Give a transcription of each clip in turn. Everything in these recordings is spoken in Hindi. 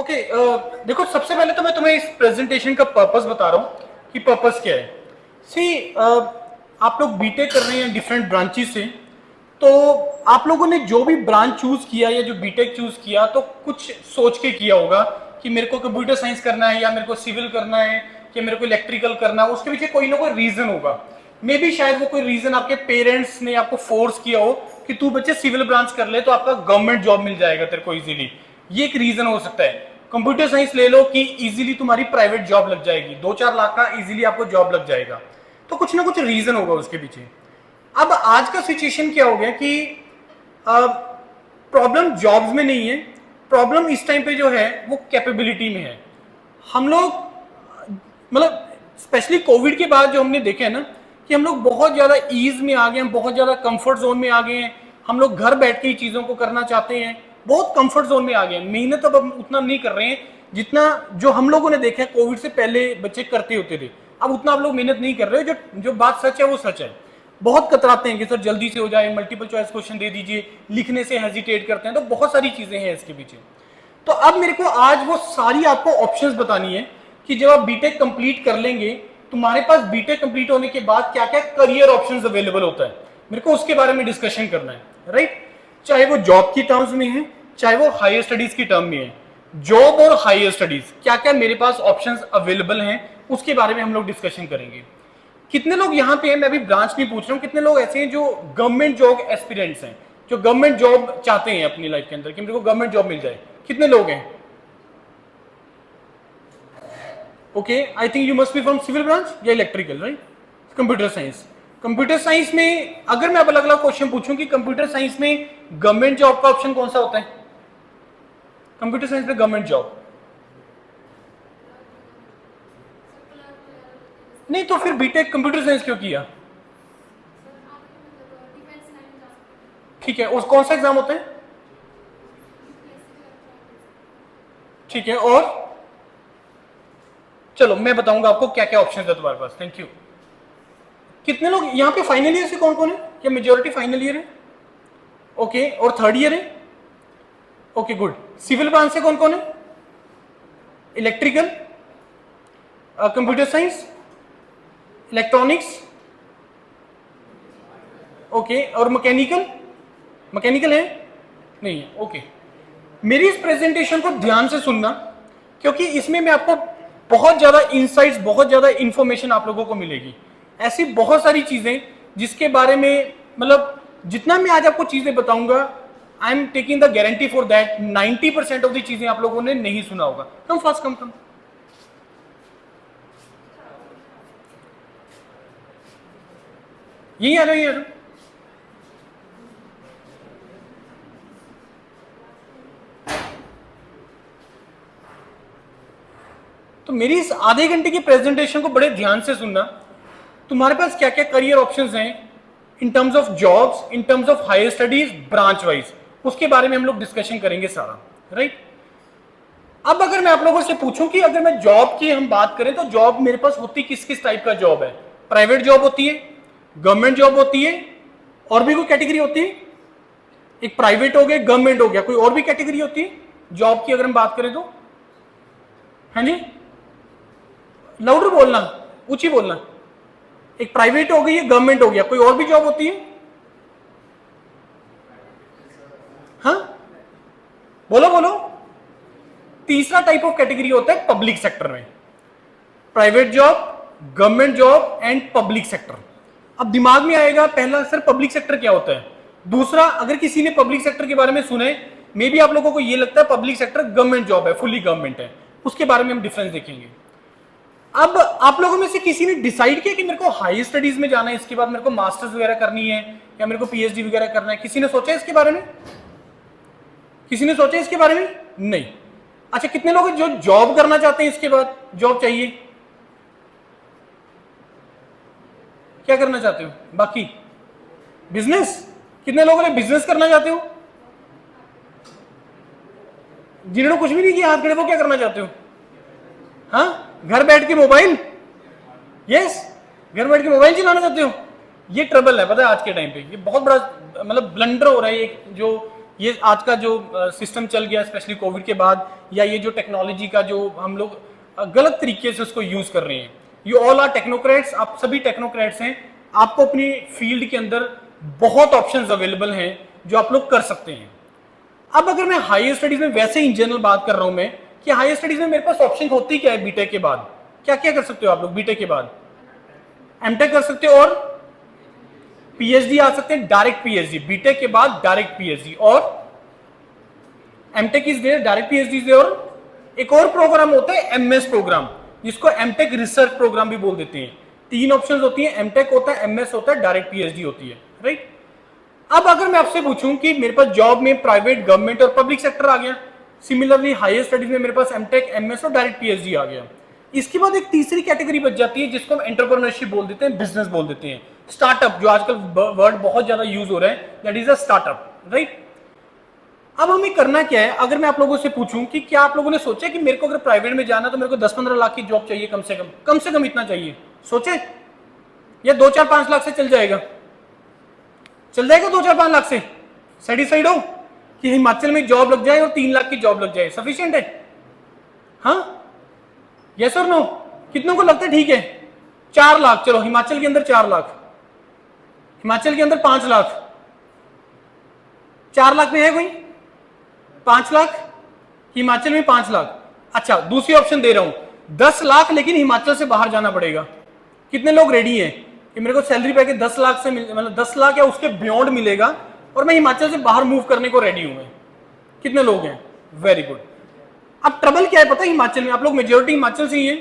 ओके देखो, सबसे पहले तो मैं तुम्हें इस प्रेजेंटेशन का पर्पस बता रहा हूँ कि पर्पस क्या है। सी आप लोग बीटेक कर रहे हैं डिफरेंट ब्रांचेस से, तो आप लोगों ने जो भी ब्रांच चूज किया या जो बीटेक चूज किया तो कुछ सोच के किया होगा कि मेरे को कंप्यूटर साइंस करना है या मेरे को सिविल करना है या मेरे को इलेक्ट्रिकल करना है। उसके पीछे कोई ना कोई रीजन होगा। मे बी शायद वो कोई रीजन आपके पेरेंट्स ने आपको फोर्स किया हो कि तू बच्चे सिविल ब्रांच कर ले तो आपका गवर्नमेंट जॉब मिल जाएगा तेरे को इजीली। ये एक रीजन हो सकता है। कंप्यूटर साइंस ले लो कि इजीली तुम्हारी प्राइवेट जॉब लग जाएगी, 2-4 लाख का इजीली आपको जॉब लग जाएगा। तो कुछ ना कुछ रीजन होगा उसके पीछे। अब आज का सिचुएशन क्या हो गया कि प्रॉब्लम जॉब्स में नहीं है, प्रॉब्लम इस टाइम पे जो है वो कैपेबिलिटी में है। हम लोग मतलब स्पेशली कोविड के बाद जो हमने देखे है ना कि हम लोग बहुत ज्यादा ईज में आ गए हैं, बहुत ज्यादा कंफर्ट जोन में आ गए हैं। हम लोग घर बैठ के ही चीजों को करना चाहते हैं, बहुत कंफर्ट जोन में आ गए हैं। मेहनत अब हम उतना नहीं कर रहे हैं जितना जो हम लोगों ने देखा है कोविड से पहले बच्चे करते होते थे। अब उतना आप लोग मेहनत नहीं कर रहे हो। जो बात सच है वो सच है। बहुत कतराते हैं कि सर जल्दी से हो जाए, मल्टीपल चॉइस क्वेश्चन दे दीजिए, लिखने से हेजिटेट करते हैं। तो बहुत सारी चीजें हैं इसके पीछे। तो अब मेरे को आज वो सारी आपको ऑप्शंस बतानी है कि जब आप बीटेक कंप्लीट कर लेंगे तुम्हारे पास बीटेक कंप्लीट होने के बाद क्या क्या करियर ऑप्शंस अवेलेबल होता है। मेरे को उसके बारे में डिस्कशन करना है, राइट। चाहे वो जॉब की टर्म्स में है, चाहे वो हायर स्टडीज की टर्म में है। जॉब और हायर स्टडीज क्या क्या मेरे पास ऑप्शंस अवेलेबल हैं उसके बारे में हम लोग डिस्कशन करेंगे। कितने लोग यहाँ पे हैं, मैं अभी ब्रांच नहीं पूछ रहा हूँ, कितने लोग ऐसे हैं जो गवर्नमेंट जॉब एस्पिरेंट्स हैं, जो गवर्नमेंट जॉब चाहते हैं अपनी लाइफ के अंदर कि मेरे को गवर्नमेंट जॉब मिल जाए। कितने लोग हैं? Okay, I think you must be from civil branch या electrical, right. Computer science. Computer science में अगर मैं अब अलग अलग क्वेश्चन पूछूं कि कंप्यूटर साइंस में गवर्नमेंट जॉब का ऑप्शन कौन सा होता है? कंप्यूटर साइंस में गवर्नमेंट जॉब नहीं, तो फिर बीटेक कंप्यूटर साइंस क्यों किया? ठीक है, उस कौन सा एग्जाम होता है? ठीक है, और चलो मैं बताऊंगा आपको क्या क्या ऑप्शन है तुम्हारे पास। Thank you. कितने लोग यहाँ पे फाइनल ईयर से कौन कौन है? क्या मेजोरिटी फाइनल ईयर है? ओके, और थर्ड ईयर है? Okay good. सिविल ब्रांच से कौन कौन है? Electrical, computer science, electronics, okay, और मैकेनिकल? मैकेनिकल है? नहीं है। ओके, मेरी इस प्रेजेंटेशन को ध्यान से सुनना क्योंकि इसमें मैं आपको बहुत ज्यादा इंसाइट्स, बहुत ज्यादा इंफॉर्मेशन आप लोगों को मिलेगी। ऐसी बहुत सारी चीजें जिसके बारे में मतलब जितना मैं आज आपको चीजें बताऊंगा, I am taking the guarantee for that 90% of the चीजें आप लोगों ने नहीं सुना होगा। कम फास्ट, कम यही आ रहा है, यही आ रहा है। तो मेरी इस आधे घंटे की प्रेजेंटेशन को बड़े ध्यान से सुनना। तुम्हारे पास क्या क्या करियर ऑप्शंस हैं in terms of jobs, in terms of higher studies, branch wise, उसके बारे में हम लोग डिस्कशन करेंगे सारा, राइट। अब अगर मैं आप लोगों से पूछूं कि अगर मैं जॉब की हम बात करें तो जॉब मेरे पास होती किस किस टाइप का जॉब है? प्राइवेट जॉब होती है, गवर्नमेंट जॉब होती है, और भी कोई कैटेगरी होती है? एक प्राइवेट हो गया, गवर्नमेंट हो गया, कोई और भी कैटेगरी होती है जॉब की अगर हम बात करें तो? हाँ जी, लाउडर बोलना, ऊंची बोलना। एक प्राइवेट हो गई, गवर्नमेंट हो गया, कोई और भी जॉब होती है? हाँ बोलो बोलो। तीसरा टाइप ऑफ कैटेगरी होता है पब्लिक सेक्टर में। Private job, government job and public sector. अब दिमाग में आएगा पहला, सर पब्लिक सेक्टर क्या होता है? दूसरा, अगर किसी ने पब्लिक सेक्टर के बारे में सुने, मे बी आप लोगों को ये लगता है पब्लिक सेक्टर गवर्नमेंट जॉब है, फुली गवर्नमेंट है। उसके बारे में हम डिफरेंस देखेंगे। अब आप लोगों में से किसी ने डिसाइड किया कि मेरे को हाई स्टडीज में जाना है, इसके बाद मेरे को मास्टर्स वगैरह करनी है या मेरे को पीएचडी वगैरह करना है? किसी ने सोचा इसके बारे में? किसी ने सोचा इसके बारे में? नहीं। अच्छा, कितने लोग जो जॉब करना चाहते हैं, इसके बाद जॉब चाहिए? क्या करना चाहते हो? बाकी बिजनेस? कितने लोगों ने बिजनेस करना चाहते हो? जिन्होंने कुछ भी नहीं किया हाथ खड़े, वो क्या करना चाहते हो? हाँ, घर बैठ के मोबाइल? यस, घर बैठ के मोबाइल चलाना चाहते हो? ये ट्रबल है, पता है आज के टाइम पे। ये बहुत बड़ा मतलब ब्लंडर हो रहा है, एक जो ये आज का जो सिस्टम चल गया स्पेशली कोविड के बाद, या ये जो टेक्नोलॉजी का जो हम लोग गलत तरीके से उसको यूज कर रहे हैं। यू ऑल आर टेक्नोक्रेट्स, आप सभी टेक्नोक्रेट्स हैं। आपको अपनी फील्ड के अंदर बहुत ऑप्शंस अवेलेबल हैं जो आप लोग कर सकते हैं। अब अगर मैं हायर स्टडीज में वैसे इन जनरल बात कर रहा हूं मैं कि हायर स्टडीज में मेरे पास ऑप्शन होती क्या है बीटेक के बाद, क्या क्या कर सकते हो आप लोग बीटेक के बाद? एमटेक कर सकते हो और पीएचडी आ सकते हैं, डायरेक्ट पीएचडी बीटेक के बाद डायरेक्ट पीएचडी, और MTech is there, direct PhD is there, और एक और प्रोग्राम होता है एमएस प्रोग्राम जिसको एमटेक रिसर्च प्रोग्राम भी बोल देते हैं। 3 ऑप्शंस होती है, एमटेक होता है, एमएस होता है, डायरेक्ट पीएचडी होती है, राइट। अब अगर मैं आपसे पूछूं कि मेरे पास जॉब में प्राइवेट, गवर्नमेंट और पब्लिक सेक्टर आ गया, सिमिलरली हायर स्टडीज में मेरे पास एमटेक, एमएस और डायरेक्ट पीएचडी आ गया, इसके बाद एक तीसरी कैटेगरी बच जाती है जिसको हम एंटरप्रेन्योरशिप बोल देते हैं, बिजनेस बोल देते हैं, स्टार्टअप, जो आजकल वर्ड बहुत ज्यादा यूज हो रहा है, that is a startup, right. अब हमें करना क्या है? अगर मैं आप लोगों से पूछूं कि क्या आप लोगों ने सोचा कि मेरे को अगर प्राइवेट में जाना तो मेरे को 10-15 लाख की जॉब चाहिए, कम से कम इतना चाहिए, सोचे? या 2-4-5 लाख से चल जाएगा? 2-4-5 लाख से सेटिस्फाइड हो कि हिमाचल में जॉब लग जाए और 3 लाख की जॉब लग जाए, सफिशिएंट है? हाँ, यस और नो? कितनों को लगता है ठीक है? 4 लाख, चलो हिमाचल के अंदर 4 लाख, हिमाचल के अंदर 5 लाख, 4 लाख में है कोई? 5 लाख, हिमाचल में 5 लाख। अच्छा, दूसरी ऑप्शन दे रहा हूं, 10 लाख लेकिन हिमाचल से बाहर जाना पड़ेगा। कितने लोग रेडी हैं कि मेरे को सैलरी पैकेज 10 लाख से मतलब 10 लाख या उसके बियॉन्ड मिलेगा और मैं हिमाचल से बाहर मूव करने को रेडी हूं मैं? कितने लोग हैं? Very good. अब ट्रबल क्या है पता है हिमाचल में? आप लोग मेजोरिटी हिमाचल से ही है।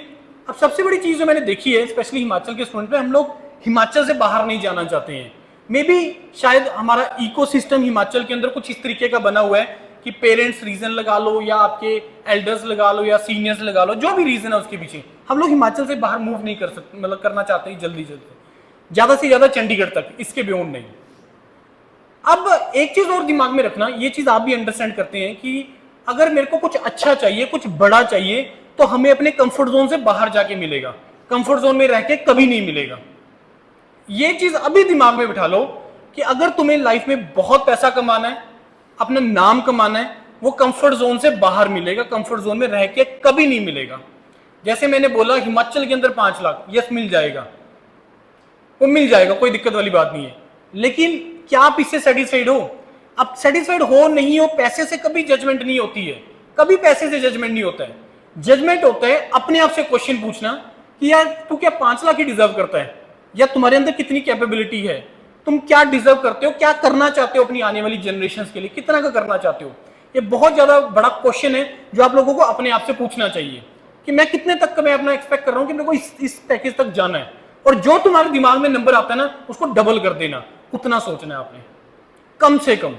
अब सबसे बड़ी चीज जो मैंने देखी है स्पेशली हिमाचल के स्टूडेंट में, हम लोग हिमाचल से बाहर नहीं जाना चाहते हैं। मे बी शायद हमारा इकोसिस्टम हिमाचल के अंदर कुछ इस तरीके का बना हुआ है कि पेरेंट्स रीजन लगा लो या आपके एल्डर्स लगा लो या सीनियर्स लगा लो, जो भी रीजन है उसके पीछे हम लोग हिमाचल से बाहर मूव नहीं कर सकते, मतलब करना चाहते हैं जल्दी ज्यादा से ज्यादा चंडीगढ़ तक, इसके बियॉन्ड नहीं। अब एक चीज और दिमाग में रखना, ये चीज आप भी अंडरस्टैंड करते हैं कि अगर मेरे को कुछ अच्छा चाहिए, कुछ बड़ा चाहिए, तो हमें अपने कंफर्ट जोन से बाहर जाके मिलेगा, कंफर्ट जोन में रह के कभी नहीं मिलेगा। ये चीज अभी दिमाग में बिठा लो कि अगर तुम्हें लाइफ में बहुत पैसा कमाना है, अपना नाम कमाना है, वो कंफर्ट जोन से बाहर मिलेगा, कंफर्ट जोन में रह के कभी नहीं मिलेगा। जैसे मैंने बोला हिमाचल के अंदर 5 लाख, यस मिल जाएगा, वो मिल जाएगा, कोई दिक्कत वाली बात नहीं है। लेकिन क्या आप इससे सेटिस्फाइड हो? अब सेटिस्फाइड हो नहीं हो, पैसे से कभी जजमेंट नहीं होती है, कभी पैसे से जजमेंट नहीं होता है। जजमेंट होता है अपने आप से क्वेश्चन पूछना कि यार तू क्या 5 लाख ही डिजर्व करता है, या तुम्हारे अंदर कितनी कैपेबिलिटी है, तुम क्या डिजर्व करते हो, क्या करना चाहते हो अपनी आने वाली जनरेशन के लिए, कितना का करना चाहते हो। ये बहुत ज्यादा बड़ा क्वेश्चन है जो आप लोगों को अपने आप से पूछना चाहिए कि मैं कितने तक का मैं अपना एक्सपेक्ट कर रहा हूं कि मेरे को इस पैकेज तक जाना है, और जो तुम्हारे दिमाग में नंबर आता है ना उसको डबल कर देना, उतना सोचना है आपने कम से कम,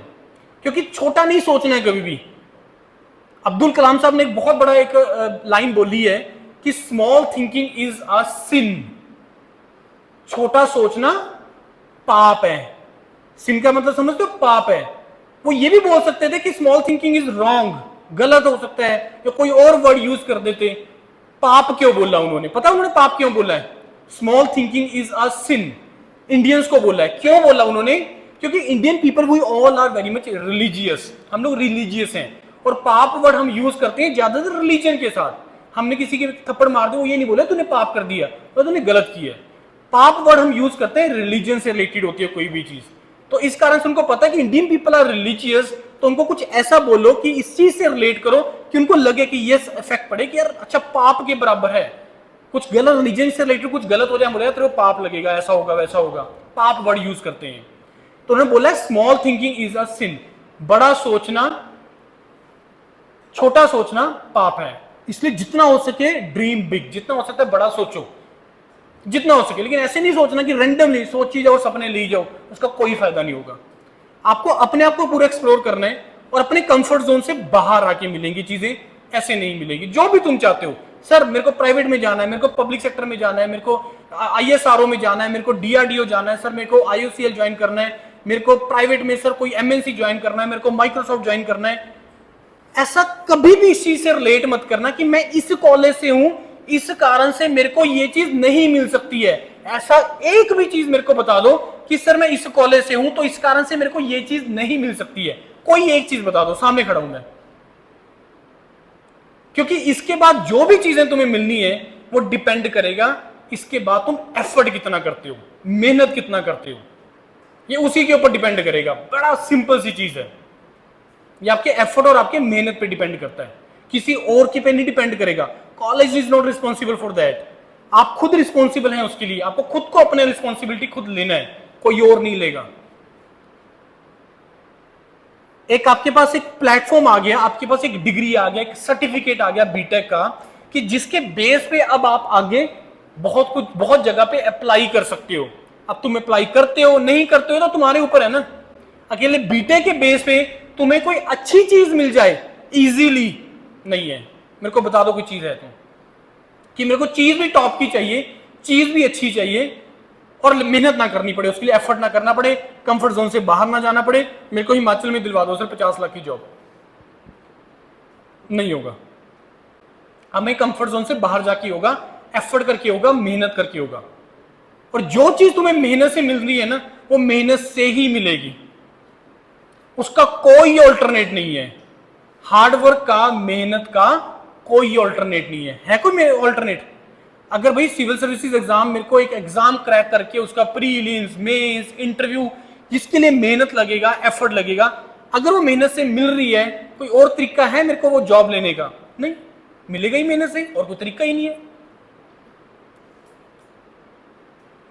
क्योंकि छोटा नहीं सोचना है कभी भी। अब्दुल कलाम साहब ने एक बहुत बड़ा एक लाइन बोली है कि स्मॉल थिंकिंग इज अ सिन, छोटा सोचना पाप है। सिन का मतलब समझते हो? पाप है। वो ये भी बोल सकते थे कि स्मॉल थिंकिंग इज रॉन्ग, गलत हो सकता है, या कोई और वर्ड यूज कर देते। पाप क्यों बोला उन्होंने? पता उन्होंने पाप क्यों बोला है? Small thinking is a sin, Indians को बोला है। क्यों बोला उन्होंने? क्योंकि Indian people we all are very much religious, हम लोग रिलीजियस हैं, और पाप वर्ड हम यूज करते हैं ज्यादातर रिलीजन के साथ। हमने किसी के थप्पड़ मार दिया, वो ये नहीं बोला तूने पाप कर दिया, तो तूने गलत किया। पाप वर्ड हम यूज करते हैं रिलीजन से रिलेटेड होती है कोई भी चीज, तो इस कारण से उनको पता है कि इंडियन पीपल आर रिलीजियस, तो उनको कुछ ऐसा बोलो कि इस चीज से रिलेट करो कि उनको लगे कि ये इफेक्ट पड़े कि यार अच्छा पाप के बराबर है। कुछ गलत रिलीजन से रिलेटेड कुछ गलत हो जाए, बोले तेरे को पाप लगेगा, ऐसा होगा वैसा होगा, पाप वर्ड यूज करते हैं। तो उन्होंने बोला स्मॉल थिंकिंग इज अ सिन, बड़ा सोचना, छोटा सोचना पाप है। इसलिए जितना हो सके ड्रीम बिग, जितना हो सकता है बड़ा सोचो, जितना हो सके। लेकिन ऐसे नहीं सोचना कि रैंडमली सोची जाओ, सपने ली जाओ, उसका कोई फायदा नहीं होगा। आपको अपने आप को पूरा एक्सप्लोर करना है, और अपने कंफर्ट जोन से बाहर आके मिलेंगी चीजें, ऐसे नहीं मिलेगी। जो भी तुम चाहते हो, सर मेरे को प्राइवेट में जाना है, मेरे को पब्लिक सेक्टर में जाना है, मेरे को ISRO में जाना है, मेरे को DRDO जाना है, सर मेरे को IOCL ज्वाइन करना है, मेरे को प्राइवेट में सर कोई MNC ज्वाइन करना है, मेरे को माइक्रोसॉफ्ट ज्वाइन करना है, ऐसा कभी भी इस चीज से रिलेट मत करना कि मैं इस कॉलेज से हूं, इस कारण से मेरे को ये चीज नहीं मिल सकती है। ऐसा एक भी चीज मेरे को बता दो कि सर मैं इस कॉलेज से हूं तो इस कारण से मेरे को ये चीज नहीं मिल सकती है, कोई एक चीज बता दो, सामने खड़ा हूं मैं। क्योंकि इसके बाद जो भी चीजें तुम्हें मिलनी है वो डिपेंड करेगा इसके बाद तुम एफर्ट कितना करते हो, मेहनत कितना करते हो, ये उसी के ऊपर डिपेंड करेगा। बड़ा सिंपल सी चीज है, ये आपके एफर्ट और आपके मेहनत पे डिपेंड करता है, किसी और के पे नहीं डिपेंड करेगा। College is not responsible for that, आप खुद रिस्पॉन्सिबल हैं उसके लिए। आपको खुद को अपने रिस्पॉन्सिबिलिटी खुद लेना है, कोई और नहीं लेगा। एक आपके पास एक प्लेटफॉर्म आ गया, आपके पास एक डिग्री आ गया, एक सर्टिफिकेट आ गया बीटेक का, कि जिसके बेस पे अब आप आगे बहुत जगह पे अप्लाई कर सकते हो। अब तुम अप्लाई करते हो नहीं करते हो तो तुम्हारे ऊपर है ना। अकेले बीटेक के बेस पे तुम्हें कोई अच्छी चीज मिल जाए इजीली नहीं है। मेरे को बता दो कोई चीज है तो, कि मेरे को चीज भी टॉप की चाहिए, चीज भी अच्छी चाहिए, और मेहनत ना करनी पड़े, उसके लिए एफर्ट ना करना पड़े, कंफर्ट जोन से बाहर ना जाना पड़े। मेरे को हिमाचल में दिलवा दो सर 50 लाख की जॉब, नहीं होगा। हमें कंफर्ट जोन से बाहर जाके होगा, एफर्ट करके होगा, मेहनत करके होगा। और जो चीज तुम्हें मेहनत से मिल रही है ना, वो मेहनत से ही मिलेगी, उसका कोई ऑल्टरनेट नहीं है। हार्डवर्क का, मेहनत का कोई ऑल्टरनेट नहीं है। है कोई ऑल्टरनेट? अगर भाई सिविल सर्विसेज एग्जाम, मेरे को एक एग्जाम क्रैक करके उसका प्रीलिम्स, मेंस, इंटरव्यू, जिसके लिए मेहनत लगेगा, एफर्ट लगेगा, अगर वो मेहनत से मिल रही है, कोई और तरीका है मेरे को वो जॉब लेने का? नहीं, मिलेगा ही मेहनत से, और कोई तरीका ही नहीं है।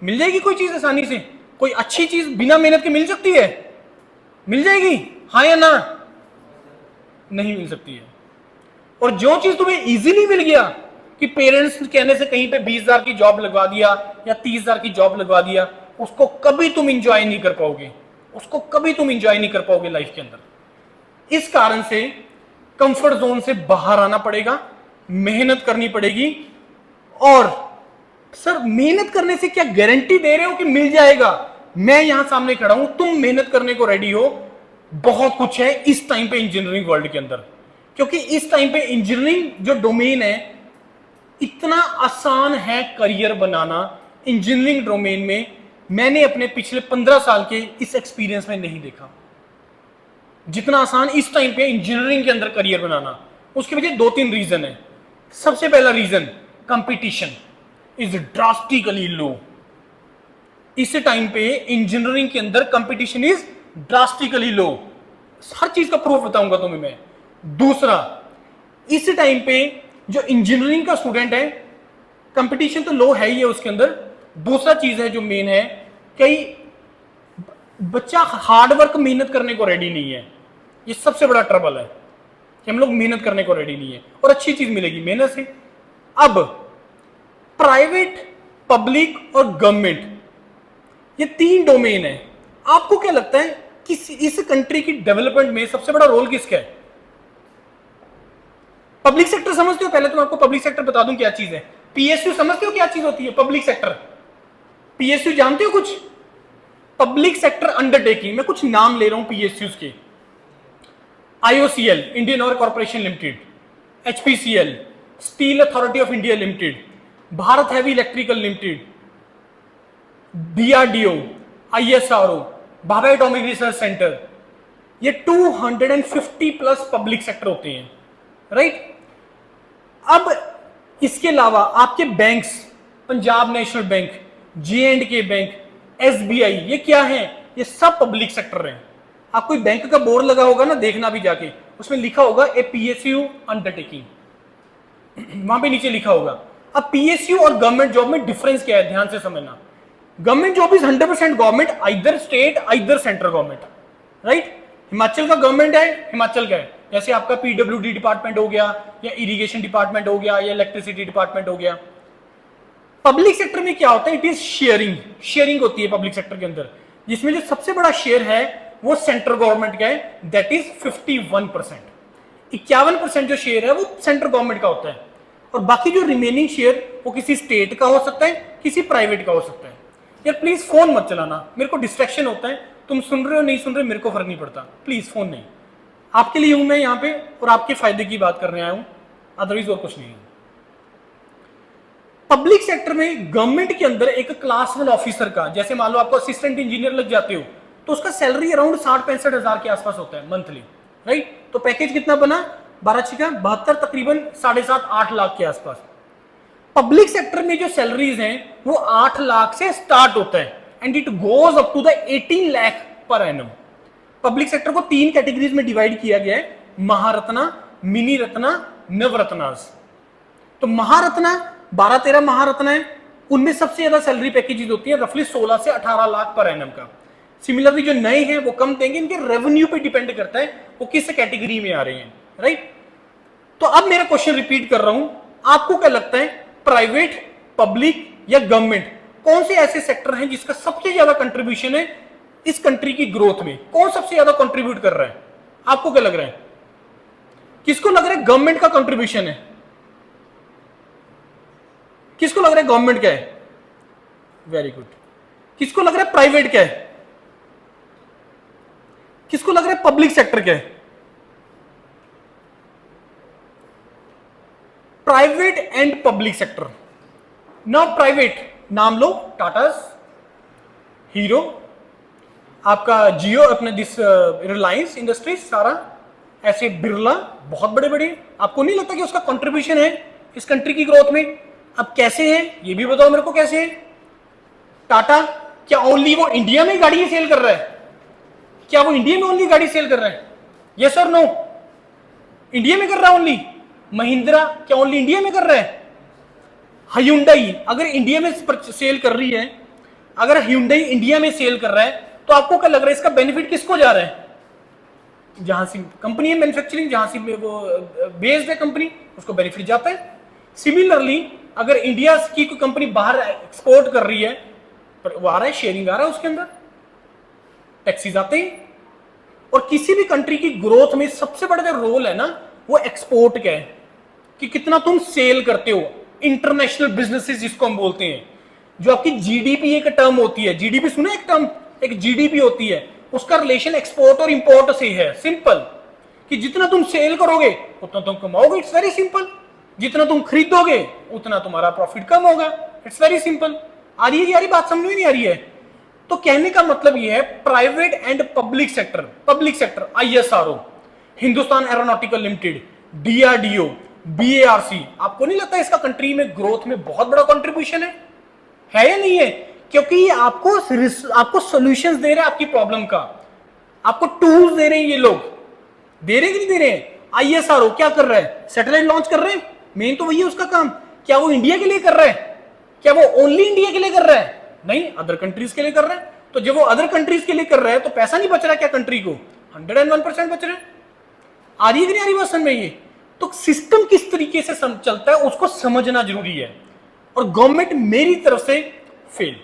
मिल जाएगी कोई चीज आसानी से? कोई अच्छी चीज बिना मेहनत के मिल सकती है? मिल जाएगी, हाँ या ना? नहीं मिल सकती है। और जो चीज तुम्हें इजीली मिल गया, कि पेरेंट्स कहने से कहीं पे 20,000 की जॉब लगवा दिया या 30,000 की जॉब लगवा दिया, उसको कभी तुम इंजॉय नहीं कर पाओगे, उसको कभी तुम इंजॉय नहीं कर पाओगे लाइफ के अंदर। इस कारण से कंफर्ट जोन से बाहर आना पड़ेगा, मेहनत करनी पड़ेगी। और सर मेहनत करने से क्या गारंटी दे रहे हो कि मिल जाएगा? मैं यहां सामने खड़ा हूं, तुम मेहनत करने को रेडी हो, बहुत कुछ है इस टाइम पे इंजीनियरिंग वर्ल्ड के अंदर। क्योंकि इस टाइम पे इंजीनियरिंग जो डोमेन है, इतना आसान है करियर बनाना इंजीनियरिंग डोमेन में। मैंने अपने पिछले 15 साल के इस एक्सपीरियंस में नहीं देखा जितना आसान इस टाइम पे इंजीनियरिंग के अंदर करियर बनाना। उसके पीछे 2-3 रीजन है। सबसे पहला रीजन, कंपटीशन इज ड्रास्टिकली लो। इस टाइम पे इंजीनियरिंग के अंदर कंपटीशन इज ड्रास्टिकली लो। हर चीज का प्रूफ बताऊंगा तुम्हें मैं। दूसरा, इस टाइम पे जो इंजीनियरिंग का स्टूडेंट है, कंपटीशन तो लो है ही है उसके अंदर। दूसरा चीज है जो मेन है, कई बच्चा हार्डवर्क मेहनत करने को रेडी नहीं है। ये सबसे बड़ा ट्रबल है कि हम लोग मेहनत करने को रेडी नहीं है, और अच्छी चीज मिलेगी मेहनत से। अब प्राइवेट, पब्लिक और गवर्नमेंट, ये 3 डोमेन है। आपको क्या लगता है कि इस कंट्री की डेवलपमेंट में सबसे बड़ा रोल किसका है? पब्लिक सेक्टर समझते हो? पहले तो मैं आपको पब्लिक सेक्टर बता दूं क्या चीज है। पीएसयू समझते हो क्या चीज होती है? पब्लिक सेक्टर, पीएसयू जानते हो कुछ? पब्लिक सेक्टर अंडरटेकिंग, मैं कुछ नाम ले रहा हूं पीएसयू के। IOCL, Indian oil corporation limited, HPCL, steel authority of India limited, Bharat heavy electrical limited, DRDO, ISRO, Bhabha atomic research centre. ये 250 प्लस पब्लिक सेक्टर होते हैं, राइट? अब इसके अलावा आपके banks, Punjab national bank, J&K bank, SBI, ये क्या है? ये सब पब्लिक सेक्टर हैं। आप कोई बैंक का बोर्ड लगा होगा ना, देखना भी जाके, उसमें लिखा होगा ए PSU अंडरटेकिंग, वहां पे नीचे लिखा होगा। अब PSU और गवर्नमेंट जॉब में डिफरेंस क्या है, ध्यान से समझना। Government job is 100% government, either state either central government, right? Himachal का गवर्नमेंट है, हिमाचल का है। जैसे आपका PWD डिपार्टमेंट हो गया, या इरिगेशन डिपार्टमेंट हो गया, या इलेक्ट्रिसिटी डिपार्टमेंट हो गया। पब्लिक सेक्टर में क्या होता है? इट इज शेयरिंग, शेयरिंग होती है पब्लिक सेक्टर के अंदर, जिसमें जो सबसे बड़ा शेयर है वो सेंट्रल गवर्नमेंट का है, दैट इज 51%। 51% जो शेयर है वो सेंट्रल गवर्नमेंट का होता है, और बाकी जो रिमेनिंग शेयर वो किसी स्टेट का हो सकता है, किसी प्राइवेट का हो सकता है। यार प्लीज फोन मत चलाना, मेरे को डिस्ट्रैक्शन होता है। तुम सुन रहे हो नहीं सुन रहे मेरे को फर्क नहीं पड़ता, प्लीज फोन नहीं। आपके लिए हूं मैं यहाँ पे, और आपके फायदे की बात करने आया हूं, अदरवाइज और कुछ नहीं है। पब्लिक सेक्टर में गवर्नमेंट के अंदर एक क्लास 1 ऑफिसर का, जैसे मान लो आपको असिस्टेंट इंजीनियर लग जाते हो, तो उसका सैलरी अराउंड 60-65 हजार के आसपास होता है मंथली, राइट। तो पैकेज कितना बना, 12×6 = 72, तकरीबन 7.5-8 लाख के आसपास। पब्लिक सेक्टर में जो सैलरीज हैं वो 8 लाख से स्टार्ट होता है and it goes up to the 18 lakh per annum. Public sector को 3 कैटेगरीज में डिवाइड किया गया है, महारत्ना, मिनी रत्ना, नवरत्नास। तो महारत्ना 12-13 महारत्ना है, उनमें सबसे ज्यादा सैलरी पैकेजेस होती है, रफली 16 से 18 लाख पर एनम का। सिमिलरली जो नए हैं वो कम देंगे, इनके रेवेन्यू पे डिपेंड करता है वो किस कैटेगरी में आ रहे हैं, राइट। तो अब मेरा क्वेश्चन रिपीट कर रहा हूं, आपको क्या लगता है प्राइवेट, पब्लिक या गवर्नमेंट, कौन से ऐसे सेक्टर हैं जिसका सबसे ज्यादा कंट्रीब्यूशन है इस कंट्री की ग्रोथ में? कौन सबसे ज्यादा कंट्रीब्यूट कर रहा है? आपको क्या लग रहा है? किसको लग रहा है गवर्नमेंट का कंट्रीब्यूशन है? किसको लग रहा है गवर्नमेंट क्या है? Very good. किसको लग रहा है प्राइवेट क्या है? किसको लग रहा है पब्लिक सेक्टर क्या है? Private and public sector. Now private नाम लो, टाटास, हीरो, आपका जियो, अपने दिस रिलायंस इंडस्ट्रीज, सारा ऐसे बिरला, बहुत बड़े बड़े। आपको नहीं लगता कि उसका कंट्रीब्यूशन है इस कंट्री की ग्रोथ में? अब कैसे है ये भी बताओ मेरे को, कैसे है? टाटा क्या ओनली वो इंडिया में गाड़ी सेल कर रहा है? क्या वो इंडिया में ओनली गाड़ी सेल कर रहा है? यस और नो? इंडिया में कर रहा है ओनली? महिंद्रा क्या ओनली इंडिया में कर रहा है? ह्यूंडई अगर इंडिया में सेल कर रही है, अगर ह्यूंडई इंडिया में सेल कर रहा है, तो आपको क्या लग रहा है इसका बेनिफिट किसको जा रहा है? जहां से कंपनी है मैन्युफैक्चरिंग, जहां से वो बेस्ड है कंपनी, उसको बेनिफिट जाता है। सिमिलरली अगर इंडिया की कोई कंपनी बाहर एक्सपोर्ट कर रही है, पर वो आ रहा है, शेयरिंग आ रहा है उसके अंदर, टैक्सीज आते हैं। और किसी भी कंट्री की ग्रोथ में सबसे बड़ा जो रोल है ना, वो एक्सपोर्ट का है, कि कितना तुम सेल करते हो। इंटरनेशनल बिजनेसेस जिसको हम बोलते हैं, जो आपकी जीडीपी एक टर्म होती है, जीडीपी सुना एक टर्म, एक जीडीपी होती है, उसका रिलेशन एक्सपोर्ट और इंपोर्ट से है। सिंपल, कि जितना तुम सेल करोगे उतना तुम कमाओगे, इट्स वेरी सिंपल। जितना तुम खरीदोगे उतना तुम्हारा प्रॉफिट कम होगा, इट्स वेरी सिंपल। आ रही है यारी बात, समझ में नहीं आ रही है? तो कहने का मतलब यह है private and public sector. Public sector ISRO, Hindustan aeronautical limited, DRDO, BARC. आपको नहीं लगता इसका कंट्री में ग्रोथ में बहुत बड़ा कंट्रीब्यूशन है या नहीं है? क्योंकि ये आपको सॉल्यूशंस दे रहे हैं आपकी प्रॉब्लम का, आपको टूल्स दे रहे हैं। ये लोग दे रहे हैं कि नहीं दे रहे हैं? आईएसआरओ क्या कर रहा है? सैटेलाइट लॉन्च कर रहे हैं, मेन तो वही है उसका काम। क्या वो इंडिया के लिए कर रहा है? क्या वो ओनली इंडिया के लिए कर रहा है? नहीं, अदर कंट्रीज के लिए कर रहा है। तो जब वो अदर कंट्रीज के लिए कर रहा है तो पैसा नहीं बच रहा क्या कंट्री को? 101% बच रहा है। आ रही है कि नहीं आ रही बात समझ में? ये तो सिस्टम किस तरीके से चलता है उसको समझना जरूरी है, और गवर्नमेंट मेरी तरफ से फेल,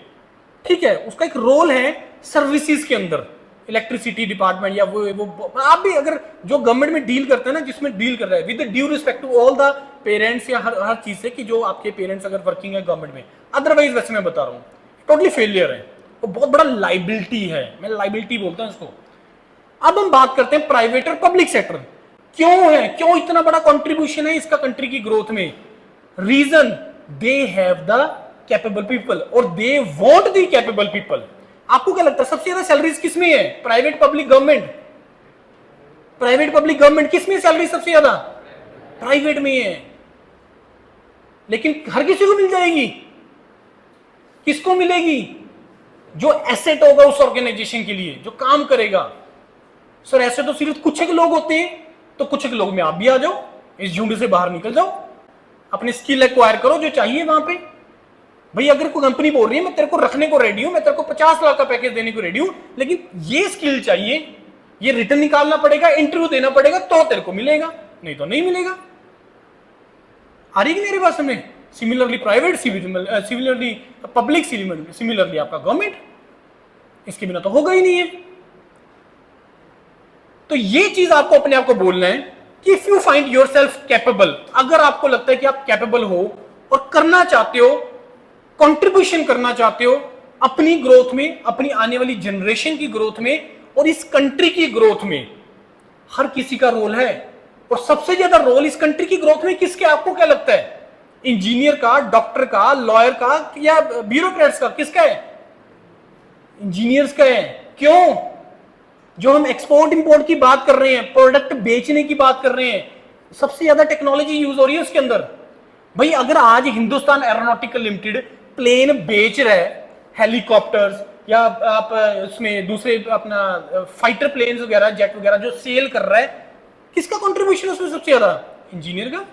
ठीक है। उसका एक रोल है सर्विसेज के अंदर, इलेक्ट्रिसिटी डिपार्टमेंट या वो आप भी अगर जो गवर्नमेंट में डील करते हैं ना, जिसमें डील कर रहा है with due respect to all the parents या हर चीज से, कि जो आपके पेरेंट्स अगर वर्किंग है गवर्नमेंट में, अदरवाइज वैसे मैं बता रहा हूँ टोटली फेलियर है, वो बहुत बड़ा लाइबिलिटी है। मैं लाइबिलिटी बोलता हूँ इसको। अब हम बात करते हैं प्राइवेट और पब्लिक सेक्टर। क्यों है, क्यों इतना बड़ा कंट्रीब्यूशन है इसका कंट्री की ग्रोथ में? Reason, they have the capable people और they want the capable people. आपको क्या लगता है सबसे ज्यादा सैलरीज किसमें है? Private, public, government? Private, public, government किसमें सैलरी सबसे ज्यादा? प्राइवेट में है। लेकिन हर किसी को मिल जाएगी? किसको मिलेगी? जो एसेट होगा उस ऑर्गेनाइजेशन के लिए, जो काम करेगा। सर ऐसे तो सिर्फ कुछ एक लोग होते हैं, तो कुछ एक लोग में आप भी आ जाओ, इस झुंड से बाहर निकल जाओ, अपनी स्किल एक्वायर करो जो चाहिए वहां पे। भाई अगर कोई कंपनी बोल रही है मैं तेरे को रखने को रेडी हूं, मैं तेरे को 50 लाख का पैकेज देने को रेडी हूं, लेकिन ये स्किल चाहिए, ये रिटर्न निकालना पड़ेगा, इंटरव्यू देना पड़ेगा, तो तेरे को मिलेगा, नहीं तो नहीं मिलेगा। आ रही कि मेरी बात समझ? Similarly private, similarly public, similarly आपका गवर्नमेंट, इसके बिना तो होगा ही नहीं है। तो ये चीज आपको अपने आप को बोलना है कि if you find your self capable, अगर आपको लगता है कि आप कैपेबल हो और करना चाहते हो, कंट्रीब्यूशन करना चाहते हो अपनी ग्रोथ में, अपनी आने वाली जनरेशन की ग्रोथ में और इस कंट्री की ग्रोथ में, हर किसी का रोल है। और सबसे ज्यादा रोल इस कंट्री की ग्रोथ में किसके? आपको क्या लगता है? इंजीनियर का, डॉक्टर का, लॉयर का या ब्यूरोक्रेट्स का? किसका है? इंजीनियर्स का है। क्यों? जो हम एक्सपोर्ट इंपोर्ट की बात कर रहे हैं, प्रोडक्ट बेचने की बात कर रहे हैं, सबसे ज्यादा टेक्नोलॉजी यूज हो रही है उसके अंदर। भाई अगर आज हिंदुस्तान एरोनॉटिकल लिमिटेड प्लेन बेच रहा है, हेलीकॉप्टर्स या आप उसमें दूसरे अपना फाइटर प्लेन्स वगैरह, जेट वगैरह जो सेल कर रहा है, किसका कंट्रीब्यूशन उसमें सबसे ज्यादा? इंजीनियर का।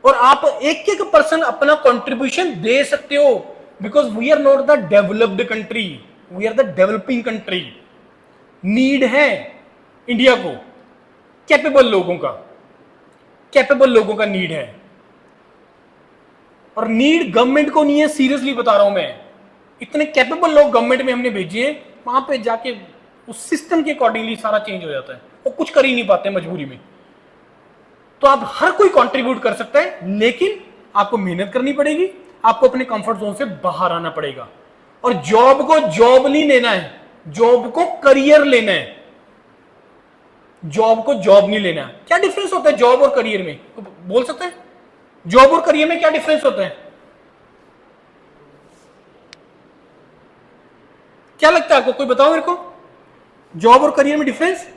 और आप एक एक पर्सन अपना कंट्रीब्यूशन दे सकते हो, because we are not the developed country, we are the developing country. Need है इंडिया को कैपेबल लोगों का, कैपेबल लोगों का नीड है। और नीड गवर्नमेंट को नहीं है, सीरियसली बता रहा हूं मैं। इतने कैपेबल लोग गवर्नमेंट में हमने भेजिए, वहां पे जाके उस सिस्टम के अकॉर्डिंगली सारा चेंज हो जाता है, वो कुछ कर ही नहीं पाते मजबूरी में। तो आप हर कोई कंट्रीब्यूट कर सकता है, लेकिन आपको मेहनत करनी पड़ेगी, आपको अपने कंफर्ट जोन से बाहर आना पड़ेगा। और जॉब को जॉब नहीं लेना है, जॉब को करियर लेना है, जॉब को जॉब नहीं लेना है। क्या डिफरेंस होता है जॉब और करियर में? तो बोल सकते हैं जॉब और करियर में क्या डिफरेंस होता है? क्या लगता है आपको? कोई बताओ मेरे को, जॉब और करियर में difference?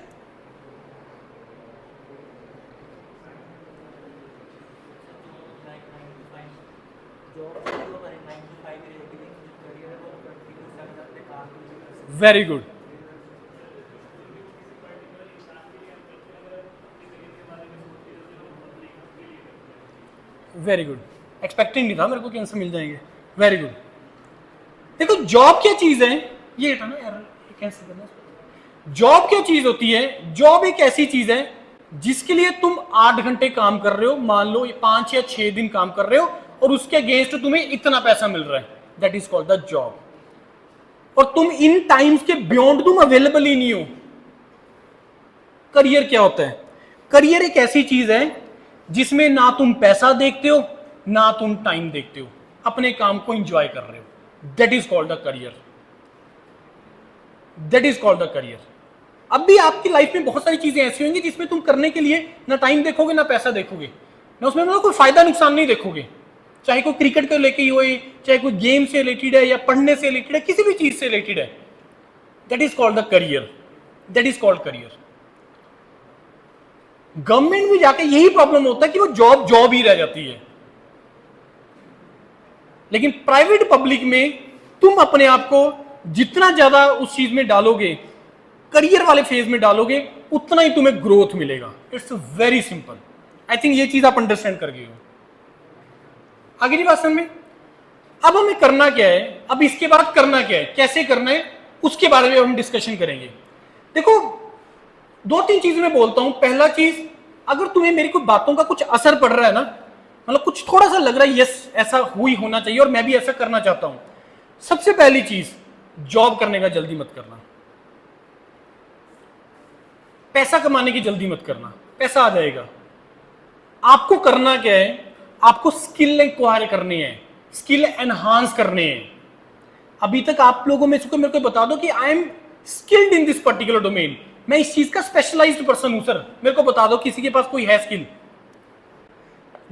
Very good, very good. Expecting नहीं था मेरे को कि आंसर मिल जाएंगे। Very good. देखो जॉब क्या चीज है, ये हटा ना यार, कैंसिल करना। जॉब क्या चीज होती है? जॉब एक ऐसी चीज है जिसके लिए तुम 8 घंटे काम कर रहे हो, मान लो 5 या 6 दिन काम कर रहे हो, और उसके अगेंस्ट तुम्हें इतना पैसा मिल रहा है, that is called the job. और तुम इन टाइम्स के बियॉन्ड तुम अवेलेबल ही नहीं हो। करियर क्या होता है? करियर एक ऐसी चीज है जिसमें ना तुम पैसा देखते हो, ना तुम टाइम देखते हो, अपने काम को एंजॉय कर रहे हो, that is called the career, that is called the career. अब भी आपकी लाइफ में बहुत सारी चीजें ऐसी होंगी जिसमें तुम करने के लिए ना टाइम देखोगे, ना पैसा देखोगे, ना उसमें मतलब कोई फायदा नुकसान नहीं देखोगे। चाहे कोई क्रिकेट को लेके ही हो, चाहे कोई गेम से रिलेटेड है या पढ़ने से रिलेटेड है, किसी भी चीज से रिलेटेड है, that is called the career, that is called career. Government में जाके यही प्रॉब्लम होता है कि वो जॉब जॉब ही रह जाती है। लेकिन प्राइवेट पब्लिक में तुम अपने आप को जितना ज्यादा उस चीज में डालोगे, करियर वाले फेज में डालोगे, उतना ही तुम्हें ग्रोथ मिलेगा। It's very simple. I think ये चीज आप अंडरस्टैंड कर गए हो। आगे की बात समझ में? अब हमें करना क्या है, अब इसके बाद करना क्या है, कैसे करना है, उसके बारे में हम डिस्कशन करेंगे। देखो 2-3 चीज मैं बोलता हूं। पहला चीज, अगर तुम्हें मेरी कोई बातों का कुछ असर पड़ रहा है ना, मतलब कुछ थोड़ा सा लग रहा है यस ऐसा हुई होना चाहिए और मैं भी ऐसा करना चाहता हूं, सबसे पहली चीज, जॉब करने का जल्दी मत करना, पैसा कमाने की जल्दी मत करना, पैसा आ जाएगा। आपको करना क्या है, आपको स्किल एक्वायर करनी है, स्किल एनहांस करने हैं। अभी तक आप लोगों में से मेरे को बता दो कि I am skilled in this particular domain, मैं इस चीज का स्पेशलाइज्ड पर्सन हूं सर, मेरे को बता दो किसी के पास कोई है स्किल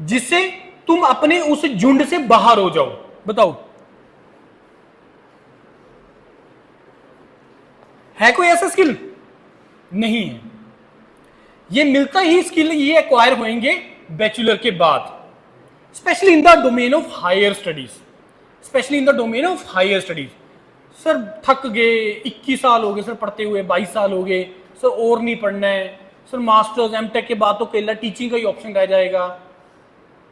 जिससे तुम अपने उस झुंड से बाहर हो जाओ, बताओ है कोई ऐसा स्किल? नहीं है। ये मिलता ही स्किल ये एक्वायर होंगे बैचलर के बाद, specially in the domain of higher studies, specially in the domain of higher studies. Sir थक गए, 21 साल हो गए सर पढ़ते हुए, 22 साल हो गए सर, और नहीं पढ़ना है सर, मास्टर्स एमटेक के बाद तो केवल टीचिंग का ही ऑप्शन रह जाएगा।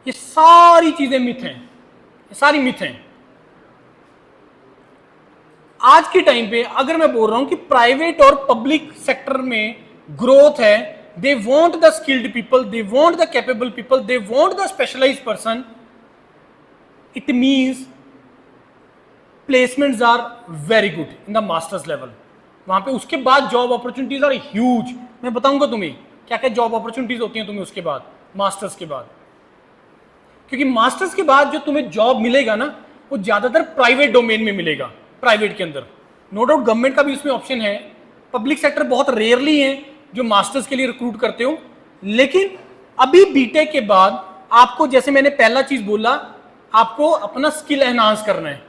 ये सारी चीजें मिथ हैं, ये सारी मिथ हैं। आज के टाइम पे अगर मैं बोल रहा हूं कि प्राइवेट और पब्लिक सेक्टर में ग्रोथ है, they want the skilled people, they want the capable people, they want the specialised person, it means placements are very good in the masters level. वहां पे उसके बाद जॉब अपॉर्चुनिटीज आर ह्यूज। मैं बताऊंगा तुम्हें क्या क्या जॉब अपॉर्चुनिटीज होती हैं तुम्हें उसके बाद, मास्टर्स के बाद। क्योंकि मास्टर्स के बाद जो तुम्हें जॉब मिलेगा ना, वो ज्यादातर प्राइवेट डोमेन में मिलेगा, प्राइवेट के अंदर। नो डाउट गवर्नमेंट का भी उसमें ऑप्शन है, पब्लिक सेक्टर बहुत रेयरली है जो मास्टर्स के लिए रिक्रूट करते हो। लेकिन अभी बीटेक के बाद आपको, जैसे मैंने पहला चीज बोला, आपको अपना स्किल एनहांस करना है।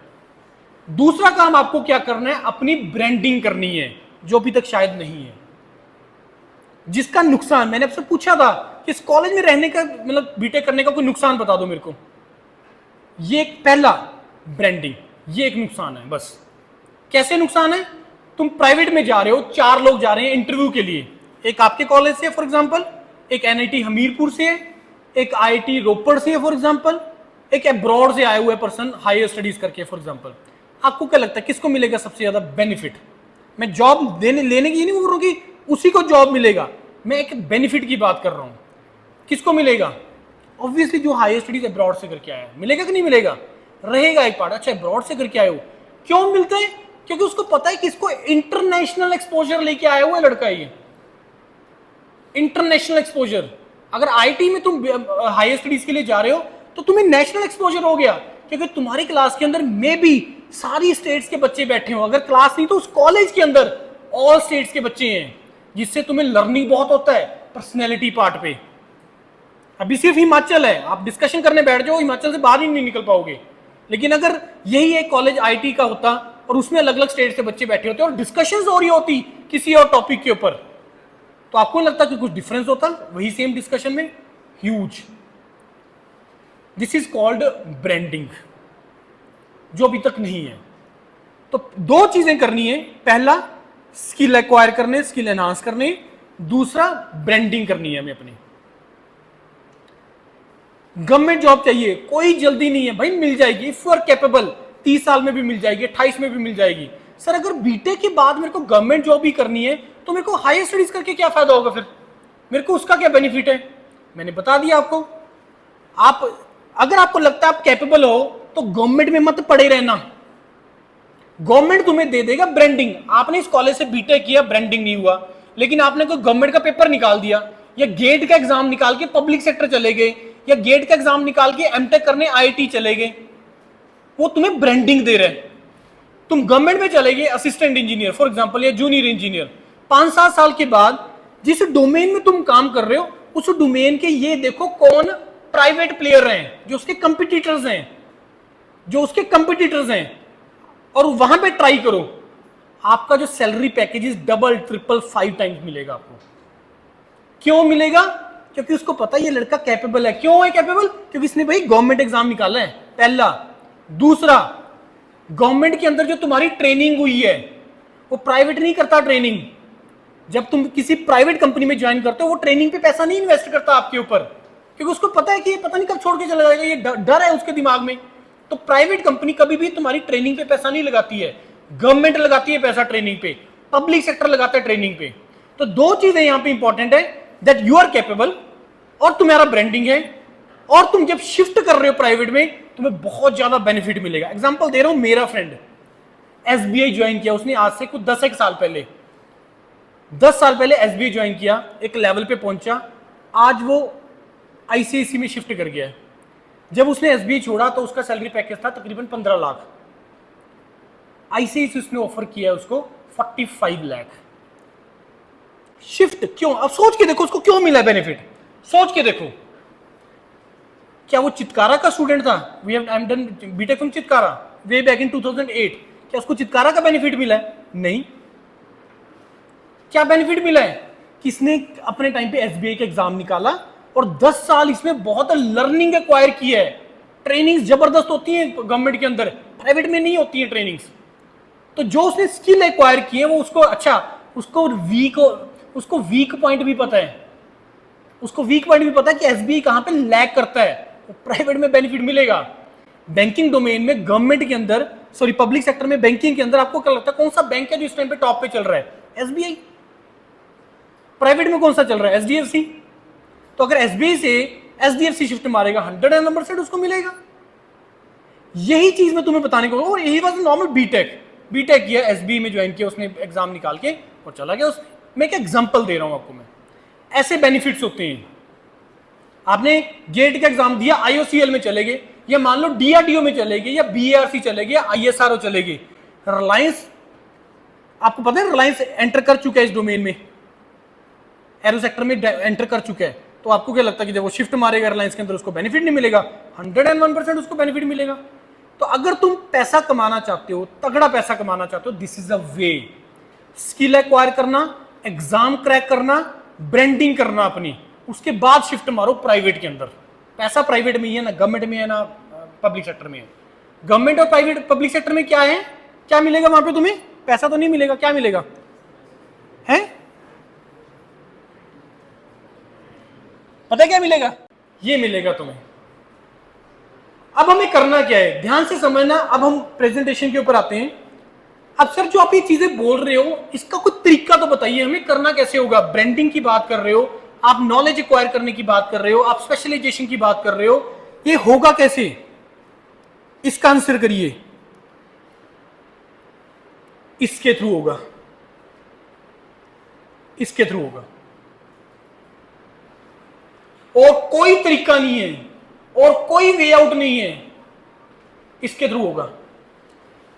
दूसरा काम आपको क्या करना है, अपनी ब्रांडिंग करनी है। जो अभी तक शायद नहीं है, जिसका नुकसान मैंने आपसे पूछा था कि इस कॉलेज में रहने का मतलब बीटेक करने का कोई नुकसान बता दो मेरे को। ये एक पहला ब्रांडिंग, ये एक नुकसान है बस। कैसे नुकसान है? तुम प्राइवेट में जा रहे हो, 4 लोग जा रहे हैं इंटरव्यू के लिए, एक आपके कॉलेज से फॉर एग्जांपल, एक एनआईटी हमीरपुर से है, एक आईआईटी रोपड़ से है फॉर एग्जांपल, एक अब्रॉड से आया हुआ पर्सन हायर स्टडीज करके फॉर एग्जांपल। आपको क्या लगता है किसको मिलेगा सबसे ज्यादा बेनिफिट? मैं जॉब लेने की नहीं बोल रहा हूं कि उसी को जॉब मिलेगा, मैं एक बेनिफिट की बात कर रहा हूं। किसको मिलेगा? ऑब्वियसली जो हायर स्टडीज अब्रॉड से करके आया है। मिलेगा कि नहीं मिलेगा? रहेगा एक पार्ट। अच्छा अब्रॉड से करके आए हो, क्यों मिलते हैं? क्योंकि उसको पता है कि इसको इंटरनेशनल एक्सपोजर लेके आया हुआ लड़का है ये, इंटरनेशनल एक्सपोजर। अगर आईटी में तुम हायर स्टडीज के लिए जा रहे हो तो तुम्हें नेशनल एक्सपोजर हो गया, क्योंकि तुम्हारी क्लास के अंदर मे भी सारी स्टेट्स के बच्चे बैठे हो, अगर क्लास नहीं तो उस कॉलेज के अंदर ऑल स्टेट्स के बच्चे हैं, जिससे तुम्हें लर्निंग बहुत होता है पर्सनैलिटी पार्ट पे। अभी सिर्फ हिमाचल है, आप डिस्कशन करने बैठ जाओ हिमाचल से बाहर ही नहीं निकल पाओगे। लेकिन अगर यही एक कॉलेज आईटी का होता और उसमें अलग अलग स्टेट से बच्चे बैठे होते और डिस्कशंस हो रही होती किसी और टॉपिक के ऊपर, तो आपको लगता कि कुछ डिफरेंस होता? वही सेम डिस्कशन में huge. This is called branding, जो अभी तक नहीं है। तो 2 चीजें करनी है, पहला स्किल एक्वायर करने, स्किल एनहांस करने, दूसरा ब्रांडिंग करनी है हमें अपनी। गवर्नमेंट जॉब चाहिए, कोई जल्दी नहीं है भाई, मिल जाएगी इफ यू आर कैपेबल, 30 साल में भी मिल जाएगी, 28 में भी मिल जाएगी। सर अगर बीटेक के बाद मेरे को गवर्नमेंट जॉब ही करनी है तो मेरे को हायर स्टडीज करके क्या फायदा होगा? फिर मेरे को उसका क्या बेनिफिट है? मैंने बता दिया आपको। आप अगर आपको लगता है आप कैपेबल हो तो गवर्नमेंट में मत पड़े रहना, गवर्नमेंट तुम्हें दे देगा ब्रांडिंग। आपने इस कॉलेज से बीटेक किया, ब्रांडिंग नहीं हुआ, लेकिन आपने कोई गवर्नमेंट का पेपर निकाल दिया या गेट का एग्जाम निकाल के पब्लिक सेक्टर चले गए या गेट का एग्जाम निकाल के एमटेक करने आईआईटी चले गए, वो तुम्हें ब्रांडिंग दे रहे हैं। तुम गवर्नमेंट में चले गए असिस्टेंट इंजीनियर फॉर एग्जांपल या जूनियर इंजीनियर, 5-7 साल के बाद जिस डोमेन में तुम काम कर रहे हो उस डोमेन के ये देखो कौन प्राइवेट प्लेयर हैं जो उसके कंपटीटर्स हैं, और वहां पे ट्राई करो। आपका जो salary package is double, triple, 5 times मिलेगा आपको। क्यों मिलेगा? क्योंकि उसको पता है ये लड़का कैपेबल है। क्यों है कैपेबल? क्योंकि इसने भाई गवर्नमेंट एग्जाम निकाला है, पहला। दूसरा, गवर्नमेंट के अंदर जो तुम्हारी ट्रेनिंग हुई है वो प्राइवेट नहीं करता ट्रेनिंग। जब तुम किसी प्राइवेट कंपनी में ज्वाइन करते हो वो ट्रेनिंग पे पैसा नहीं इन्वेस्ट करता आपके ऊपर, क्योंकि उसको पता है कि ये पता नहीं कब छोड़ के चला जाएगा, ये डर है उसके दिमाग में। तो प्राइवेट कंपनी कभी भी तुम्हारी ट्रेनिंग पे पैसा नहीं लगाती है, गवर्नमेंट लगाती है पैसा ट्रेनिंग पे, पब्लिक सेक्टर लगाता है ट्रेनिंग पे। तो 2 चीजें यहां पे इंपॉर्टेंट है, दैट यू आर कैपेबल और तुम्हारा ब्रांडिंग है, और तुम जब शिफ्ट कर रहे हो प्राइवेट में तुम्हें बहुत ज्यादा बेनिफिट मिलेगा। एग्जांपल दे रहा हूं, मेरा फ्रेंड एसबीआई ज्वाइन किया उसने आज से कुछ 10 साल पहले, 10 साल पहले एसबीआई ज्वाइन किया, एक लेवल पे पहुंचा, आज वो आईसीआईसी में शिफ्ट कर गया है। जब उसने एसबीआई छोड़ा तो उसका सैलरी पैकेज था तकरीबन 15 लाख, आईसीआईसी उसने ऑफर किया है उसको 45 लाख। शिफ्ट क्यों? अब सोच के देखो उसको क्यों मिला बेनिफिट, सोच के देखो। क्या वो चितकारा का स्टूडेंट था? We have done BTech from Chitkara way back in 2008। क्या उसको चितकारा का बेनिफिट मिला है? नहीं। क्या बेनिफिट मिला है? किसने अपने टाइम पे एसबीआई का एग्जाम निकाला और 10 साल इसमें बहुत लर्निंग एक्वायर की है। ट्रेनिंग्स जबरदस्त होती हैं गवर्नमेंट के अंदर, प्राइवेट में नहीं होती है ट्रेनिंग्स। तो जो उसने स्किल एक्वायर की है वो उसको, अच्छा उसको वीक पॉइंट भी पता है, उसको वीक पॉइंट भी पता है कि एसबीआई कहां पे लैग करता है, तो प्राइवेट में बेनिफिट मिलेगा। बैंकिंग डोमेन में, गवर्नमेंट के अंदर, सॉरी पब्लिक सेक्टर में, बैंकिंग के अंदर आपको क्या लगता है कौन सा बैंक है जो इस टाइम पे टॉप पे चल रहा है? एसबीआई। प्राइवेट में कौन सा चल रहा है? एचडीएफसी। तो अगर एसबीआई से एचडीएफसी शिफ्ट मारेगा 100% उसको मिलेगा। यही चीज मैं तुम्हें बताने को, और यही बात नॉर्मल बीटेक किया, एसबीआई में ज्वाइन किया उसने एग्जाम निकाल के और चला गया उसने। मैं एक एग्जांपल दे रहा हूं आपको, मैं ऐसे बेनिफिट्स होते हैं। आपने गेट का एग्जाम दिया, आईओसीएल में चले गए, या मान लो डीआरडीओ में चले गए, या बीएआरसी चले गए, आईएसआरओ चले गए। रिलायंस, आपको पता है रिलायंस एंटर कर चुका है इस डोमेन में, एरो सेक्टर में एंटर कर चुका है। तो आपको क्या लगता है कि जब वो शिफ्ट मारेगा रिलायंस के अंदर उसको बेनिफिट नहीं मिलेगा? 101% उसको बेनिफिट मिलेगा। तो अगर तुम पैसा कमाना चाहते हो, तगड़ा पैसा कमाना चाहते हो, this is a way. Skill acquire करना, एग्जाम क्रैक करना, ब्रांडिंग करना अपनी, उसके बाद शिफ्ट मारो प्राइवेट के अंदर। पैसा प्राइवेट में ही है, ना गवर्नमेंट में है ना पब्लिक सेक्टर में है। गवर्नमेंट और प्राइवेट पब्लिक सेक्टर में क्या है, क्या मिलेगा वहां पे तुम्हें? पैसा तो नहीं मिलेगा, क्या मिलेगा है? पता है क्या मिलेगा? ये मिलेगा तुम्हें। अब हमें करना क्या है, ध्यान से समझना। अब हम प्रेजेंटेशन के ऊपर आते हैं। अब सर जो आप ये चीजें बोल रहे हो, इसका कुछ तरीका तो बताइए हमें, करना कैसे होगा? ब्रांडिंग की बात कर रहे हो आप, नॉलेज एक्वायर करने की बात कर रहे हो आप, स्पेशलाइजेशन की बात कर रहे हो, ये होगा कैसे? इसका आंसर करिए। इसके थ्रू होगा, इसके थ्रू होगा, और कोई तरीका नहीं है और कोई वे आउट नहीं है, इसके थ्रू होगा।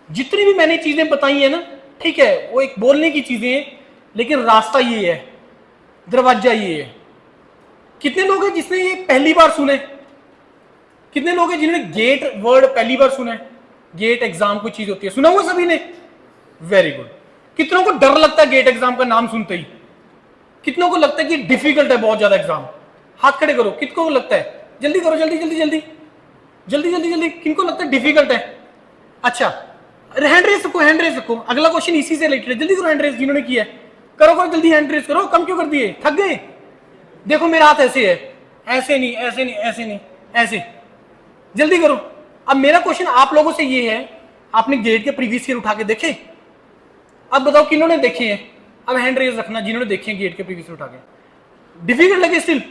जितनी भी मैंने चीजें बताई है ना, ठीक है, वो एक बोलने की चीजें हैं, लेकिन रास्ता ये है, दरवाजा ये है। कितने लोग हैं जिसने ये पहली बार सुने? कितने लोग हैं जिन्होंने गेट वर्ड पहली बार सुना है? गेट एग्जाम कोई चीज होती है, सुना हुआ सभी ने? Very good. कितनों को डर लगता है गेट एग्जाम का नाम सुनते ही? कितनों को लगता है कि डिफिकल्ट है बहुत ज्यादा एग्जाम? हाथ खड़े करो, कितनों को लगता है? जल्दी करो, जल्दी जल्दी जल्दी जल्दी जल्दी जल्दी। किनको लगता है डिफिकल्ट है? अच्छा, हैंड रेस रखो, हैंड रेस रखो। अगला क्वेश्चन इसी से रिलेटेड है, जल्दी करो हैंड रेस जिन्होंने किया है। करो करो जल्दी हैंड रेस करो। कम क्यों कर दिए, थक गए? देखो मेरा हाथ ऐसे है, ऐसे नहीं, ऐसे नहीं, ऐसे नहीं, ऐसे। जल्दी करो। अब मेरा क्वेश्चन आप लोगों से ये है, आपने गेट के प्रीवियस ईयर उठा के देखे? अब बताओ किन्होंने देखे हैं? अब हैंड रेस रखना जिन्होंने देखे हैं गेट के प्रीवियस ईयर उठा के। डिफिकल्ट लगे स्टिल?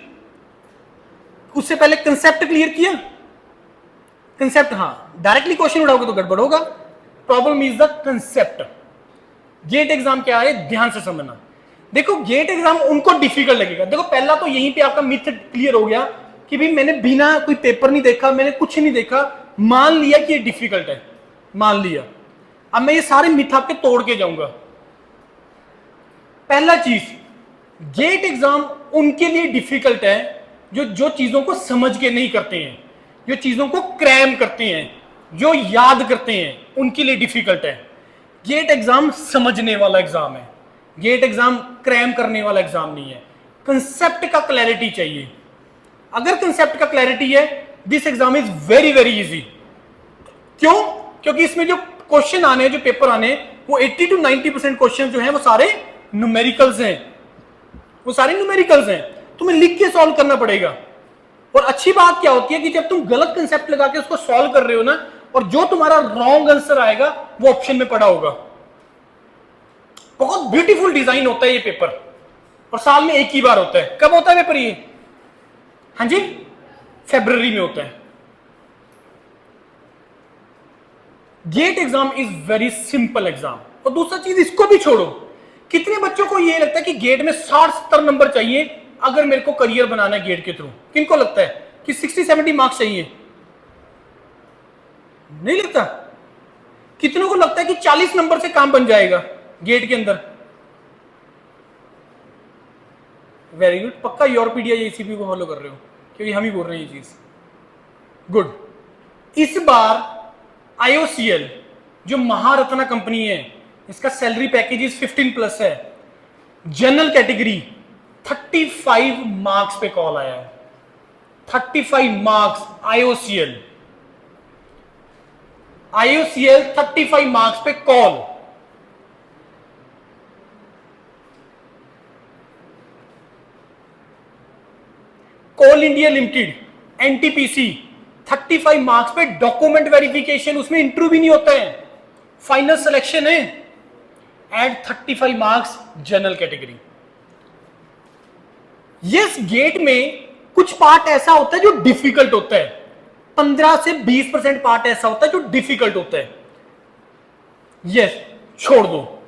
उससे पहले कंसेप्ट क्लियर किया? कंसेप्ट, हाँ, डायरेक्टली क्वेश्चन उठाओगे तो गड़बड़ होगा। Problem is the concept. GATE exam क्या है, ध्यान से समझना। देखो गेट एग्जाम उनको डिफिकल्ट लगेगा। देखो पहला तो यहीं पे आपका मिथ क्लियर हो गया कि भाई मैंने बिना कोई पेपर नहीं देखा, मैंने कुछ नहीं देखा, मान लिया कि ये डिफिकल्ट है, मान लिया। अब मैं ये सारे मिथ आपके तोड़ के जाऊंगा। पहला चीज, गेट एग्जाम उनके लिए डिफिकल्ट है जो चीजों को समझ के नहीं करते हैं, जो चीजों को क्रैम करते हैं, जो याद करते हैं, उनके लिए डिफिकल्ट है। गेट एग्जाम समझने वाला एग्जाम है, गेट एग्जाम क्रैम करने वाला एग्जाम नहीं है। कंसेप्ट का क्लैरिटी चाहिए। अगर कंसेप्ट का क्लैरिटी है, this exam is very very easy. क्यों? क्योंकि इसमें जो क्वेश्चन आने हैं, जो पेपर आने हैं, वो 80 to 90% क्वेश्चन जो है वो सारे न्यूमेरिकल्स हैं, वो सारे न्यूमेरिकल्स हैं। तुम्हें लिख के सॉल्व करना पड़ेगा। और अच्छी बात क्या होती है कि जब तुम गलत कंसेप्ट लगा के उसको सॉल्व कर रहे हो ना, और जो तुम्हारा रॉन्ग आंसर आएगा वो ऑप्शन में पड़ा होगा। बहुत ब्यूटीफुल डिजाइन होता है ये पेपर, और साल में एक ही बार होता है। कब होता है पेपर ये? हाँ जी, फरवरी में होता है। GATE exam is very simple exam. और दूसरा चीज, इसको भी छोड़ो, कितने बच्चों को ये लगता है कि गेट में 60-70 नंबर चाहिए अगर मेरे को करियर बनाना है गेट के थ्रू? किनको लगता है कि 60-70 मार्क्स चाहिए? नहीं लगता। कितनों को लगता है कि 40 नंबर से काम बन जाएगा गेट के अंदर? Very good. पक्का यूरोपीडिया या ईसीपी को फॉलो कर रहे हो, क्योंकि हम ही बोल रहे हैं ये चीज। गुड। इस बार IOCL जो महारत्ना कंपनी है, इसका सैलरी पैकेज इज 15+ है। जनरल कैटेगरी 35 मार्क्स पे कॉल आया है। 35 मार्क्स IOCL 35 मार्क्स पे call. Coal India limited NTPC 35 marks पे डॉक्यूमेंट वेरिफिकेशन, उसमें इंटरव्यू भी नहीं होता है, फाइनल सिलेक्शन है। And 35 marks general category. Yes, GATE में कुछ पार्ट ऐसा होता है जो डिफिकल्ट होता है, 15 से 20% पार्ट ऐसा होता है जो डिफिकल्ट होता है। यस, छोड़ दो,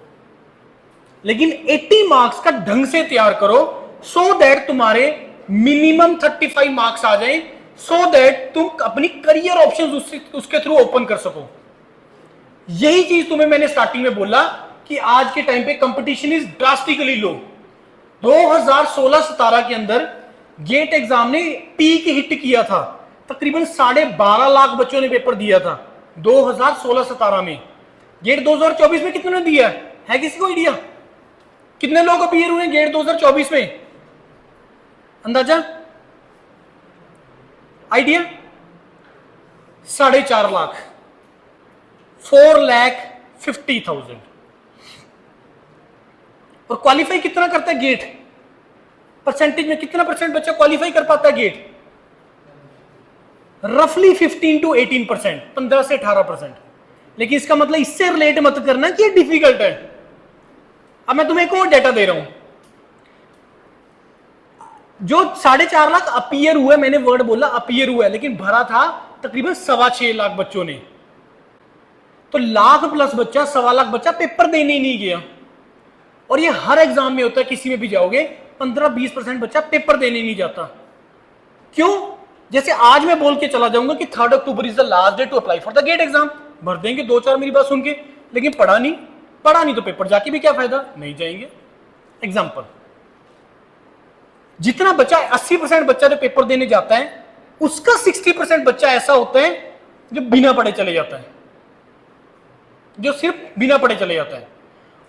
लेकिन 80 मार्क्स का ढंग से तैयार करो, सो दैट तुम्हारे मिनिमम 35 मार्क्स आ जाए, सो दैट तुम अपनी करियर ऑप्शन उसके थ्रू ओपन कर सको। यही चीज तुम्हें मैंने स्टार्टिंग में बोला कि आज के टाइम पे कंपटीशन इज ड्रास्टिकली लो। 2016-17 के अंदर गेट एग्जाम ने पीक हिट किया था, तकरीबन 12.5 लाख बच्चों ने पेपर दिया था 2016-17 में। गेट 2024 में कितने ने दिया है किसी को आइडिया? कितने लोग अपीयर हुए गेट 2024 में, अंदाजा, आइडिया? 4.5 लाख, 4,50,000। और क्वालिफाई कितना करता है गेट? परसेंटेज में कितना परसेंट बच्चा क्वालिफाई कर पाता है गेट? रफली 15 to 18%, 15 से 18%। लेकिन इसका मतलब इससे रिलेट मत करना कि ये डिफिकल्ट है। अब मैं तुम्हें एक और डेटा दे रहा हूं, जो 4.5 लाख अपीयर हुए, मैंने वर्ड बोला अपीयर हुआ है, लेकिन भरा था तकरीबन 6.25 लाख बच्चों ने। तो लाख प्लस बच्चा, 1.25 लाख बच्चा पेपर देने ही नहीं गया। और ये हर एग्जाम में होता है, किसी में भी जाओगे 15-20% बच्चा पेपर देने नहीं जाता। क्यों? जैसे आज मैं बोल के चला जाऊंगा कि 3 October is the last day to apply for the GATE exam, भर देंगे 2-4 मेरी बात सुन के, लेकिन पढ़ा नहीं तो पेपर जाके भी क्या फायदा, नहीं जाएंगे। एग्जाम्पल, जितना बच्चा 80% बच्चा जो पेपर देने जाता है, उसका 60% बच्चा ऐसा होता है जो बिना पढ़े चले जाता है, जो सिर्फ बिना पढ़े चले जाता है।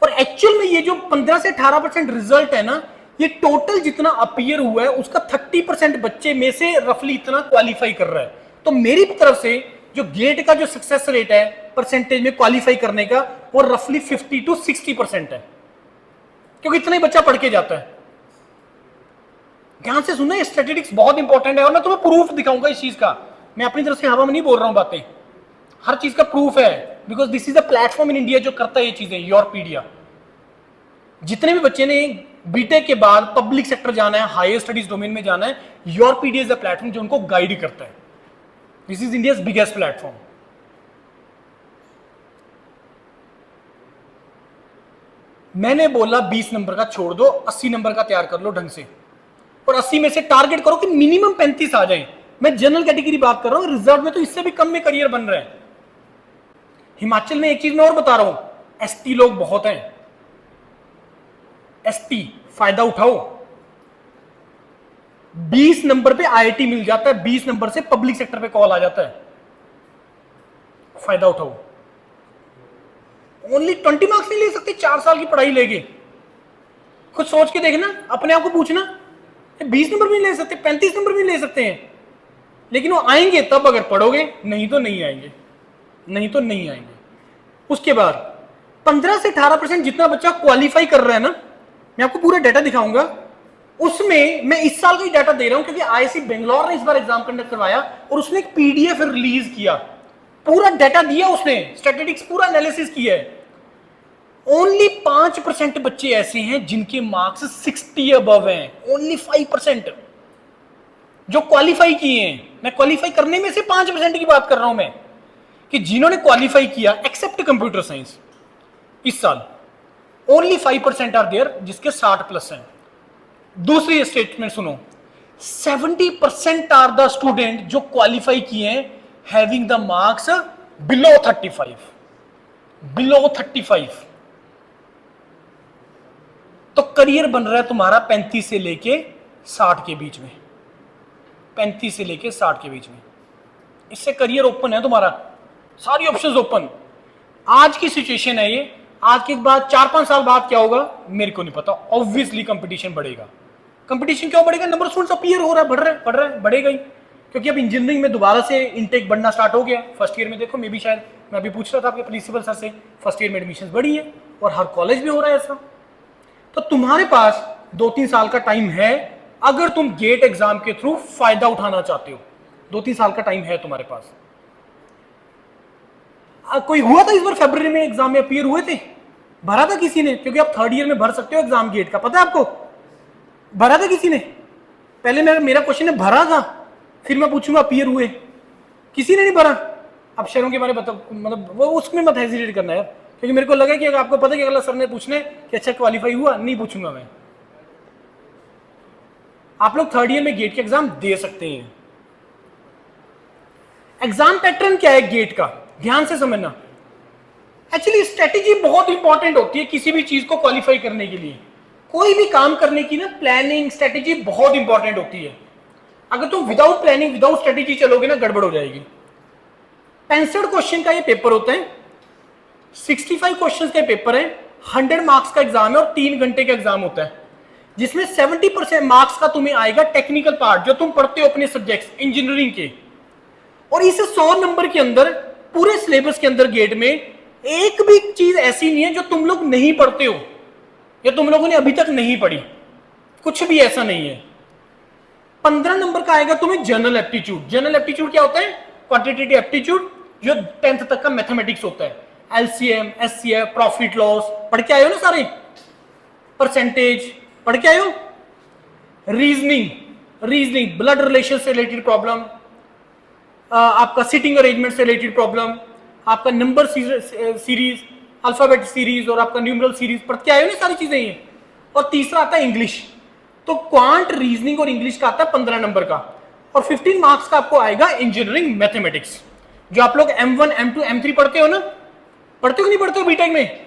और एक्चुअल में ये जो 15 से 18% रिजल्ट है ना, ये टोटल जितना अपीयर हुआ है उसका 30% बच्चे में से रफली इतना क्वालिफाई कर रहा है। तो मेरी तरफ से जो गेट का जो सक्सेस रेट है परसेंटेज में क्वालिफाई करने का, वो रफली 50 to 60% है, क्योंकि इतना ही बच्चा पढ़ के जाता है। ध्यान से सुनना, स्टैटिस्टिक्स बहुत इंपॉर्टेंट है, और मैं तुम्हें प्रूफ दिखाऊंगा इस चीज का। मैं अपनी तरफ से हवा में नहीं बोल रहा हूं बातें, हर चीज का प्रूफ है, because this is the platform in India जो करता है ये चीजें। योरपीडिया, जितने भी बच्चे ने बीटेक के बाद पब्लिक सेक्टर जाना है, हायर स्टडीज डोमेन में जाना है, योरपीडिया इज द प्लेटफॉर्म जो उनको गाइड करता है। This is India's biggest platform. मैंने बोला 20 नंबर का छोड़ दो, 80 नंबर का तैयार कर लो ढंग से, और 80 में से टारगेट करो कि मिनिमम 35 आ जाए। मैं जनरल कैटेगरी बात कर रहा हूं, रिजर्व में तो इससे भी कम में करियर बन रहा है। हिमाचल में एक चीज मैं और बता रहा हूं, एसटी लोग बहुत हैं, एसटी फायदा उठाओ। 20 नंबर पे आईआईटी मिल जाता है, 20 नंबर से पब्लिक सेक्टर पे कॉल आ जाता है, फायदा उठाओ। ओनली 20 मार्क्स नहीं ले सकते, 4 साल की पढ़ाई लेके। खुद सोच के देखना, अपने आप को पूछना, 20 नंबर भी ले सकते, 35 नंबर भी ले सकते हैं, लेकिन वो आएंगे तब अगर पढ़ोगे, नहीं तो नहीं आएंगे, नहीं तो नहीं आएंगे। उसके बाद 15 से 18% जितना बच्चा क्वालिफाई कर रहा है ना, मैं आपको पूरा डाटा दिखाऊंगा। उसमें मैं इस साल का ही डाटा दे रहा हूं, क्योंकि आईआईसी बेंगलोर ने इस बार एग्जाम कंडक्ट करवाया और उसने एक पीडीएफ रिलीज किया, पूरा डाटा दिया उसने, स्टैटिस्टिक्स पूरा एनालिसिस किया है। ओनली 5% बच्चे ऐसे हैं जिनके मार्क्स 60 अबव हैं, ओनली 5% जो क्वालिफाई किए हैं। मैं क्वालिफाई करने में से 5% की बात कर रहा हूं मैं, कि जिन्होंने क्वालिफाई किया एक्सेप्ट कंप्यूटर साइंस इस साल, ओनली 5% आर देयर जिसके 60+ हैं। दूसरी स्टेटमेंट सुनो, 70% आर द स्टूडेंट जो क्वालिफाई किए हैं having the marks below 35, below 35। तो करियर बन रहा है तुम्हारा 35 से लेके 60 के बीच में, 35 से लेके 60 के बीच में, इससे करियर ओपन है तुम्हारा, सारी ऑप्शंस ओपन। आज की सिचुएशन है ये, आज के बाद 4-5 साल बाद क्या होगा मेरे को नहीं पता। ऑब्वियसली कंपटीशन बढ़ेगा। कंपटीशन क्यों बढ़ेगा? नंबर स्टूडेंट्स अपीयर हो रहा है, बढ़ रहा है, बढ़ेगा ही, क्योंकि अब इंजीनियरिंग में दोबारा से इनटेक बढ़ना स्टार्ट हो गया। फर्स्ट ईयर में देखो, मे भी शायद, मैं अभी पूछ रहा था आपके प्रिंसिपल सर से, फर्स्ट ईयर में एडमिशन बढ़ी है और हर कॉलेज में हो रहा है ऐसा। तो तुम्हारे पास 2-3 साल का टाइम है, अगर तुम गेट एग्जाम के थ्रू फायदा उठाना चाहते हो, 2-3 साल का टाइम है तुम्हारे पास। कोई हुआ था इस बार फरवरी में एग्जाम में अपीयर हुए थे? भरा था किसी ने? क्योंकि आप 3rd ईयर में भर सकते हो एग्जाम गेट का, पता है आपको? भरा था किसी ने? पहले मेरा क्वेश्चन है भरा था, फिर मैं पूछूंगा अपीयर हुए, किसी ने नहीं भरा। अब शहरों के बारे में बताओ, मतलब वो उसमें मत हेजिटेट करना है, क्योंकि मेरे को लगा कि अगर आपको पता है कि अगला सर ने पूछने कि अच्छा क्वालिफाई हुआ, नहीं पूछूंगा मैं। आप लोग 3rd ईयर में गेट के एग्जाम दे सकते हैं। एग्जाम पैटर्न क्या है गेट का, ध्यान से समझना। एक्चुअली स्ट्रेटेजी बहुत इंपॉर्टेंट होती है किसी भी चीज को क्वालिफाई करने के लिए। कोई भी काम करने की ना प्लानिंग स्ट्रेटेजी बहुत इंपॉर्टेंट होती है। अगर तुम विदाउट प्लानिंग विदाउट स्ट्रेटेजी चलोगे ना, गड़बड़ हो जाएगी। 65 क्वेश्चन का ये पेपर होता है, 65 क्वेश्चन का पेपर है, 100 मार्क्स का एग्जाम है और 3 घंटे का एग्जाम होता है, जिसमें 70% मार्क्स का तुम्हें आएगा टेक्निकल पार्ट जो तुम पढ़ते हो अपने सब्जेक्ट्स इंजीनियरिंग के। और इस 100 नंबर के अंदर पूरे सिलेबस के अंदर गेट में एक भी चीज ऐसी नहीं है जो तुम लोग नहीं पढ़ते हो या तुम लोगों ने अभी तक नहीं पढ़ी, कुछ भी ऐसा नहीं है। 15 नंबर का आएगा तुम्हें जनरल एप्टीट्यूड। जनरल एप्टीट्यूड क्या होता है? क्वांटिटेटिव एप्टीट्यूड, जो 10th तक का मैथमेटिक्स होता है। एलसीएम, एचसीएफ, प्रॉफिट लॉस पढ़ के आए हो ना सारे, परसेंटेज पढ़ के आए हो। रीजनिंग ब्लड रिलेशन से रिलेटेड प्रॉब्लम, आपका सिटिंग अरेंजमेंट से रिलेटेड प्रॉब्लम, आपका नंबर सीरीज, अल्फाबेट सीरीज और आपका न्यूमरल सीरीज पढ़ के आए हो ना सारी चीजें ये। और तीसरा आता है इंग्लिश। तो क्वांट, रीजनिंग और इंग्लिश का आता है 15 नंबर का। और 15 मार्क्स का आपको आएगा इंजीनियरिंग मैथमेटिक्स, जो आप लोग M1, M2, M3 पढ़ते हो ना, पढ़ते हो नहीं पढ़ते हो बीटेक में,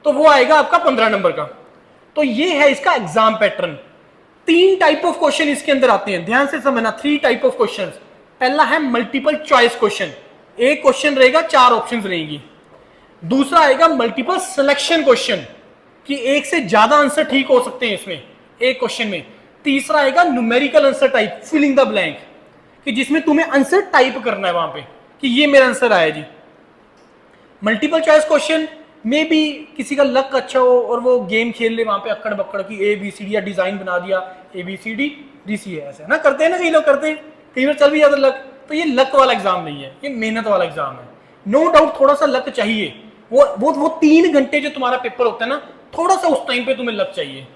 तो वो आएगा आपका 15 नंबर का। तो ये है इसका exam pattern. 3 type of question इसके अंदर आते हैं, ध्यान से समझना। 3 टाइप ऑफ क्वेश्चन। पहला है मल्टीपल चॉइस क्वेश्चन, एक क्वेश्चन रहेगा, 4 ऑप्शन रहेंगी। दूसरा आएगा मल्टीपल सिलेक्शन क्वेश्चन, कि एक से ज्यादा आंसर ठीक हो सकते हैं इसमें एक क्वेश्चन में। तीसरा आएगा numerical answer type, filling the blank, कि जिसमें तुम्हें आंसर टाइप करना है वहां पे कि ये मेरा आंसर आया जी। मल्टीपल चॉइस क्वेश्चन में भी किसी का लक अच्छा हो और वो गेम खेल ले वहां पे अक्कड़ बक्कड़ की ABCD या डिजाइन बना दिया ABCD DC है, ऐसे ना करते हैं ना, कई लोग करते हैं, कई बार चल भी जाता लक। तो ये लक वाला एग्जाम नहीं है, ये मेहनत वाला एग्जाम है। नो डाउट थोड़ा सा लक चाहिए, वो 3 घंटे जो तुम्हारा पेपर होता है ना, थोड़ा सा उस टाइम पे तुम्हें लक चाहिए,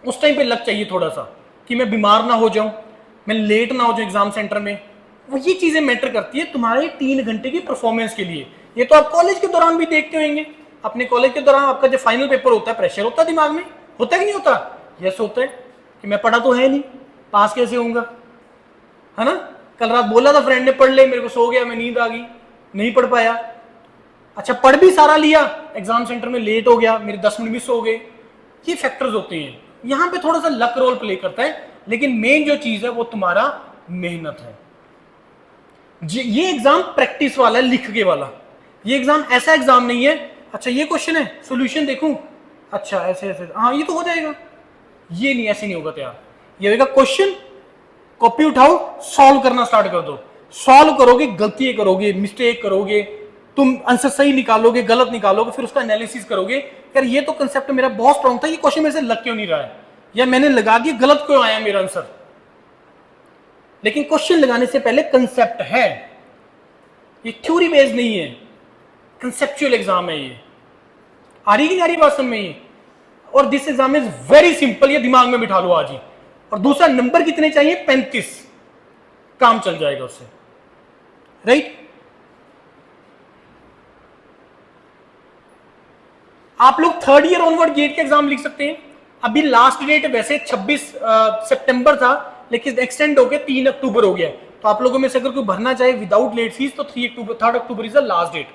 उस टाइम पे लक चाहिए थोड़ा सा, कि मैं बीमार ना हो जाऊं, मैं लेट ना हो जाऊं एग्जाम सेंटर में। वो ये चीजें मैटर करती है तुम्हारे 3 घंटे की परफॉर्मेंस के लिए। ये तो आप कॉलेज के दौरान भी देखते होंगे, अपने कॉलेज के दौरान आपका जो फाइनल पेपर होता है, प्रेशर होता है दिमाग में, होता है कि नहीं होता? यस होता है, कि मैं पढ़ा तो है नहीं, पास कैसे होऊंगा, है ना। कल रात बोला था फ्रेंड ने पढ़ ले, मेरे को सो गया, मैं नींद आ गई, नहीं पढ़ पाया। अच्छा पढ़ भी सारा लिया, एग्जाम सेंटर में लेट हो गया, मेरे 10 मिनट मिस हो गए। ये फैक्टर्स होते हैं, यहां पे थोड़ा सा लक रोल प्ले करता है, लेकिन मेन जो चीज है वो तुम्हारा मेहनत है। ये एग्जाम प्रैक्टिस वाला है, लिख के वाला। ये एग्जाम ऐसा एग्जाम नहीं है, अच्छा ये क्वेश्चन है, सॉल्यूशन देखूं, अच्छा ऐसे ऐसे, हाँ ये तो हो जाएगा। ये नहीं, ऐसे नहीं होगा तैयार। ये होगा क्वेश्चन, कॉपी उठाओ, सॉल्व करना स्टार्ट कर दो। सॉल्व करोगे, गलतियां करोगे, मिस्टेक करोगे, तुम आंसर सही निकालोगे, गलत निकालोगे, फिर उसका एनालिसिस करोगे, यार ये तो कंसेप्ट मेरा बहुत स्ट्रांग था, ये क्वेश्चन मेरे से लग क्यों नहीं रहा है, या मैंने लगा दिया, गलत क्यों आया मेरा आंसर। लेकिन क्वेश्चन लगाने से पहले कंसेप्ट है, ये थ्योरी बेस्ड नहीं है, कंसेप्चुअल एग्जाम है ये। आ रही कि नहीं आ रही बात समझ में ये? और this exam is very simple, ये दिमाग में बिठा लो आज ही। और दूसरा, नंबर कितने चाहिए? 35, काम चल जाएगा उससे, राइट। आप लोग 3rd ईयर ऑनवर्ड गेट के एग्जाम लिख सकते हैं। अभी लास्ट डेट वैसे 26 सितंबर था, लेकिन एक्सटेंड होकर 3 अक्टूबर हो गया। तो आप लोगों में से अगर कोई भरना चाहे विदाउट लेट फीस, तो 3 October is the last date.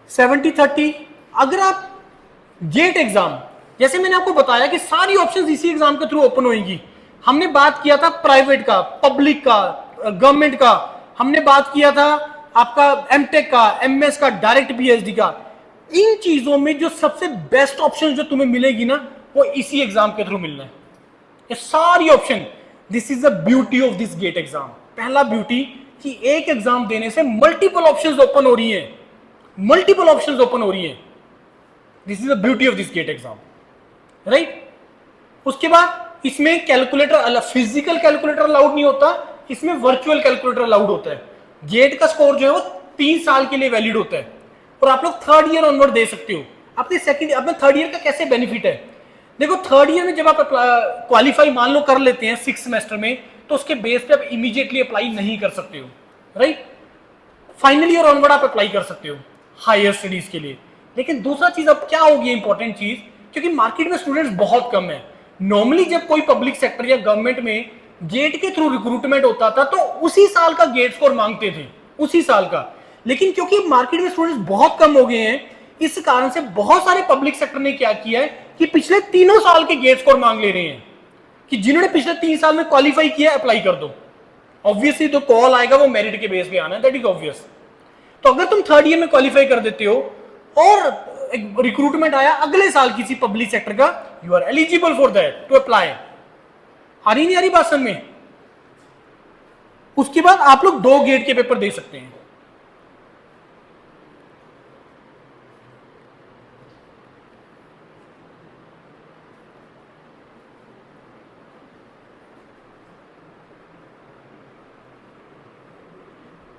70-30, अगर आप गेट एग्जाम, जैसे मैंने आपको बताया कि सारी ऑप्शंस इसी एग्जाम के थ्रू ओपन होंगी। हमने बात किया था प्राइवेट का, पब्लिक का, गवर्नमेंट का, हमने बात किया था आपका एमटेक का, एमएस का, डायरेक्ट पीएचडी का। इन चीजों में जो सबसे बेस्ट ऑप्शन जो तुम्हें मिलेगी ना, वो इसी एग्जाम के थ्रू मिलना है, ये सारी option. This is the beauty of this GATE exam. पहला ब्यूटी कि एक एग्जाम देने से मल्टीपल ऑप्शंस ओपन हो रही हैं, मल्टीपल ऑप्शंस ओपन हो रही हैं। This is the beauty of this GATE exam, right. उसके बाद इसमें कैलकुलेटर, फिजिकल कैलकुलेटर अलाउड नहीं होता, इसमें वर्चुअल कैलकुलेटर अलाउड होता है। गेट का स्कोर जो है वो 3 साल के लिए वैलिड होता है, और आप लोग 3rd ईयर ऑनवर्ड दे सकते हो। अपने 3rd ईयर का कैसे बेनिफिट है? देखो 3rd ईयर में जब आप क्वालिफाई मान लो कर लेते हैं 6 सेमेस्टर में, तो उसके बेस पे आप इमीडिएटली अप्लाई नहीं कर सकते हो, राइट। फाइनल ईयर ऑनवर्ड आप अप्लाई कर सकते हो हायर स्टडीज के लिए। लेकिन दूसरा चीज अब क्या होगी इंपॉर्टेंट चीज, क्योंकि मार्केट में स्टूडेंट्स बहुत कम है। नॉर्मली जब कोई पब्लिक सेक्टर या गवर्नमेंट में गेट के थ्रू रिक्रूटमेंट होता था, तो उसी साल का गेट स्कोर मांगते थे, उसी साल का। लेकिन क्योंकि मार्केट में स्टूडेंट्स बहुत कम हो गए हैं, इस कारण से बहुत सारे पब्लिक सेक्टर ने क्या किया है कि पिछले 3 साल के गेट स्कोर मांग ले रहे हैं, कि जिन्होंने पिछले 3 साल में क्वालिफाई किया अप्लाई कर दो। ऑब्वियसली तो कॉल आएगा वो मेरिट के बेस पे आना है, दैट इज ऑब्वियस। तो अगर तुम 3rd ईयर में क्वालिफाई कर देते हो, और रिक्रूटमेंट आया अगले साल किसी पब्लिक सेक्टर का, you are eligible for that to apply. आ रही नहीं आ रही बात समझ में? उसके बाद आप लोग 2 गेट के पेपर दे सकते हैं।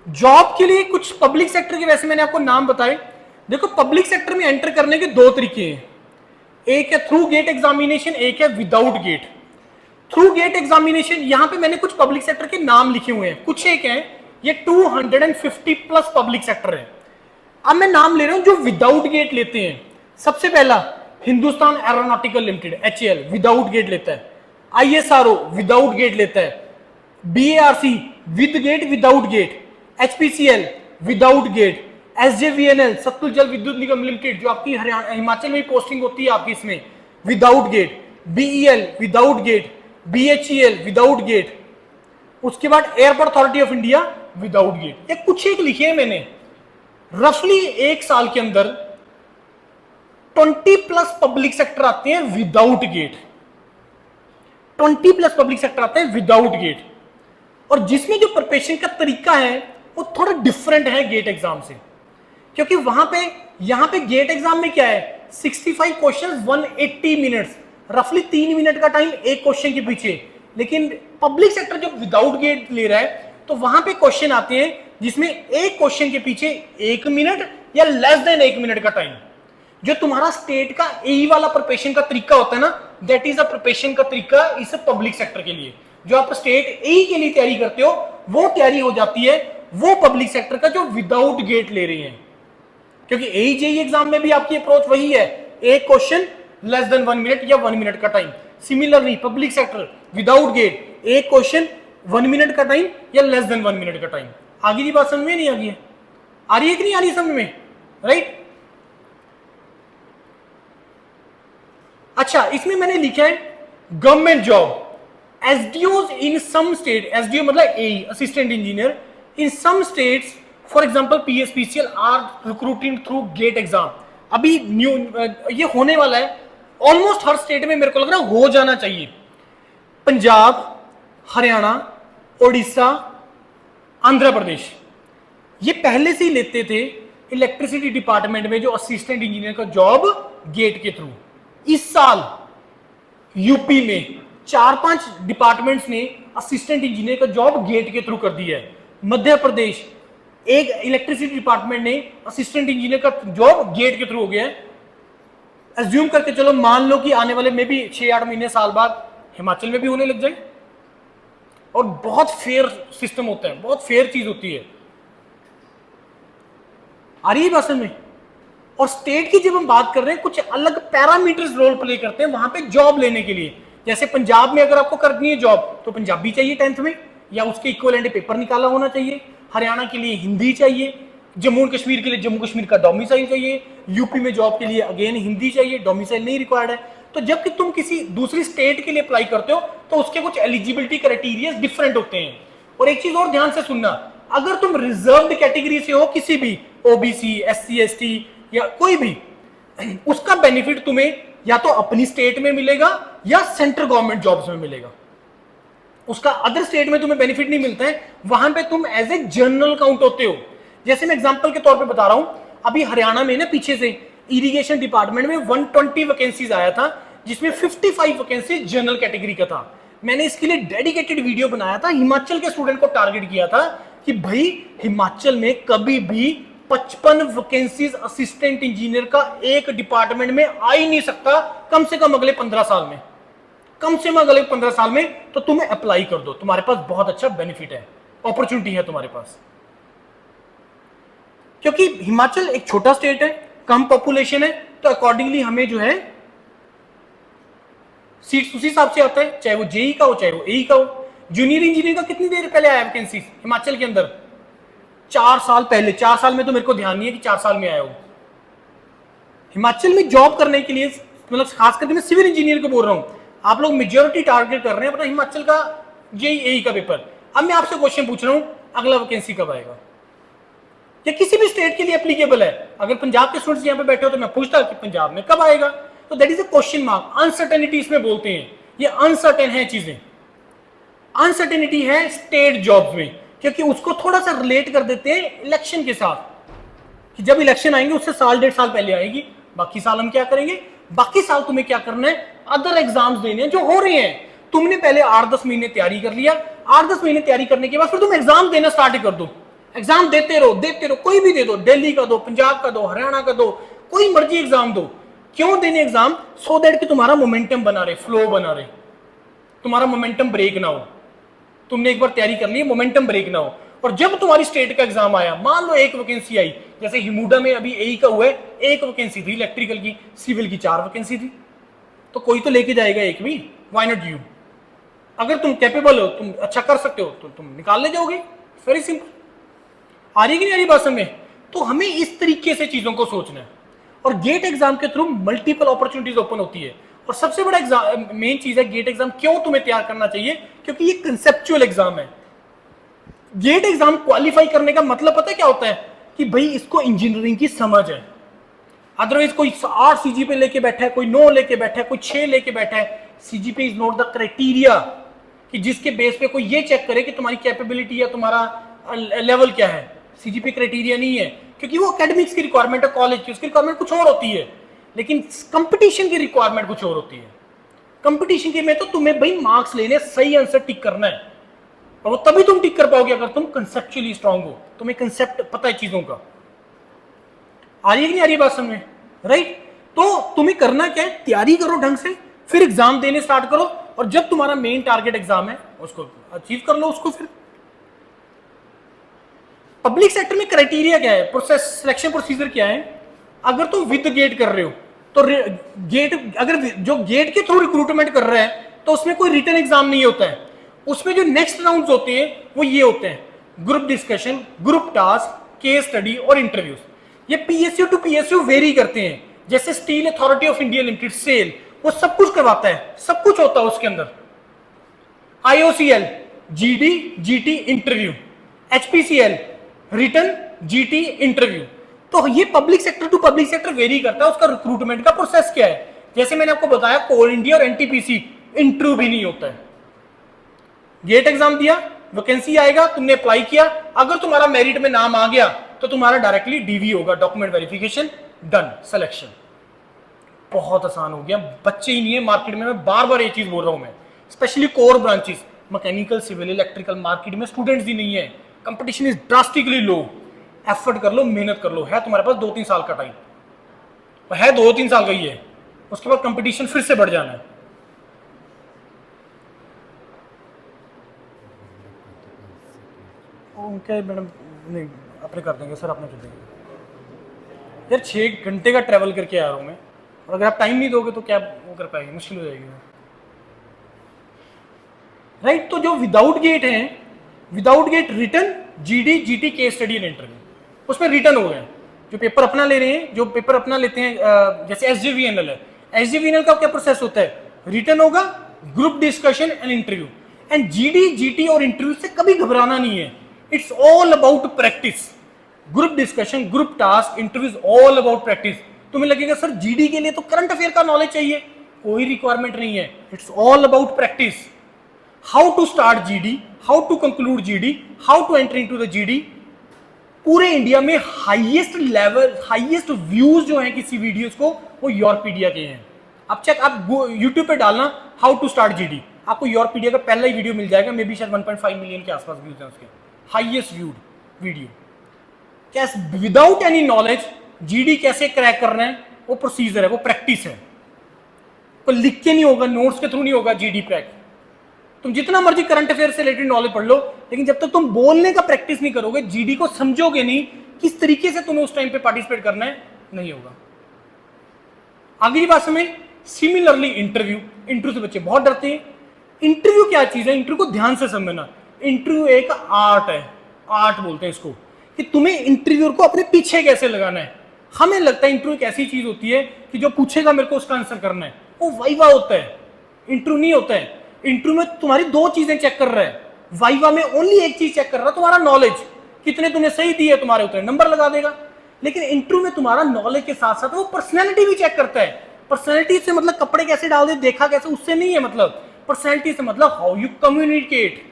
जॉब के लिए कुछ पब्लिक सेक्टर के, वैसे मैंने आपको नाम बताए। देखो पब्लिक सेक्टर में एंटर करने के 2 तरीके हैं, एक है थ्रू गेट एग्जामिनेशन, एक है without GATE. Through GATE examination, यहां पे मैंने कुछ पब्लिक सेक्टर के नाम लिखे हुए हैं, कुछ एक हैं, ये 250 प्लस पब्लिक सेक्टर है। अब मैं नाम ले रहा हूं जो विदाउट गेट लेते हैं। सबसे पहला Hindustan aeronautical limited HAL without GATE लेता है, ISRO विदाउट गेट लेता है, BARC with GATE without GATE, HPCL without GATE, SJVNL Satluj Jal Vidyut Nigam limited जो आपकी हरियाणा हिमाचल में पोस्टिंग होती है आपकी, इसमें without GATE, BEL without GATE, BHEL without GATE, उसके बाद airport authority of India without GATE. ये कुछ एक लिखे हैं मैंने। रफली 1 साल के अंदर 20 प्लस पब्लिक सेक्टर आते हैं without GATE, 20 plus public sector आते हैं विदाउट गेट, और जिसमें जो प्रिपरेशन का तरीका है वो थोड़ा डिफरेंट है गेट एग्जाम से, क्योंकि वहां पे यहां पे गेट एग्जाम में क्या है, 65 क्वेश्चंस 180 मिनट्स, रफली 3 मिनट का टाइम एक क्वेश्चन के पीछे। लेकिन पब्लिक सेक्टर जब विदाउट गेट ले रहा है तो वहां पे क्वेश्चन आते हैं जिसमें एक क्वेश्चन के पीछे 1 मिनट या लेस देन 1 मिनट का टाइम। जो तुम्हारा स्टेट का एई वाला प्रिपरेशन का तरीका होता है ना, दैट इज अ प्रिपरेशन का तरीका इस पब्लिक सेक्टर के लिए। जो आप स्टेट एई के लिए तैयारी करते हो वो तैयारी हो जाती है वो पब्लिक सेक्टर का जो विदाउट गेट ले रही है, क्योंकि एई जेई एग्जाम में भी आपकी अप्रोच वही है, एक क्वेश्चन लेस देन 1 मिनट या 1 मिनट का time. Similarly public sector without GATE, एक क्वेश्चन 1 मिनट का टाइम या लेस देन 1 मिनट का टाइम। आगे की बात समझ में नहीं आ रही है? आ रही है कि नहीं आ रही समझ में? राइट। अच्छा, इसमें मैंने लिखा है government job, SDOs in some state, SDO मतलब AE assistant engineer, in some states for example PSPCL are recruiting through GATE exam. अभी न्यू ये होने वाला है, ऑलमोस्ट हर स्टेट में मेरे को लग रहा है हो जाना चाहिए। पंजाब, हरियाणा, ओडिशा, आंध्र प्रदेश, ये पहले से ही लेते थे इलेक्ट्रिसिटी डिपार्टमेंट में जो असिस्टेंट इंजीनियर का जॉब गेट के थ्रू। इस साल यूपी में 4-5 डिपार्टमेंट्स ने असिस्टेंट इंजीनियर का जॉब गेट के थ्रू कर दिया है। मध्य प्रदेश एक इलेक्ट्रिसिटी डिपार्टमेंट ने असिस्टेंट इंजीनियर का जॉब गेट के थ्रू हो गया है। एज्यूम करके चलो, मान लो कि आने वाले में भी 6-8 महीने साल बाद हिमाचल में भी होने लग जाए, और बहुत फेयर सिस्टम होता है, बहुत फेयर चीज होती है। आ रही है बात में? और स्टेट की जब हम बात कर रहे हैं, कुछ अलग पैरामीटर्स रोल प्ले करते हैं वहां पे जॉब लेने के लिए। जैसे पंजाब में अगर आपको करनी है जॉब तो पंजाबी चाहिए 10th में, या उसके इक्विवेलेंट पेपर निकाला होना चाहिए। हरियाणा के लिए हिंदी चाहिए, जम्मू एंड कश्मीर के लिए जम्मू कश्मीर का डोमिसाइल चाहिए, यूपी में जॉब के लिए अगेन हिंदी चाहिए, डोमिसाइल नहीं रिक्वायर्ड है। तो जब कि तुम किसी दूसरी स्टेट के लिए अप्लाई करते हो तो उसके कुछ एलिजिबिलिटी क्राइटेरिया डिफरेंट होते हैं। और एक चीज और ध्यान से सुनना, अगर तुम रिजर्व्ड कैटेगरी से हो, किसी भी ओबीसी, SC ST या कोई भी, उसका बेनिफिट तुम्हें या तो अपनी स्टेट में मिलेगा या सेंट्रल गवर्नमेंट जॉब्स में मिलेगा। उसका अदर स्टेट में तुम्हें बेनिफिट नहीं मिलता है, वहां पे तुम एज ए जनरल काउंट होते हो। जैसे मैं एग्जांपल के तौर पे बता रहा हूं, अभी हरियाणा में ना पीछे से इरिगेशन डिपार्टमेंट में 120 वैकेंसीज आया था, जिसमें 55 वैकेंसी जनरल कैटेगरी का था। मैंने इसके लिए डेडिकेटेड वीडियो बनाया था, हिमाचल के स्टूडेंट को टारगेट किया था कि भाई हिमाचल में कभी भी 55 वैकेंसीज असिस्टेंट इंजीनियर का एक डिपार्टमेंट में आ ही नहीं सकता, कम से कम अगले 15 साल में, कम से कम अगले 15 साल में। तो तुम्हें अप्लाई कर दो, तुम्हारे पास बहुत अच्छा बेनिफिट है, अपॉर्चुनिटी है तुम्हारे पास। क्योंकि हिमाचल एक छोटा स्टेट है, कम पॉपुलेशन है, तो अकॉर्डिंगली हमें जो है सीट्स उसी हिसाब से आता है, चाहे वो जेई का हो चाहे वो एई का हो। जूनियर इंजीनियर का कितनी देर पहले आया वैकेंसी हिमाचल के अंदर? 4 साल पहले। 4 साल में तो मेरे को ध्यान नहीं है कि 4 साल में आया हो। हिमाचल में जॉब करने के लिए, मतलब खास करके मैं सिविल इंजीनियर को बोल रहा हूं, आप लोग मेजोरिटी टारगेट कर रहे हैं अपना हिमाचल का जेई एई का पेपर। अब मैं आपसे क्वेश्चन पूछ रहा हूं, अगला वैकेंसी कब आएगा? या किसी भी स्टेट के लिए एप्लीकेबल है। अगर पंजाब के स्टूडेंट्स यहाँ पे बैठे हो तो मैं पूछता कि पंजाब में कब आएगा, तो that is a question mark, uncertainty इसमें बोलते हैं, ये अनसर्टेन है चीजें। अनसर्टेनिटी है स्टेट जॉब्स में, क्योंकि उसको थोड़ा सा रिलेट कर देते हैं इलेक्शन के साथ, कि जब इलेक्शन आएंगे उससे साल 1.5 साल पहले आएगी, बाकी साल हम क्या करेंगे, बाकी साल तुम्हें क्या करना है, अदर एग्जाम्स देने हैं जो हो रहे हैं। तुमने पहले 8-10 महीने तैयारी कर लिया, 8-10 महीने तैयारी करने के बाद फिर तुम एग्जाम देना स्टार्ट कर दो, एग्जाम देते रहो, कोई भी दे दो, दिल्ली का दो, पंजाब का दो, हरियाणा का दो, कोई मर्जी एग्जाम दो। क्यों देने एग्जाम? सो दैट कि तुम्हारा मोमेंटम बना रहे, फ्लो बना रहे, तुम्हारा मोमेंटम ब्रेक ना हो। तुमने एक बार तैयारी कर ली, मोमेंटम ब्रेक ना हो। और जब तुम्हारी स्टेट का एग्जाम आया, मान लो एक वैकेंसी आई, जैसे हिमुडा में अभी एई का हुआ है, एक वैकेंसी थी इलेक्ट्रिकल की, सिविल की 4 वैकेंसी थी, तो कोई तो लेके जाएगा एक भी, व्हाई नॉट यू? अगर तुम कैपेबल हो, तुम अच्छा कर सकते हो, तो तुम निकाल ले जाओगे। Very simple. आ रही कि नहीं आ रही बात समझ में? तो हमें इस तरीके से चीजों को सोचना है। और गेट एग्जाम के थ्रू मल्टीपल अपॉर्चुनिटीज ओपन होती है। और सबसे बड़ा एग्जाम, मेन चीज है गेट एग्जाम क्यों तुम्हें तैयार करना चाहिए, क्योंकि ये कंसेप्चुअल एग्जाम है। गेट एग्जाम क्वालिफाई करने का मतलब पता है क्या होता है, कि भाई इसको इंजीनियरिंग की समझ है। अदरवाइज कोई 8 सीजीपीए लेके बैठा है, कोई 9 लेके बैठा है, कोई 6 लेके बैठा है। CGPA is not the criteria कि जिसके बेस पे कोई ये चेक करे कि तुम्हारी कैपेबिलिटी या तुम्हारा लेवल क्या है। सीजीपीए क्राइटेरिया नहीं है, क्योंकि वो एकेडमिक्स की रिक्वायरमेंट है, कॉलेज की, उसकी रिक्वायरमेंट कुछ और होती है। लेकिन कंपटीशन की रिक्वायरमेंट कुछ और होती है। कंपटीशन के में तो तुम्हें भाई मार्क्स लेने, सही आंसर टिक करना है, और वो तभी तुम टिक कर पाओगे अगर तुम कंसेप्चुअली स्ट्रांग हो, तुम्हें कंसेप्ट पता है चीजों का। आ रही है कि नहीं आ रही बात समझ में? राइट। तो तुम्हें करना क्या है, तैयारी करो ढंग से, फिर एग्जाम देने स्टार्ट करो, और जब तुम्हारा मेन टारगेट एग्जाम है उसको अचीव कर लो उसको। फिर पब्लिक सेक्टर में क्राइटेरिया क्या है, प्रोसेस, सिलेक्शन प्रोसीजर क्या है? अगर तुम विद गेट कर रहे हो तो गेट, अगर जो गेट के थ्रू रिक्रूटमेंट कर रहा है तो उसमें कोई रिटन एग्जाम नहीं होता है। उसमें जो नेक्स्ट राउंड्स होते हैं वो ये होते हैं, group discussion, group task, case study और इंटरव्यूज। ये पीएसयू टू पीएसयू वेरी करते हैं। जैसे steel authority of India limited, SAIL, वो सब कुछ करवाता है, सब कुछ होता है उसके अंदर। IOCL, GD, GT interview, HPCL written, GT interview. तो ये public sector to public sector vary करता है उसका रिक्रूटमेंट का प्रोसेस क्या है। जैसे मैंने आपको बताया, कोल इंडिया और एनटीपीसी इंटरव्यू भी नहीं होता है। गेट एग्जाम दिया, वैकेंसी आएगा, तुमने अप्लाई किया, अगर तुम्हारा मेरिट में नाम आ गया तो तुम्हारा डायरेक्टली डीवी होगा, डॉक्यूमेंट वेरिफिकेशन, डन, सिलेक्शन। बहुत आसान हो गया, बच्चे ही नहीं है मार्केट में, मैं बार बार ये चीज बोल रहा हूं मैं, specially core branches, mechanical, civil, electrical, market में स्टूडेंट्स ही नहीं है, competition is drastically low. Effort कर लो, मेहनत कर लो, है तुम्हारे पास 2-3 साल का टाइम, है 2-3 साल का ही है, उसके बाद कंपटीशन फिर से बढ़ जाना है। ओके मैडम, नहीं अपने कर देंगे सर, अपने कर देंगे यार। 6 घंटे का ट्रैवल करके आ रहा हूँ मैं, और अगर आप टाइम नहीं दोगे तो क्या वो कर पाएंगे, मुश्किल हो जाएगी। राइट। तो जो विदाउट गेट है, without GATE written, GD, GT, case study and interview, उसमें रिटन हो गए। जो पेपर अपना ले रहे हैं, जो पेपर अपना लेते हैं, जैसे एसजीवीएनएल है, एसजीवीएनएल का क्या प्रोसेस होता है, रिटन होगा, group discussion and interview. And GD, GT और इंटरव्यू से कभी घबराना नहीं है, it's all about practice. Group discussion, group task, interviews all about practice. तुम्हें लगेगा सर जीडी के लिए तो करंट अफेयर का नॉलेज चाहिए, कोई रिक्वायरमेंट नहीं है, it's all about practice. How to start GD, how to conclude GD, how to enter into the GD. पूरे इंडिया में हाईएस्ट लेवल, हाईएस्ट व्यूज जो हैं किसी वीडियोस को, वो योरपीडिया के हैं। आप चेक, आप यूट्यूब पे डालना हाउ टू स्टार्ट जीडी, आपको योरपीडिया का पहला ही वीडियो मिल जाएगा, मे बी शायद 1.5 मिलियन के आसपास व्यूज हैं उसके, हाईएस्ट व्यूड वीडियो। कैसे विदाउट एनी नॉलेज जीडी कैसे क्रैक करना है, वो प्रोसीजर है, वो प्रैक्टिस है। तो लिख के नहीं होगा, नोट्स के थ्रू नहीं होगा जीडी क्रैक। तुम जितना मर्जी करंट अफेयर से रिलेटेड नॉलेज पढ़ लो, लेकिन जब तक तुम बोलने का प्रैक्टिस नहीं करोगे, जीडी को समझोगे नहीं, किस तरीके से तुम्हें उस टाइम पे पार्टिसिपेट करना है, नहीं होगा। अगली बात समझ, सिमिलरली इंटरव्यू, इंटरव्यू से बच्चे बहुत डरते हैं। इंटरव्यू क्या चीज है, इंटरव्यू को ध्यान से समझना। इंटरव्यू एक आर्ट है, आर्ट बोलते हैं इसको, कि तुम्हें इंटरव्यूअर को अपने पीछे कैसे लगाना है। हमें लगता है इंटरव्यू एक ऐसी चीज होती है कि जो पूछेगा मेरे को उसका आंसर करना है, वो वाइवा होता है, इंटरव्यू नहीं होता है। इंटरव्यू में तुम्हारी 2 चीजें चेक कर रहा है, वाइवा में ओनली एक चीज चेक कर रहा है, तुम्हारा नॉलेज, कितने तूने सही दिए, तुम्हारे उतने नंबर लगा देगा। लेकिन इंटरव्यू में तुम्हारा नॉलेज के साथ साथ वो पर्सनैलिटी भी चेक करता है। पर्सनैलिटी से मतलब कपड़े कैसे डाल दे, देखा कैसे, उससे नहीं है मतलब। पर्सनैलिटी से मतलब हाउ यू कम्युनिकेट,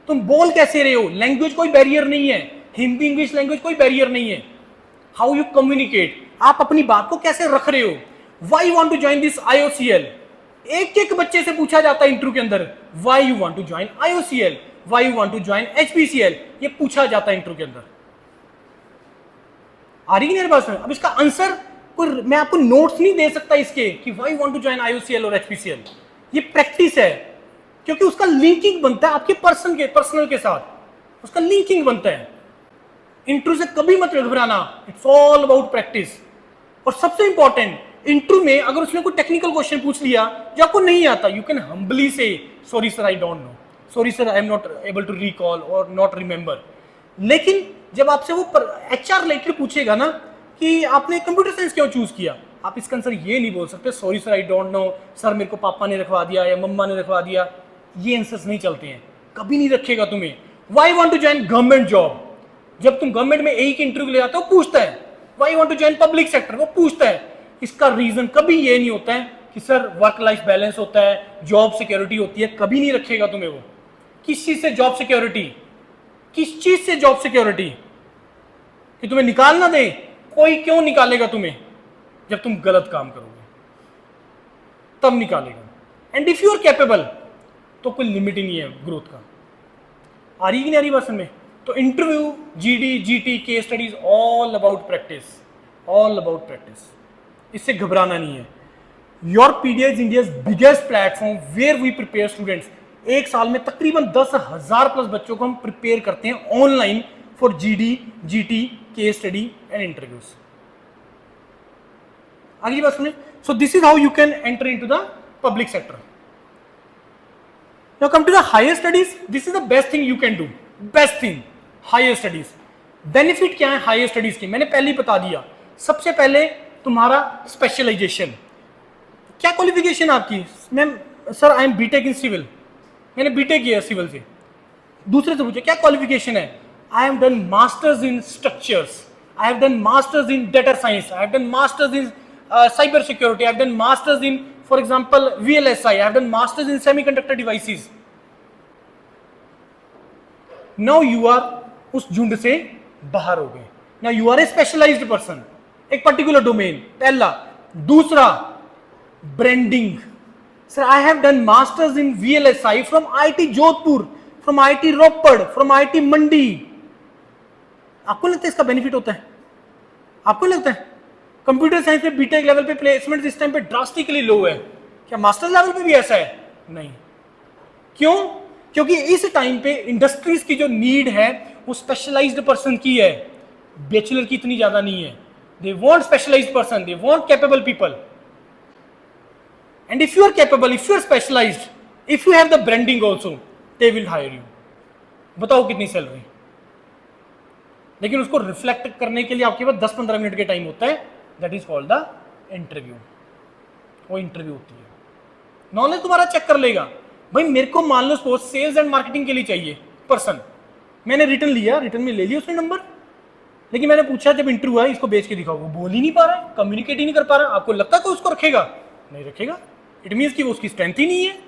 तुम बोल कैसे रहे हो। लैंग्वेज कोई बैरियर नहीं है, हिंदी इंग्लिश लैंग्वेज कोई बैरियर नहीं है। हाउ यू कम्युनिकेट, आप अपनी बात को कैसे रख रहे हो। Why you want to join this IOCL, एक एक बच्चे से पूछा जाता है इंटरव्यू के अंदर, why you want to join IOCL, why you want to join HPCL, ये पूछा जाता है इंटरव्यू के अंदर। आ रही है बात में? अब इसका आंसर कोई, मैं आपको नोट्स नहीं दे सकता इसके कि why want to join IOCL और HPCL। ये प्रैक्टिस है, क्योंकि उसका लिंकिंग बनता है आपके पर्सनल के साथ, उसका लिंकिंग बनता है। इंटरव्यू से कभी मत घबराना, इट्स ऑल अबाउट प्रैक्टिस। और सबसे इंपॉर्टेंट, इंटरव्यू में अगर उसने कोई टेक्निकल क्वेश्चन पूछ लिया जो आपको नहीं आता, यू कैन हम्बली से sorry sir I don't know, sorry sir I am not able to recall और नॉट रिमेंबर। लेकिन जब आपसे वो HR रिलेटेड पूछेगा ना कि आपने कंप्यूटर साइंस क्यों चूज किया, आप इसका आंसर ये नहीं बोल सकते sorry sir I don't no, sir मेरे को पापा ने रखवा दिया या मम्मा ने रखवा दिया। ये आंसर्स नहीं चलते हैं, कभी नहीं रखेगा तुम्हें। Why want to join government job, जब तुम गवर्नमेंट में एक इंटरव्यू ले आते हो पूछता है। Why want to join public sector, वो पूछता है। इसका रीजन कभी ये नहीं होता है कि सर वर्क लाइफ बैलेंस होता है, जॉब सिक्योरिटी होती है, कभी नहीं रखेगा तुम्हें वो। किस चीज से जॉब सिक्योरिटी, किस चीज से जॉब सिक्योरिटी, कि तुम्हें निकाल ना दे। कोई क्यों निकालेगा तुम्हें, जब तुम गलत काम करोगे तब निकालेगा। And if you are capable, तो कोई लिमिट ही नहीं है ग्रोथ का। आ रही कि नहीं आ रही बात में? तो interview, GD, GT, case studies, all about practice, all about practice. इससे घबराना नहीं है। Yourpedia is India's biggest platform where we prepare students. एक साल में तकरीबन 10,000 प्लस बच्चों को हम प्रिपेयर करते हैं online for GD, GT, case study and interviews. आगे बात सुनिए। So this is how you can enter into the public sector. Now come to the higher studies. This is the best thing you can do. Best thing, higher studies. Benefit क्या है हायर स्टडीज की, मैंने पहले ही बता दिया। सबसे पहले तुम्हारा स्पेशलाइजेशन। क्या क्वालिफिकेशन आपकी? Ma'am sir I am BTech in civil, मैंने बीटेक किया सिविल से। दूसरे से पूछे क्या क्वालिफिकेशन है? I have done masters in structures, I have done masters in data science, I have done masters in cyber security, I have done masters in, for example, VLSI, I have done masters in semiconductor devices. Now you are उस झुंड से बाहर हो गए। Now you are a specialized person, एक particular domain, पहला। दूसरा, branding. Sir, I have done masters in VLSI from IIT Jodhpur, from IIT Ropar, from IIT मंडी। आपको लगता है इसका बेनिफिट होता है? आपको लगता है? कंप्यूटर साइंस में बीटेक लेवल पे प्लेसमेंट इस टाइम पे ड्रास्टिकली लो है, क्या मास्टर लेवल पे भी ऐसा है? नहीं। क्यों? क्योंकि इस टाइम पे इंडस्ट्रीज की जो नीड है वो स्पेशलाइज्ड पर्सन की है, बैचलर की इतनी ज्यादा नहीं है। They want specialised person, they want capable people. And if you are capable, if you are specialised, if you have the branding also, they will hire you. बताओ कितनी सैलरी? लेकिन उसको रिफ्लेक्ट करने के लिए आपके पास 10-15 मिनट के टाइम होता है, that is called the interview. वो इंटरव्यू होती है, नॉलेज तुम्हारा चेक कर लेगा। भाई मेरे को मान लो सपोज सेल्स एंड मार्केटिंग के लिए चाहिए पर्सन, मैंने रिटर्न लिया, रिटर्न में ले लिया उसने नंबर, लेकिन मैंने पूछा जब इंटरव्यू है इसको बेच के दिखाओ, वो बोल ही नहीं पा रहा है, कम्युनिकेट ही नहीं कर पा रहा है। आपको लगता है कि उसको रखेगा? नहीं रखेगा। इट मीन्स कि वो उसकी स्ट्रेंथ ही नहीं है।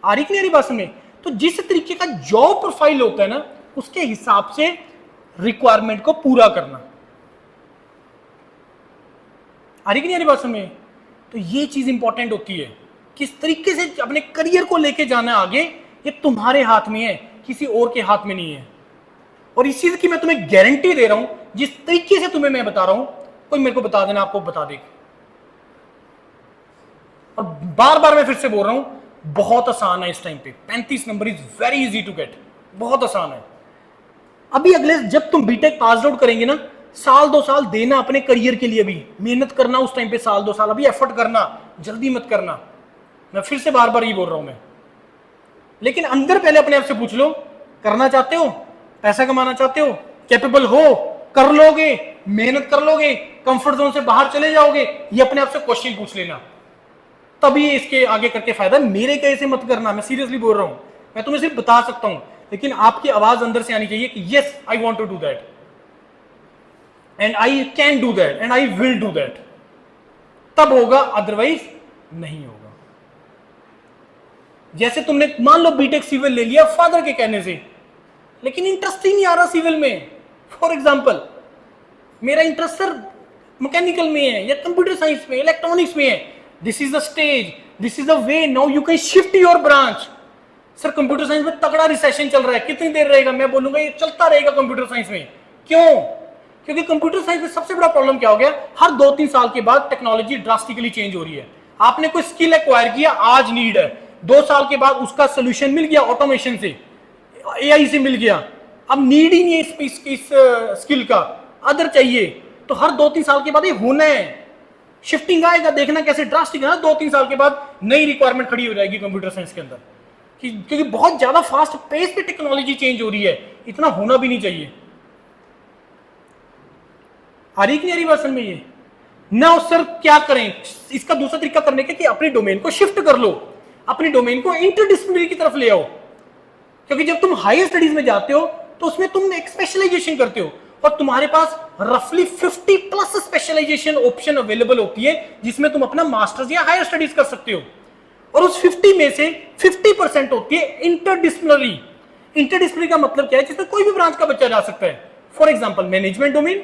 आ रही कि नहीं बात में? तो जिस तरीके का जॉब प्रोफाइल होता है ना, उसके हिसाब से रिक्वायरमेंट को पूरा करना। आ रही कि नहीं बात में? तो ये चीज इंपॉर्टेंट होती है, किस तरीके से अपने करियर को लेके जाना आगे, ये तुम्हारे हाथ में है, किसी और के हाथ में नहीं है। और इस चीज की मैं तुम्हें गारंटी दे रहा हूं, जिस तरीके से तुम्हें मैं बता रहा हूं, कोई मेरे को बता देना, आपको बता देगा। और बार बार मैं फिर से बोल रहा हूं, बहुत आसान है इस टाइम पे। 35 number is very easy to get, बहुत आसान है। अभी अगले जब तुम बीटेक पास आउट करेंगे ना, 1-2 साल देना अपने करियर के लिए, भी मेहनत करना उस टाइम पे, 1-2 साल अभी एफर्ट करना, जल्दी मत करना। मैं फिर से बार बार ये बोल रहा हूं मैं। लेकिन अंदर पहले अपने आप से पूछ लो, करना चाहते हो, पैसा कमाना चाहते हो, कैपेबल हो, कर लोगे, मेहनत कर लोगे, कंफर्ट जोन से बाहर चले जाओगे, ये अपने आप से क्वेश्चन पूछ लेना, तभी इसके आगे करके फायदा। मेरे कैसे मत करना, मैं सीरियसली बोल रहा हूं, मैं तुम्हें सिर्फ बता सकता हूं। लेकिन आपकी आवाज अंदर से आनी चाहिए कि yes I want to do that and I can do that and I will do that, तब होगा, अदरवाइज नहीं होगा। जैसे तुमने मान लो बीटेक सिविल ले लिया फादर के कहने से, लेकिन इंटरेस्ट ही नहीं आ रहा सिविल में। फॉर एग्जाम्पल मेरा इंटरेस्ट सर मैकेनिकल में है या कंप्यूटर साइंस में, इलेक्ट्रॉनिक्स में है। This is the stage, this is the way, now you can shift your branch. Sir computer science में तगड़ा रिसेशन चल रहा है, कितनी देर रहेगा? मैं बोलूंगा ये चलता रहेगा कंप्यूटर साइंस में। क्यों? क्योंकि कंप्यूटर साइंस में सबसे बड़ा प्रॉब्लम क्या हो गया, हर 2-3 साल के बाद टेक्नोलॉजी ड्रास्टिकली चेंज हो रही है। आपने कोई स्किल एक्वायर किया, आज नीड है, 2 साल के बाद उसका सोल्यूशन मिल गया, ऑटोमेशन से, एआई से मिल गया, अब नीड ही नहीं है इस स्किल का, अदर चाहिए। तो हर 2-3 साल के बाद ये होना है, शिफ्टिंग आएगा, देखना कैसे ड्रास्टिक है ना। 2-3 साल के बाद नई रिक्वायरमेंट खड़ी हो जाएगी कंप्यूटर साइंस के अंदर, क्योंकि बहुत ज्यादा फास्ट पेस पे टेक्नोलॉजी चेंज हो रही है। इतना होना भी नहीं चाहिए। आ रही कि नहीं आ रही बात समझ में? ये ना सर क्या करें, इसका दूसरा तरीका करने का कि अपने डोमेन को शिफ्ट कर लो, अपने डोमेन को इंटरडिसिप्लिनरी की तरफ ले आओ। क्योंकि जब तुम हायर स्टडीज में जाते हो तो उसमें तुम एक स्पेशलाइजेशन करते हो, और तुम्हारे पास रफली 50+ स्पेशलाइजेशन ऑप्शन अवेलेबल होती है, जिसमें तुम अपना मास्टर्स या हायर स्टडीज कर सकते हो। और उस 50 में से 50% होती है इंटरडिसिप्लिनरी। इंटरडिसिप्लिनरी का मतलब क्या है? जिसमें कोई भी ब्रांच का बच्चा जा सकता है। For example management domain,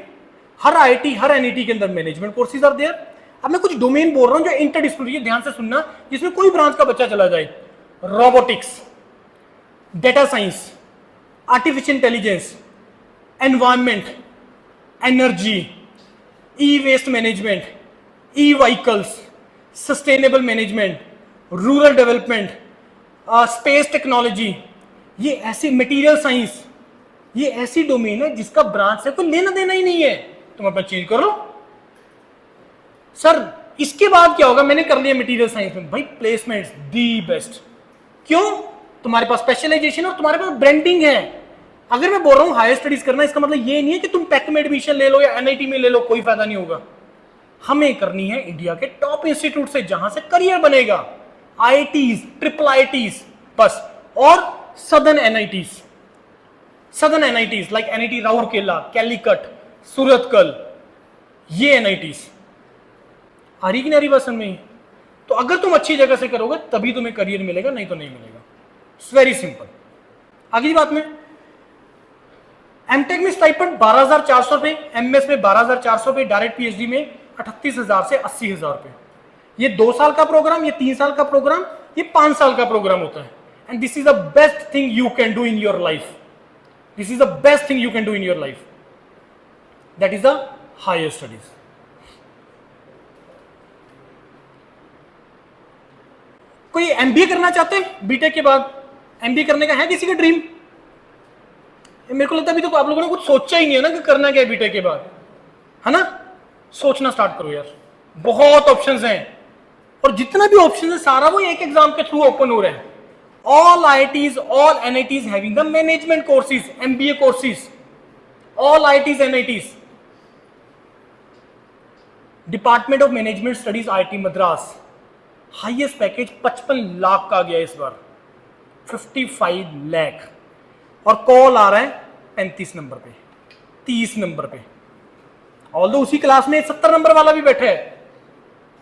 her IIT her NIT के अंदर मैनेजमेंट कोर्सेज आर देयर। अब मैं कुछ डोमेन बोल रहा हूं जो इंटरडिसिप्लिनरी, ध्यान से सुनना, जिसमें कोई ब्रांच का बच्चा चला जाए। Robotics, data science, artificial intelligence, environment, energy, E waste management, E vehicles, sustainable management, rural development, space technology, ये ऐसी मटेरियल साइंस, ये ऐसी डोमेन है जिसका ब्रांच से कोई लेना देना ही नहीं है। तुम अपना चेंज कर लो। सर इसके बाद क्या होगा? मैंने कर लिया मटेरियल साइंस में, भाई प्लेसमेंट्स दी बेस्ट। क्यों? तुम्हारे पास स्पेशलाइजेशन और तुम्हारे पास ब्रांडिंग है। अगर मैं बोल रहा हूं हायर स्टडीज करना, इसका मतलब ये नहीं है कि तुम पैक में एडमिशन ले लो या एनआईटी में ले लो, कोई फायदा नहीं होगा। हमें करनी है इंडिया के टॉप इंस्टीट्यूट से, जहां से करियर बनेगा, आईआईटीज, ट्रिपल आईआईटीज बस, और southern NITs, southern NITs like NIT Rourkela, Calicut, Surathkal, ये एनआईटीज। आ रही कि नहीं बात समझ में? तो अगर तुम अच्छी जगह से करोगे तभी तुम्हें करियर मिलेगा, नहीं तो नहीं मिलेगा। It's very simple. अगली बात में, एमटेक में स्टाइपेंड 12,400 रुपए, एमएस में 12,400 रुपए, डायरेक्ट पीएचडी में 38,000 से 80,000 रुपए। ये 2 साल का प्रोग्राम, ये 3 साल का प्रोग्राम, ये 5 साल का प्रोग्राम होता है। And this is the best thing you can do in your life. This is the best thing you can do in your life, that is the higher studies. कोई एमबीए करना चाहते हैं बीटेक के बाद? एमबीए करने का है किसी का ड्रीम? मेरे को लगता है अभी तो आप लोगों ने कुछ सोचा ही नहीं है ना कि करना क्या है बीटेक के बाद, है ना? सोचना स्टार्ट करो यार, बहुत ऑप्शंस हैं, और जितना भी ऑप्शन है सारा वो एक एग्जाम के थ्रू ओपन हो रहा है। All IITs, all NITs having the management courses, MBA courses, all IITs, NITs. Department of management studies IIT Madras, highest package 55 lakh का आ गया इस बार, 55 लाख, और कॉल आ रहा है 35 नंबर पे, 30 नंबर पे। ऑल्दो उसी क्लास में 70 नंबर वाला भी बैठा है,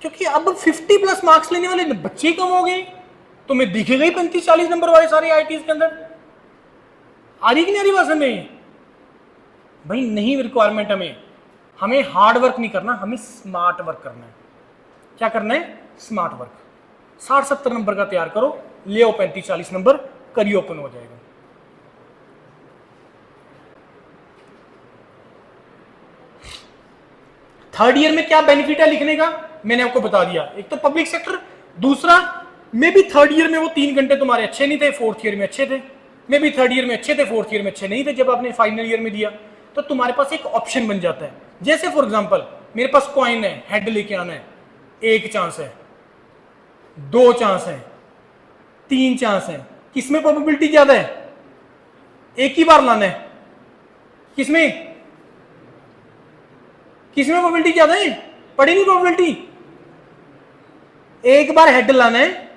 क्योंकि अब 50+ मार्क्स लेने वाले बच्चे कम हो गए, तो मैं दिखेगा ही 35-40 नंबर वाले सारे आईआईटीज के अंदर। आ रही कि नहीं आ रही बात में? भाई नहीं रिक्वायरमेंट हमें हार्ड वर्क नहीं करना, हमें स्मार्ट वर्क करना है। क्या करना है? Smart work. 60-70 नंबर का तैयार करो, ले आओ 35-40 नंबर, करियर ओपन हो जाएगा। थर्ड ईयर में क्या बेनिफिट है लिखने का, मैंने आपको बता दिया। एक तो पब्लिक सेक्टर, दूसरा मे भी थर्ड ईयर में वो 3 घंटे तुम्हारे अच्छे नहीं थे, फोर्थ ईयर में अच्छे थे, मे भी थर्ड ईयर में अच्छे थे, फोर्थ ईयर में अच्छे नहीं थे। जब आपने फाइनल ईयर में दिया तो तुम्हारे पास एक ऑप्शन बन जाता है। जैसे फॉर एग्जांपल मेरे पास कॉइन है, हेड लेके आना है, 1 चांस है, 2 चांस है, 3 चांस है। किसमें प्रोबेबिलिटी ज्यादा है? एक ही बार लाना है। किसमें प्रोबेबिलिटी ज्यादा है? पढ़ी नहीं प्रोबेबिलिटी? एक बार हेड लाना है,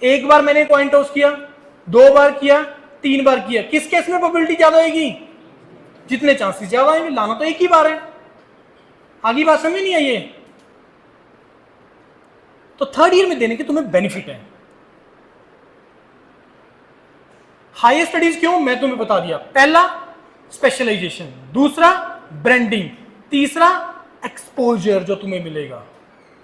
एक बार मैंने कॉइन टॉस किया, 2 बार किया, 3 बार किया, किस केस में प्रोबेबिलिटी ज्यादा होगी? जितने चांसेस ज्यादा आएंगे। लाना तो एक ही बार है। आगे बात समझ नहीं आई है? तो थर्ड ईयर में देने के तुम्हें बेनिफिट है। हायर स्टडीज क्यों, मैं तुम्हें बता दिया। पहला स्पेशलाइजेशन, दूसरा ब्रांडिंग, तीसरा एक्सपोजर जो तुम्हें मिलेगा।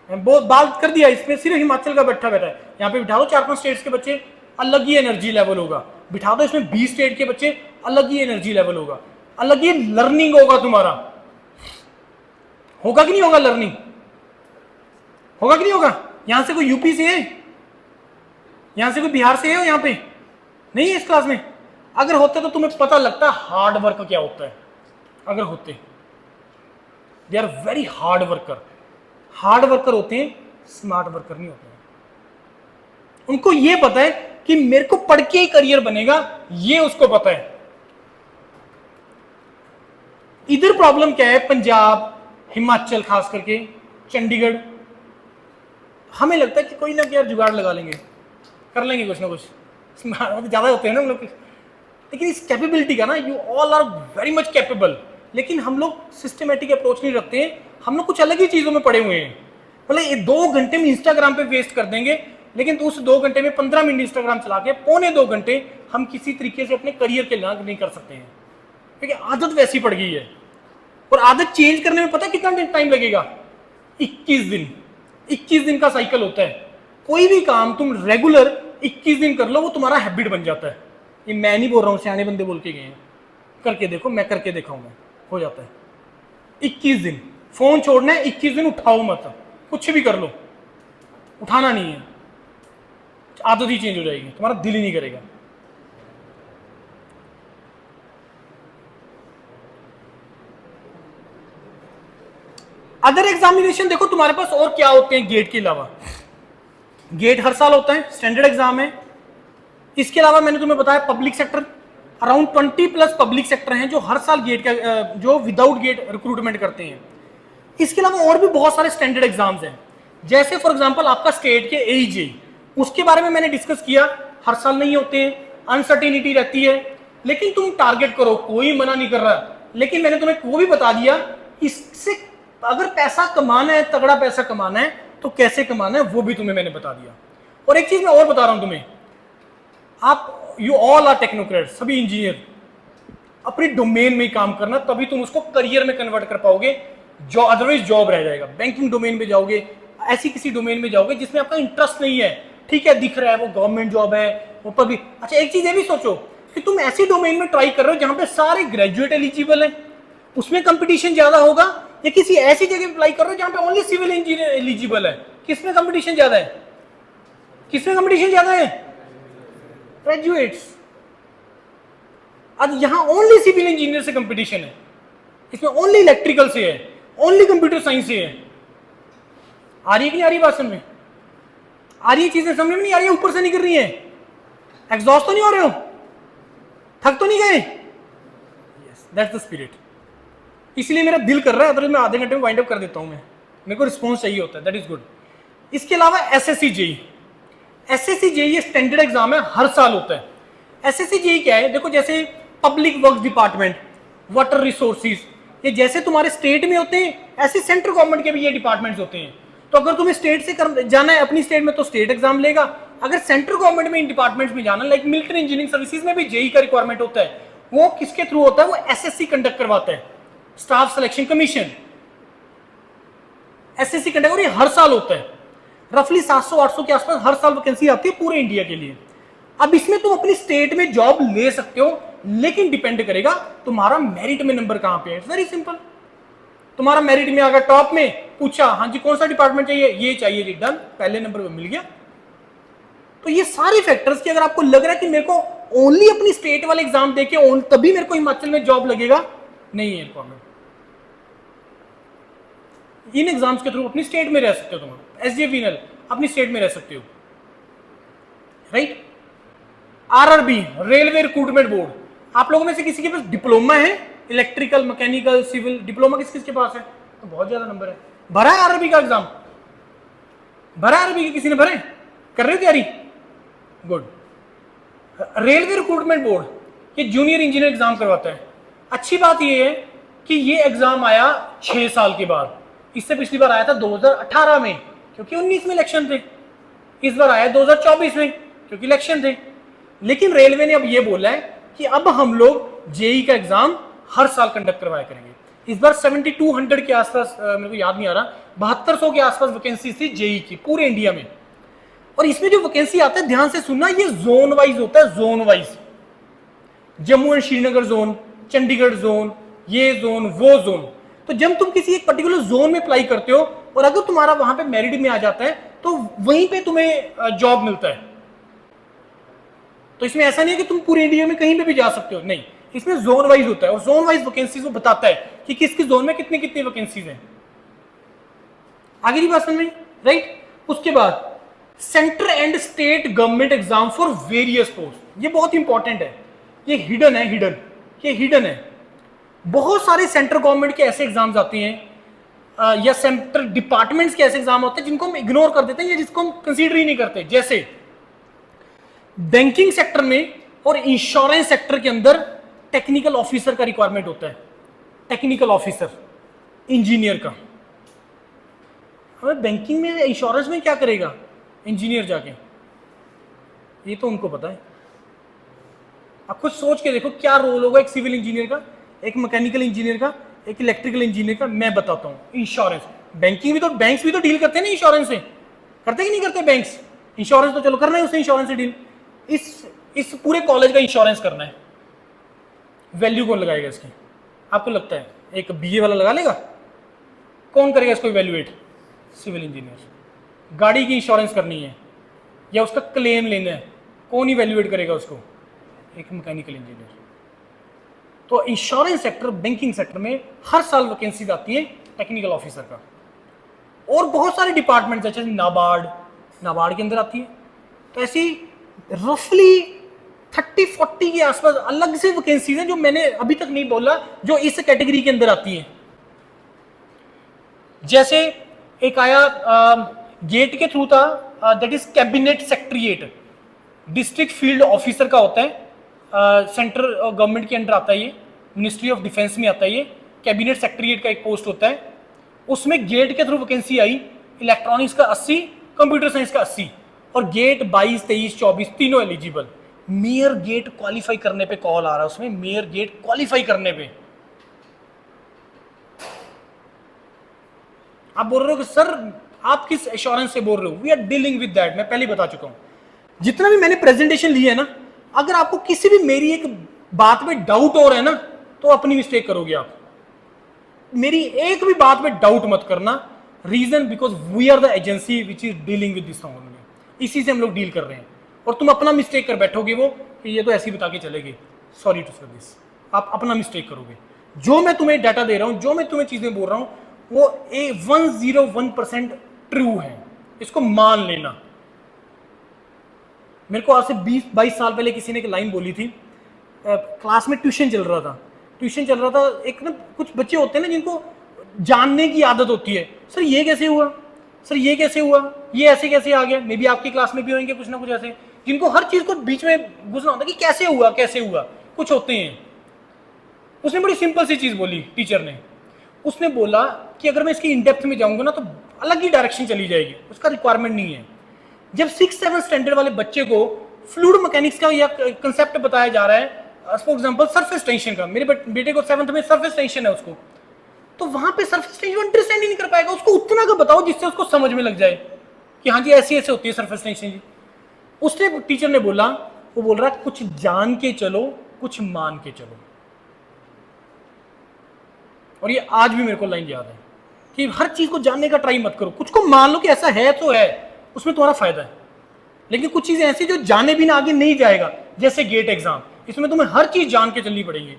मैं बहुत बात कर दिया, इसमें सिर्फ हिमाचल का बैठा है। यहाँ पे बिठा दो 4-5 स्टेट्स के बच्चे, अलग ही एनर्जी लेवल होगा। बिठा दो इसमें 20 स्टेट के बच्चे, अलग ही एनर्जी लेवल होगा, अलग ही लर्निंग होगा तुम्हारा। होगा कि नहीं होगा? लर्निंग होगा कि नहीं होगा? यहां से कोई यूपी से है, यहां से कोई बिहार से है, यहां पे नहीं है इस क्लास में? अगर होते तो तुम्हें पता लगता हार्ड वर्क क्या होता है। अगर होते, they are very hard worker. Hard worker होते हैं, स्मार्ट वर्कर नहीं होते हैं। उनको ये पता है कि मेरे को पढ़ के ही करियर बनेगा, ये उसको पता है। इधर प्रॉब्लम क्या है? पंजाब, हिमाचल, खास करके चंडीगढ़, हमें लगता है कि कोई ना कोई यार जुगाड़ लगा लेंगे, कर लेंगे कुछ ना कुछ, ज्यादा होते हैं ना हम लोग। लेकिन इस कैपेबिलिटी का ना, you all are very much capable, लेकिन हम लोग सिस्टमेटिक अप्रोच नहीं रखते हैं। हम लोग कुछ अलग ही चीजों में पड़े हुए हैं। मतलब ये 2 घंटे में इंस्टाग्राम पे वेस्ट कर देंगे, लेकिन उस 2 घंटे में 15 मिनट इंस्टाग्राम चला के पौने 2 घंटे हम किसी तरीके से अपने करियर के लाभ नहीं कर सकते हैं, क्योंकि आदत वैसी पड़ गई है। और आदत चेंज करने में पता कितना टाइम लगेगा? 21 दिन। 21 दिन का साइकिल होता है। कोई भी काम तुम रेगुलर 21 दिन कर लो, वो तुम्हारा हैबिट बन जाता है। ये मैं नहीं बोल रहा हूं, सियाने बंदे बोल के गए हैं। करके देखो, मैं करके देखा हूं, मैं हो जाता है। 21 दिन फोन छोड़ना है, 21 दिन उठाओ मत, कुछ भी कर लो, उठाना नहीं है। आदत ही चेंज हो जाएगी, तुम्हारा दिल ही नहीं करेगा। अदर एग्जामिनेशन देखो तुम्हारे पास और क्या होते हैं गेट के अलावा। गेट हर साल होता है, स्टैंडर्ड एग्जाम है। इसके अलावा मैंने तुम्हें बताया public sector, around 20+ public sector हैं जो हर साल गेट का, जो विदाउट गेट रिक्रूटमेंट करते हैं। इसके अलावा और भी बहुत सारे स्टैंडर्ड एग्जाम्स हैं, जैसे फॉर एग्जांपल आपका स्टेट के AEJ, उसके बारे में मैंने डिस्कस किया। हर साल नहीं होते हैं, अनसर्टेनिटी रहती है, लेकिन तुम टारगेट करो, कोई मना नहीं कर रहा। लेकिन मैंने तुम्हें वो भी बता दिया, इससे अगर पैसा कमाना है, तगड़ा पैसा कमाना है, तो कैसे कमाना है वो भी तुम्हें मैंने बता दिया। और एक चीज मैं और बता रहा हूं तुम्हें, आप यू ऑल आर टेक्नोक्रेट, सभी इंजीनियर, अपने डोमेन में ही काम करना, तभी तुम उसको करियर में कन्वर्ट कर पाओगे। जो अदरवाइज जॉब रह जाएगा। बैंकिंग डोमेन में जाओगे, ऐसी किसी डोमेन में जाओगे जिसमें आपका इंटरेस्ट नहीं है, ठीक है, दिख रहा है वो गवर्नमेंट जॉब है ऊपर भी। अच्छा, एक चीज ये भी सोचो कि तुम ऐसी डोमेन में ट्राई कर रहे हो जहां पे सारे ग्रेजुएट एलिजिबल है, उसमें कंपटीशन ज्यादा होगा, या किसी ऐसी जगह अप्लाई कर रहे हो जहां पे ओनली सिविल इंजीनियर एलिजिबल है, किसमें कंपटीशन ज्यादा है? किसमें कंपटीशन ज्यादा है? ग्रेजुएट्स। आज यहां ओनली सिविल इंजीनियर से कंपटीशन है, इसमें ओनली इलेक्ट्रिकल से है, ओनली कंप्यूटर साइंस से है। आ रही है कि नहीं आ रही बात समझ में? आ रही है चीजें समझ में नहीं आ रही है? ऊपर से नहीं कर रही है? एग्जॉस्ट तो नहीं हो रहे हो? थक तो नहीं गए? Yes, that's the spirit. इसलिए मेरा दिल कर रहा है, अदरवाइज मैं आधे घंटे में वाइंड अप कर देता हूं। मेरे को रिस्पॉन्स चाहिए होता है, दैट इज गुड। इसके अलावा SSC JEE, SSC JEE standard exam है, हर साल होता है। SSC JEE क्या है? देखो, जैसे public works department, water resources, ये जैसे तुम्हारे स्टेट में होते हैं, ऐसे सेंट्रल गवर्नमेंट के भी ये डिपार्टमेंट्स होते हैं। तो अगर तुम्हें स्टेट से जाना है अपनी स्टेट में, तो स्टेट एग्जाम लेगा। अगर सेंट्रल गवर्नमेंट में इन डिपार्टमेंट्स में जाना, लाइक मिलिट्री इंजीनियरिंग सर्विसेज में भी JEE का रिक्वायरमेंट होता है। वो किसके थ्रू होता है? वो SSC कंडक्ट करवाता है, staff selection commission, SSC conduct, और ये हर साल होता है। रफली 700-800 के आसपास हर साल वैकेंसी आती है पूरे इंडिया के लिए। अब इसमें तुम अपनी स्टेट में जॉब ले सकते हो, लेकिन डिपेंड करेगा तुम्हारा मेरिट में नंबर कहां पे है। It's very simple. तुम्हारा मेरिट में अगर टॉप में पूछा, हाँ जी कौन सा डिपार्टमेंट चाहिए, ये चाहिए जी, डन, पहले नंबर पे मिल गया। तो ये सारे फैक्टर्स की अगर आपको लग रहा है कि मेरे को ओनली अपनी स्टेट वाले एग्जाम देके तभी मेरे को हिमाचल में जॉब लगेगा, नहीं है रिक्वायरमेंट। इन एग्जाम्स के थ्रू अपनी स्टेट में रह सकते हो, तुम SJ विनल अपनी स्टेट में रह सकते हो, right. RRB, railway recruitment board, आप लोगों में से किसी के पास डिप्लोमा है, इलेक्ट्रिकल, मैकेनिकल, सिविल, डिप्लोमा किस किस के पास है? तो बहुत ज्यादा नंबर है। भरा है RRB का एग्जाम? भरा RRB के किसी ने भरे? कर रहे हो तैयारी? गुड। रेलवे रिक्रूटमेंट बोर्ड ये जूनियर इंजीनियर एग्जाम करवाता है। अच्छी बात ये है कि ये एग्जाम आया 6 साल के बाद। इससे पिछली बार आया था 2018 में, क्योंकि 19 में इलेक्शन थे। इस बार आया 2024 में, क्योंकि इलेक्शन थे। लेकिन रेलवे ने अब ये बोला है कि अब हम लोग जेई का एग्जाम हर साल कंडक्ट करवाया करेंगे। इस बार 7200 के आसपास, मेरे को याद नहीं आ रहा, 7200 के आसपास वैकेंसी थी जेई की पूरे इंडिया में। और इसमें जो वैकेंसी आता है, ध्यान से सुनना, ये जोन वाइज होता है, zone wise. Jammu and Srinagar zone, Chandigarh zone, ये जोन, वो जोन। तो जब तुम किसी एक पर्टिकुलर जोन में अप्लाई करते हो और अगर तुम्हारा वहां पे मेरिट में आ जाता है तो वहीं पे तुम्हें जॉब मिलता है। तो इसमें ऐसा नहीं है कि तुम पूरे इंडिया में कहीं पे भी जा सकते हो, नहीं, इसमें जोन वाइज होता है और जोन वाइज वैकेंसीज वो बताता है कि किस किस जोन में कितनी कितनी वैकेंसीज हैं। आगे की बात समझ में, राइट। उसके बाद central and state government exam for various post, ये बहुत इंपॉर्टेंट है। ये हिडन है, हिडन, ये हिडन है। बहुत सारे सेंट्रल गवर्नमेंट के ऐसे एग्जाम्स आते हैं या सेंट्रल डिपार्टमेंट्स के ऐसे एग्जाम होते हैं जिनको हम इग्नोर कर देते हैं या जिसको हम कंसीडर ही नहीं करते। जैसे बैंकिंग सेक्टर में और इंश्योरेंस सेक्टर के अंदर टेक्निकल ऑफिसर का रिक्वायरमेंट होता है, टेक्निकल ऑफिसर इंजीनियर का। हमें बैंकिंग में, इंश्योरेंस में क्या करेगा इंजीनियर जाके, ये तो उनको पता है। आप खुद सोच के देखो क्या रोल होगा एक सिविल इंजीनियर का, एक मैकेनिकल इंजीनियर का, एक इलेक्ट्रिकल इंजीनियर का। मैं बताता हूं। इंश्योरेंस, बैंकिंग भी तो, बैंक्स भी तो डील करते हैं ना इंश्योरेंस से, करते कि नहीं करते बैंक्स? इंश्योरेंस तो चलो करना है उससे, इंश्योरेंस से डील। इस पूरे कॉलेज का इंश्योरेंस करना है, वैल्यू कौन लगाएगा इसकी? आपको लगता है एक बीए वाला लगा लेगा? कौन करेगा इसको इवैल्यूएट? Civil engineer. गाड़ी की इंश्योरेंस करनी है या उसका क्लेम लेना है, कौन इवैल्यूएट करेगा उसको? एक मैकेनिकल इंजीनियर। तो इंश्योरेंस सेक्टर, बैंकिंग सेक्टर में हर साल वैकेंसीज आती है टेक्निकल ऑफिसर का। और बहुत सारे डिपार्टमेंट जैसे नाबार्ड, नाबार्ड के अंदर आती है। तो ऐसी रफली 30-40 के आसपास अलग से वैकेंसीज हैं जो मैंने अभी तक नहीं बोला, जो इस कैटेगरी के अंदर आती है। जैसे एक आया गेट के थ्रू था, that is cabinet secretariat, district field officer का होता है, सेंट्रल गवर्नमेंट के अंडर आता है, ये मिनिस्ट्री ऑफ डिफेंस में आता है। ये कैबिनेट सेक्रेटरीट का एक पोस्ट होता है। उसमें गेट के थ्रू वैकेंसी आई, इलेक्ट्रॉनिक्स का 80, कंप्यूटर साइंस का 80 और गेट 22, 23, 24 तीनों एलिजिबल। मेयर गेट क्वालिफाई करने पे कॉल आ रहा है उसमें, मेयर गेट क्वालिफाई करने पे। आप बोल रहे हो कि सर आप किस एश्योरेंस से बोल रहे हो? We are dealing with that. मैं पहले बता चुका हूं। जितना भी मैंने प्रेजेंटेशन लिया है ना, अगर आपको किसी भी मेरी एक बात में डाउट हो रहा है ना, तो अपनी मिस्टेक करोगे आप। मेरी एक भी बात में डाउट मत करना। Reason because we are the agency which is dealing with this only. इसी से हम लोग डील कर रहे हैं। और तुम अपना मिस्टेक कर बैठोगे वो कि ये तो ऐसे ही बता के चलेगी, सॉरी टू से दिस, आप अपना मिस्टेक करोगे। जो मैं तुम्हें डाटा दे रहा हूं, जो मैं तुम्हें चीजें बोल रहा हूं, वो 101% ट्रू है। इसको मान लेना। मेरे को आज से 20-22 साल पहले किसी ने एक लाइन बोली थी। क्लास में ट्यूशन चल रहा था, एक ना कुछ बच्चे होते हैं ना जिनको जानने की आदत होती है। सर ये कैसे हुआ, सर ये कैसे हुआ, ये ऐसे कैसे आ गया। मे बी आपकी क्लास में भी होंगे कुछ ना कुछ ऐसे, जिनको हर चीज को बीच में घुसना होता है कि कैसे हुआ कैसे हुआ, कुछ होते हैं। उसने बड़ी सिंपल सी चीज बोली टीचर ने। उसने बोला कि अगर मैं इसकी इनडेप्थ में जाऊंगा ना तो अलग ही डायरेक्शन चली जाएगी, उसका रिक्वायरमेंट नहीं है। जब 6-7 स्टैंडर्ड वाले बच्चे को फ्लूइड मैकेनिक्स का या कंसेप्ट बताया जा रहा है, फॉर एग्जांपल सरफेस टेंशन का, मेरे बेटे को 7th में सरफेस टेंशन है उसको, तो वहां पे सरफेस टेंशन अंडरस्टैंड ही नहीं कर पाएगा। उसको उतना का बताओ जिससे उसको समझ में लग जाए कि हाँ जी ऐसी ऐसे होती है सरफेस टेंशन जी। उसने, टीचर ने बोला, वो बोल रहा कुछ जान के चलो, कुछ मान के चलो। और ये आज भी मेरे को लाइन याद है कि हर चीज को जानने का ट्राई मत करो, कुछ को मान लो कि ऐसा है तो है, उसमें तुम्हारा फायदा है। लेकिन कुछ चीजें ऐसी जो जाने बिना आगे नहीं जाएगा, जैसे गेट एग्जाम, इसमें तुम्हें हर चीज जान के चलनी पड़ेगी।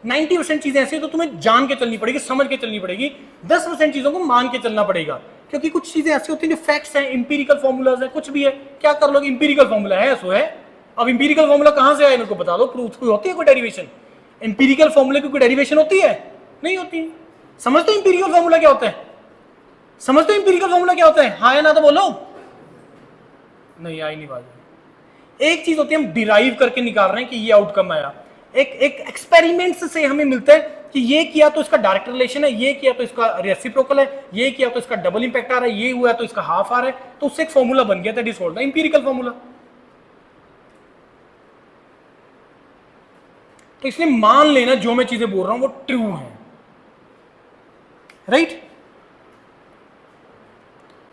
90% चीजें ऐसी तो तुम्हें जान के चलनी पड़ेगी, समझ के चलनी पड़ेगी। 10% चीजों को मान के चलना पड़ेगा, क्योंकि कुछ चीजें ऐसी होती हैं जो फैक्ट्स हैं, इंपीरिकल फॉर्मूलाज है, कुछ भी है। क्या कर लोगे, इंपीरिकल फॉर्मूला है सो है। अब इंपीरिकल फॉर्मूला कहां से आया मेरे को बता दो, प्रूफ कोई होती है कोई डेरिवेशन? इंपीरिकल फॉर्मूले की कोई डेरिवेशन होती है? नहीं होती। समझते हो इंपीरिकल फॉर्मूला क्या होता है? समझते हो इंपीरिकल फॉर्मूला क्या होता है? हाँ या ना तो बोलो। नहीं आई नहीं बात। एक चीज होती है हम डिराइव करके निकाल रहे हैं कि ये आउटकम आया, एक एक्सपेरिमेंट्स से हमें मिलता है कि ये किया तो इसका डायरेक्ट रिलेशन है, ये किया तो इसका रेसिप्रोकल है, ये किया तो इसका डबल इंपैक्ट आ रहा है, ये हुआ तो इसका हाफ आ रहा है, तो उससे एक फॉर्मूला बन गया, that is called the empirical formula. तो इसलिए मान लेना जो मैं चीजें बोल रहा हूं वो ट्रू है, राइट।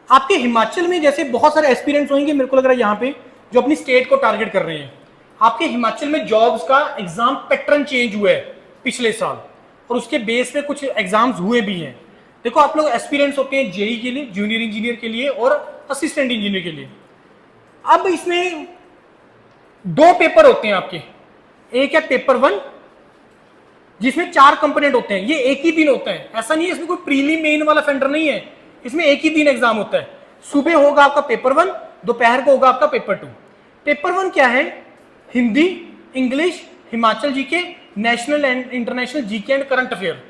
आपके हिमाचल में जैसे बहुत सारे एस्पिरेंट्स होंगे, मेरे को लग रहा है यहां पे जो अपनी स्टेट को टारगेट कर रहे हैं, आपके हिमाचल में जॉब्स का एग्जाम पैटर्न चेंज हुआ है पिछले साल, और उसके बेस पे कुछ एग्जाम्स हुए भी हैं। देखो आप लोग एस्पिरेंट्स होते हैं जेई के लिए, जूनियर इंजीनियर के लिए और असिस्टेंट इंजीनियर के लिए। अब इसमें दो पेपर होते हैं आपके, एक है पेपर 1 जिसमें 4 कंपोनेंट होते हैं, ये एक ही दिन होता है, ऐसा नहीं है इसमें कोई प्रीलिम मेन वाला फेंडर नहीं है, इसमें एक ही दिन एग्जाम होता है। सुबह होगा आपका पेपर 1, दोपहर को होगा आपका पेपर 2। पेपर 1 क्या है? Hindi, English, Himachal GK, national and international GK and current affair.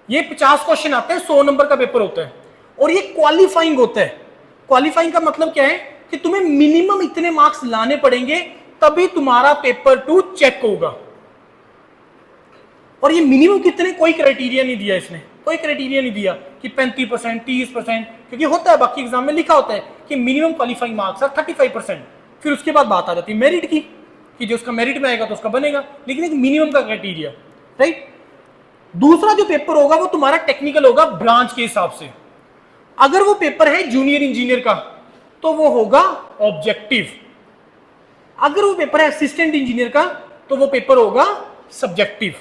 ये 50 क्वेश्चन आते हैं, 100 नंबर का पेपर होता है, और ये क्वालिफाइंग होता है। क्वालिफाइंग का मतलब क्या है कि तुम्हें मिनिमम इतने मार्क्स लाने पड़ेंगे तभी तुम्हारा पेपर 2 चेक होगा। और ये मिनिमम कितने, कोई क्राइटेरिया नहीं दिया इसने, कोई क्राइटेरिया नहीं दिया कि 35%, 30%, क्योंकि होता है बाकी एग्जाम में लिखा होता है कि मिनिमम क्वालिफाइंग मार्क्स है 35%। फिर उसके बाद बात आ जाती है मेरिट की, कि जो उसका मेरिट में आएगा तो उसका बनेगा, लेकिन एक मिनिमम का क्राइटेरिया, राइट। दूसरा जो पेपर होगा वो तुम्हारा टेक्निकल होगा ब्रांच के हिसाब से। अगर वो पेपर है जूनियर इंजीनियर का तो वो होगा ऑब्जेक्टिव, अगर वो पेपर है असिस्टेंट इंजीनियर का तो वो पेपर होगा सब्जेक्टिव।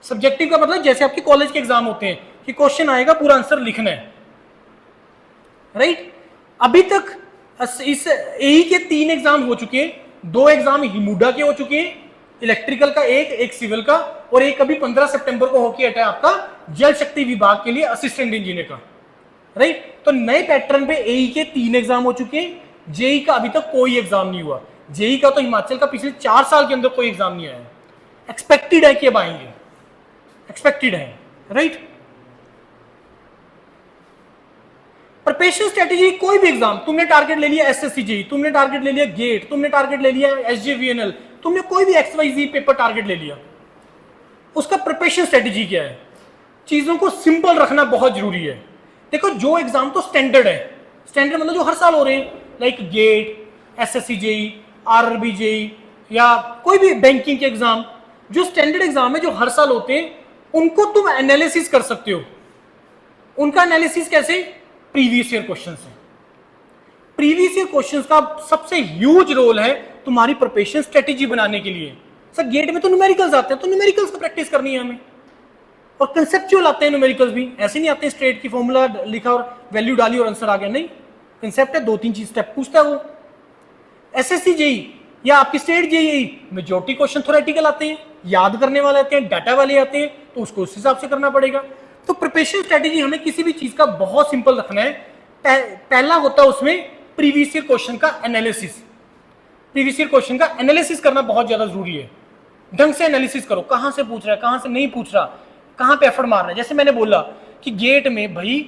सब्जेक्टिव का मतलब जैसे आपके कॉलेज के एग्जाम होते हैं कि क्वेश्चन आएगा, पूरा आंसर लिखना है, राइट। अभी तक इस एई के 3 एग्जाम हो चुके हैं, 2 एग्जाम हिमुडा के हो चुके हैं, इलेक्ट्रिकल का एक सिविल का, और एक अभी 15 सितंबर को होके हटा है आपका जल शक्ति विभाग के लिए असिस्टेंट इंजीनियर का, राइट। तो नए पैटर्न पे एई के 3 एग्जाम हो चुके हैं, जेई का अभी तक कोई एग्जाम नहीं हुआ। जेई का तो हिमाचल का पिछले 4 साल के अंदर कोई एग्जाम नहीं आया, एक्सपेक्टेड है कि अब आएंगे, एक्सपेक्टेड है, राइट। प्रिपरेशन स्ट्रेटेजी, कोई भी एग्जाम तुमने टारगेट ले लिया, एसएससी जेई तुमने टारगेट ले लिया, गेट तुमने टारगेट ले लिया, एसजेवीएनएल तुमने कोई भी XYZ पेपर टारगेट ले लिया, उसका प्रिपरेशन स्ट्रेटेजी क्या है? चीजों को सिंपल रखना बहुत जरूरी है। देखो जो एग्जाम तो स्टैंडर्ड है, स्टैंडर्ड मतलब जो हर साल हो रहे हैं, like get, SSC JE, RRB JE, या कोई भी बैंकिंग के एग्जाम, जो स्टैंडर्ड एग्जाम है जो हर साल होते हैं, उनको तुम एनालिसिस कर सकते हो। उनका एनालिसिस कैसे? प्रीवियस ईयर क्वेश्चन से। प्रीवियस ईयर क्वेश्चंस का सबसे ह्यूज रोल है तुम्हारी प्रिपरेशन स्ट्रेटेजी बनाने के लिए। सर गेट में तो न्यूमेरिकल्स आते हैं, तो न्यूमेरिकल्स का प्रैक्टिस करनी है हमें, और कंसेप्चुअल आते हैं न्यूमेरिकल्स भी, ऐसे नहीं आते हैं स्ट्रेट की फॉर्मूला लिखा और वैल्यू डाली और आंसर आ गया, नहीं, कंसेप्ट है, 2-3 चीज स्टेप पूछता है वो। एसएससी जेई या आपकी state JE majority question theoretical आते हैं, याद करने वाले आते हैं, डाटा वाले आते हैं, तो उसको उस हिसाब से करना पड़ेगा। तो प्रिपरेशन स्ट्रेटेजी हमें किसी भी चीज का बहुत सिंपल रखना है। पहला होता है उसमें प्रीवियस ईयर क्वेश्चन का एनालिसिस। प्रीवियस ईयर क्वेश्चन का एनालिसिस करना बहुत ज्यादा जरूरी है। ढंग से एनालिसिस करो, कहां से पूछ रहा है, कहां से नहीं पूछ रहा, कहां पे एफर्ट मार रहा है। जैसे मैंने बोला कि गेट में भाई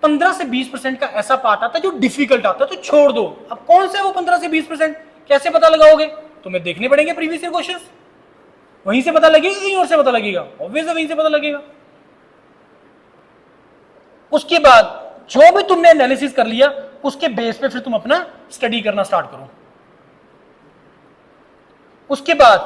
15 से 20% का ऐसा पार्ट आता है जो डिफिकल्ट आता है, तो छोड़ दो। अब कौन सा है वो 15 से 20%, कैसे पता लगाओगे? तुम्हें देखने पड़ेंगे प्रीवियस ईयर क्वेश्चन, वहीं से पता लगेगा, कहीं और से पता लगेगा, ऑब्वियस है वहीं से पता लगेगा। उसके बाद जो भी तुमने एनालिसिस कर लिया, उसके बेस पे फिर तुम अपना स्टडी करना स्टार्ट करो। उसके बाद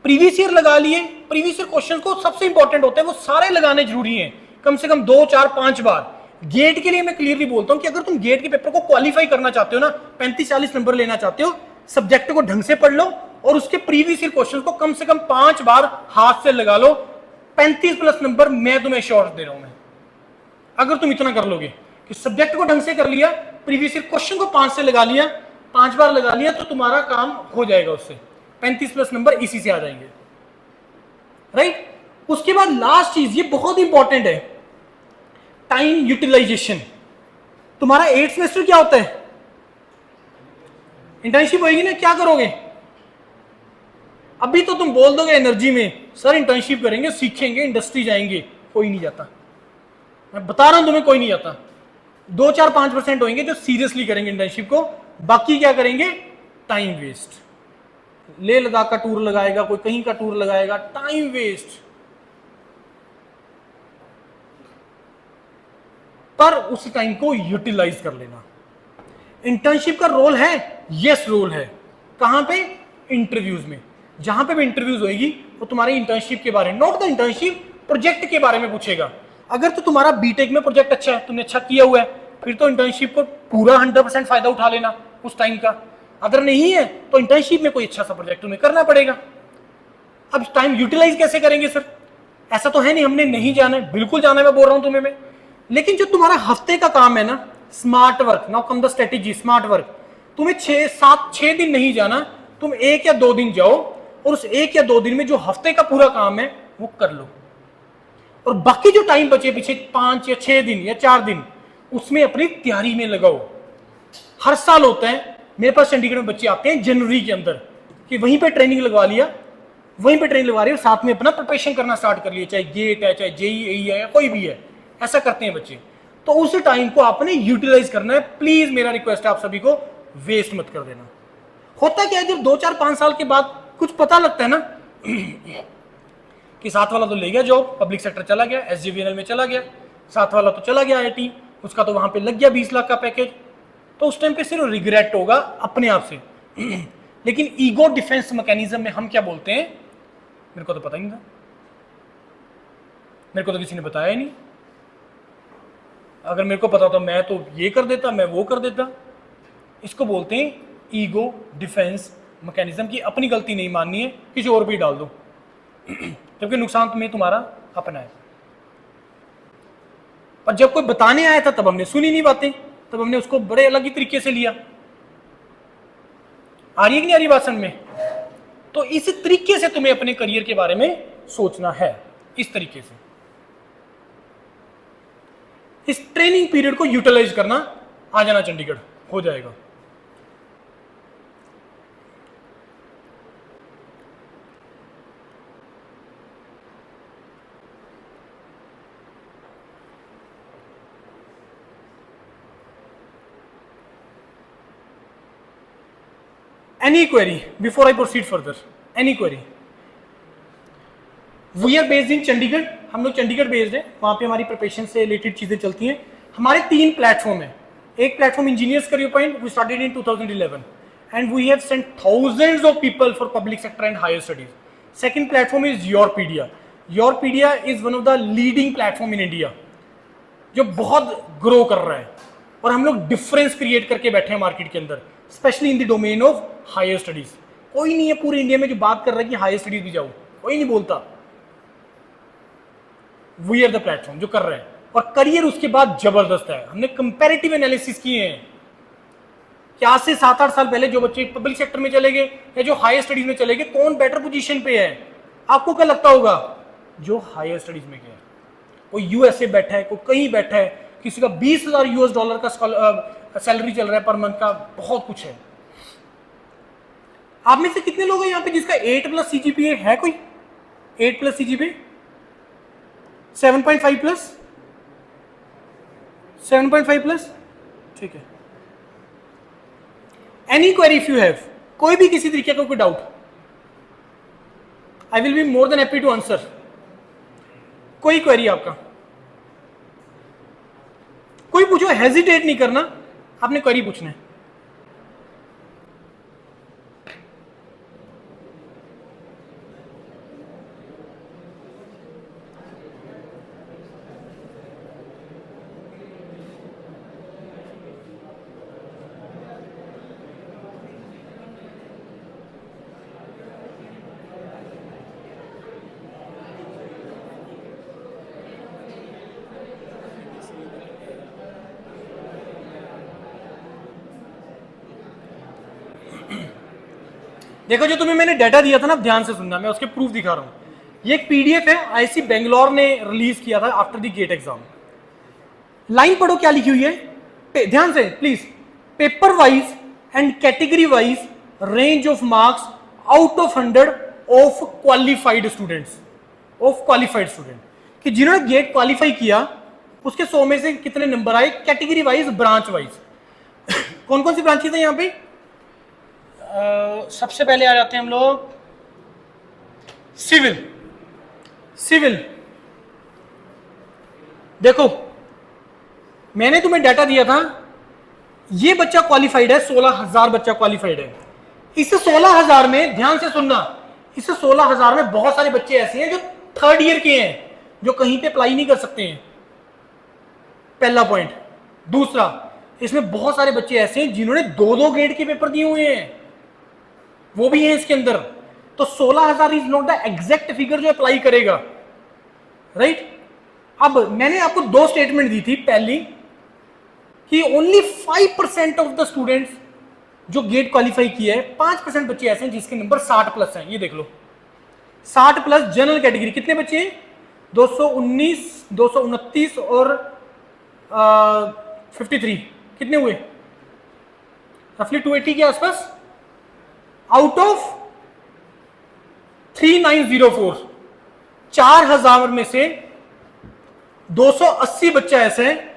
प्रीवियस ईयर लगा लिए, प्रीवियस ईयर क्वेश्चन को सबसे इंपॉर्टेंट होते हैं, वो सारे लगाने जरूरी हैं, कम से कम 2, 4, 5 बार। गेट के लिए मैं क्लियरली बोलता हूं कि अगर तुम गेट के पेपर को क्वालिफाई करना चाहते हो ना, 35-40 नंबर लेना चाहते हो, सब्जेक्ट को ढंग से पढ़ लो और उसके प्रीवियस ईयर क्वेश्चन को कम से कम 5 बार हाथ से लगा लो। 35+ नंबर मैं तुम्हें एश्योरेंस दे रहा हूं। मैं अगर तुम इतना कर लोगे कि सब्जेक्ट को ढंग से कर लिया, प्रीवियस ईयर क्वेश्चन को 5 से लगा लिया, 5 बार लगा लिया, तो तुम्हारा काम हो जाएगा, उससे 35+ नंबर इसी से आ जाएंगे, राइट। उसके बाद लास्ट चीज, ये बहुत इंपॉर्टेंट है, टाइम यूटिलाइजेशन। तुम्हारा 8th सेमेस्टर क्या होता है? इंटर्नशिप होगी ना, क्या करोगे? अभी तो तुम बोल दोगे एनर्जी में, सर इंटर्नशिप करेंगे, सीखेंगे, इंडस्ट्री जाएंगे। कोई नहीं जाता, मैं बता रहा हूं तुम्हें, कोई नहीं जाता। 2, 4, 5% होंगे जो सीरियसली करेंगे इंटर्नशिप को, बाकी क्या करेंगे? Time waste. लेह लद्दाख का टूर लगाएगा, कोई कहीं का टूर लगाएगा, टाइम वेस्ट। पर उस टाइम को यूटिलाइज कर लेना। इंटर्नशिप का रोल है, यस रोल है। कहां पे? इंटरव्यूज में। जहां पे भी इंटरव्यूज होगी वो तुम्हारी इंटर्नशिप के बारे में, नॉट द इंटर्नशिप, प्रोजेक्ट के बारे में पूछेगा। अगर तो तुम्हारा बीटेक में प्रोजेक्ट अच्छा है, तुमने अच्छा किया हुआ है, फिर तो इंटर्नशिप को पूरा 100% फायदा उठा लेना उस टाइम का। अगर नहीं है तो इंटर्नशिप में कोई अच्छा सा प्रोजेक्ट तुम्हें करना पड़ेगा। अब टाइम यूटिलाइज कैसे करेंगे सर? ऐसा तो है नहीं हमने नहीं जाना है, बिल्कुल जाना है, मैं बोल रहा हूं तुम्हें मैं। लेकिन जो तुम्हारा हफ्ते का काम है ना, smart work, now come the strategy, smart work. तुम्हें 6 दिन नहीं जाना, तुम 1 या 2 दिन जाओ और उस 1 या 2 दिन में जो हफ्ते का पूरा काम है वो कर लो। और बाकी जो टाइम बचे पीछे 5 या 6 दिन या 4 दिन, उसमें अपनी तैयारी में लगाओ। हर साल होता है, मेरे पास चंडीगढ़ में बच्चे आते हैं जनवरी के अंदर कि वहीं पे ट्रेनिंग लगवा लिया, वहीं पे ट्रेनिंग लगवा रही है, साथ में अपना प्रिपरेशन करना स्टार्ट कर लिया, चाहे गेट है, चाहे जेईई है, या कोई भी है, ऐसा करते हैं बच्चे। तो उस टाइम को आपने यूटिलाइज करना है। प्लीज मेरा रिक्वेस्ट है आप सभी को, वेस्ट मत कर देना। होता क्या है, जब 2, 4, 5 साल के बाद कुछ पता लगता है ना कि साथ वाला तो ले गया जॉब, पब्लिक सेक्टर चला गया, एसजीवीएनएल में चला गया, साथ वाला तो चला गया आईआईटी, उसका तो वहां पे लग गया 20 लाख का पैकेज, तो उस टाइम पे सिर्फ रिग्रेट होगा अपने आप से। लेकिन ईगो डिफेंस मैकेनिज्म में हम क्या बोलते हैं, मेरे को तो पता ही नहीं था, मेरे को तो किसी ने बताया ही नहीं। अगर मेरे को पता था मैं तो ये कर देता, मैं वो कर देता। इसको बोलते हैं ईगो डिफेंस मैकेनिज्म, की अपनी गलती नहीं माननी है, किसी और पे डाल दो, जबकि नुकसान तुम्हें तुम्हारा अपना है। और जब कोई बताने आया था तब हमने सुनी नहीं बातें, तब हमने उसको बड़े अलग ही तरीके से लिया। आ रही है कि नहीं आ रही बात समझ में? तो इस तरीके से तुम्हें अपने करियर के बारे में सोचना है, इस तरीके से। इस ट्रेनिंग पीरियड को यूटिलाइज करना, आ जाना चंडीगढ़, हो जाएगा। Any query before I proceed further? Any query? We are based in Chandigarh, हम लोग चंडीगढ़ बेस्ड है, वहां पे हमारी प्रिपरेशन से रिलेटेड चीजें चलती हैं। हमारे 3 प्लेटफॉर्म है। एक platform engineers career point, we started in 2011 and we have sent thousands of people for public sector and higher studies. Second platform is Yourpedia. Yourpedia is one of the leading platform in India, जो बहुत ग्रो कर रहा है, और हम लोग डिफरेंस क्रिएट करके बैठे हैं मार्केट के अंदर, specially in the domain of higher studies. कोई नहीं है पूरे इंडिया में जो बात कर रहा है कि हायर स्टडीज भी जाओ, कोई नहीं बोलता। वी आर द प्लेटफॉर्म जो कर रहे हैं, और करियर उसके बाद जबरदस्त है। हमने कंपैरेटिव एनालिसिस किए हैं कि आज से 7-8 साल पहले जो बच्चे पब्लिक सेक्टर में चले गए या जो हायर स्टडीज में चले गए, कौन बेटर पोजीशन पे है? आपको क्या लगता होगा? जो हायर स्टडीज में गया। कोई यूएसए बैठा है, कोई कहीं बैठा है, किसी का $20,000 का सैलरी चल रहा है पर मंथ का, बहुत कुछ है। आप में से कितने लोग हैं यहाँ पे जिसका 8+ CGPA है? कोई 8+ CGPA, 7.5+, 7.5+, ठीक है। Any query if you have, कोई भी किसी तरीके का कोई doubt, I will be more than happy to answer. कोई क्वेरी आपका, कोई पूछो, हेजिटेट नहीं करना, आपने क्वेरी पूछना है। देखो जो तुम्हें मैंने डाटा दिया था ना, ध्यान से सुनना, मैं उसके प्रूफ दिखा रहा हूं। ये एक पीडीएफ है, आईसी बेंगलोर ने रिलीज किया था after the GATE exam. Line पढ़ो क्या लिखी हुई है, ध्यान से please. Paper wise and category wise range of marks out of 100 of qualified students, of qualified student, कि जिन्होंने गेट क्वालिफाई किया उसके 100 में से कितने नंबर आए, कैटेगरी वाइज, ब्रांच वाइज। कौन कौन सी ब्रांचेस है यहाँ पे? सबसे पहले आ जाते हैं हम लोग सिविल। सिविल देखो, मैंने तुम्हें डाटा दिया था, ये बच्चा क्वालिफाइड है, 16,000 बच्चा क्वालिफाइड है। इस 16,000 में ध्यान से सुनना, इस 16,000 में बहुत सारे बच्चे ऐसे हैं जो थर्ड ईयर के हैं, जो कहीं पे अप्लाई नहीं कर सकते हैं, पहला पॉइंट। दूसरा, इसमें बहुत सारे बच्चे ऐसे हैं जिन्होंने 2-2 ग्रेड के पेपर दिए हुए हैं, वो भी हैं इसके अंदर। तो 16,000 is not the exact figure जो अप्लाई करेगा, राइट। अब मैंने आपको 2 स्टेटमेंट दी थी, पहली कि ओनली 5% ऑफ द स्टूडेंट्स जो गेट क्वालिफाई किया है, 5% बच्चे ऐसे हैं जिसके नंबर 60+ हैं। ये देख लो, 60+ जनरल कैटेगरी। कितने बच्चे हैं? 219, 229 और 53, कितने हुए? रफली 280 के आसपास, आउट ऑफ 3904। 4,000 में से 280 बच्चा ऐसे हैं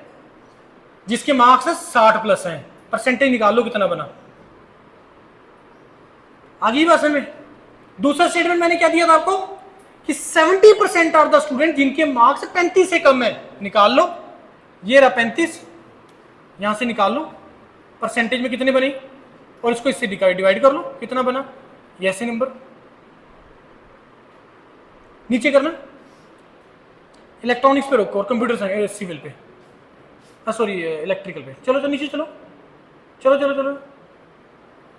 जिसके मार्क्स 60+ हैं। परसेंटेज निकाल लो कितना बना। आगे बात में दूसरा स्टेटमेंट मैंने क्या दिया था आपको कि 70% ऑफ द स्टूडेंट जिनके मार्क्स 35 से कम है, निकाल लो। ये रहा 35, यहां से निकाल लो परसेंटेज में कितने बने, और इसको इससे डिवाइड कर लो, कितना बना। ये ऐसे नंबर नीचे करना, इलेक्ट्रॉनिक्स पे रोको और कंप्यूटर साइंस सिविल पे, सॉरी इलेक्ट्रिकल पे। चलो तो नीचे चलो, चलो चलो चलो।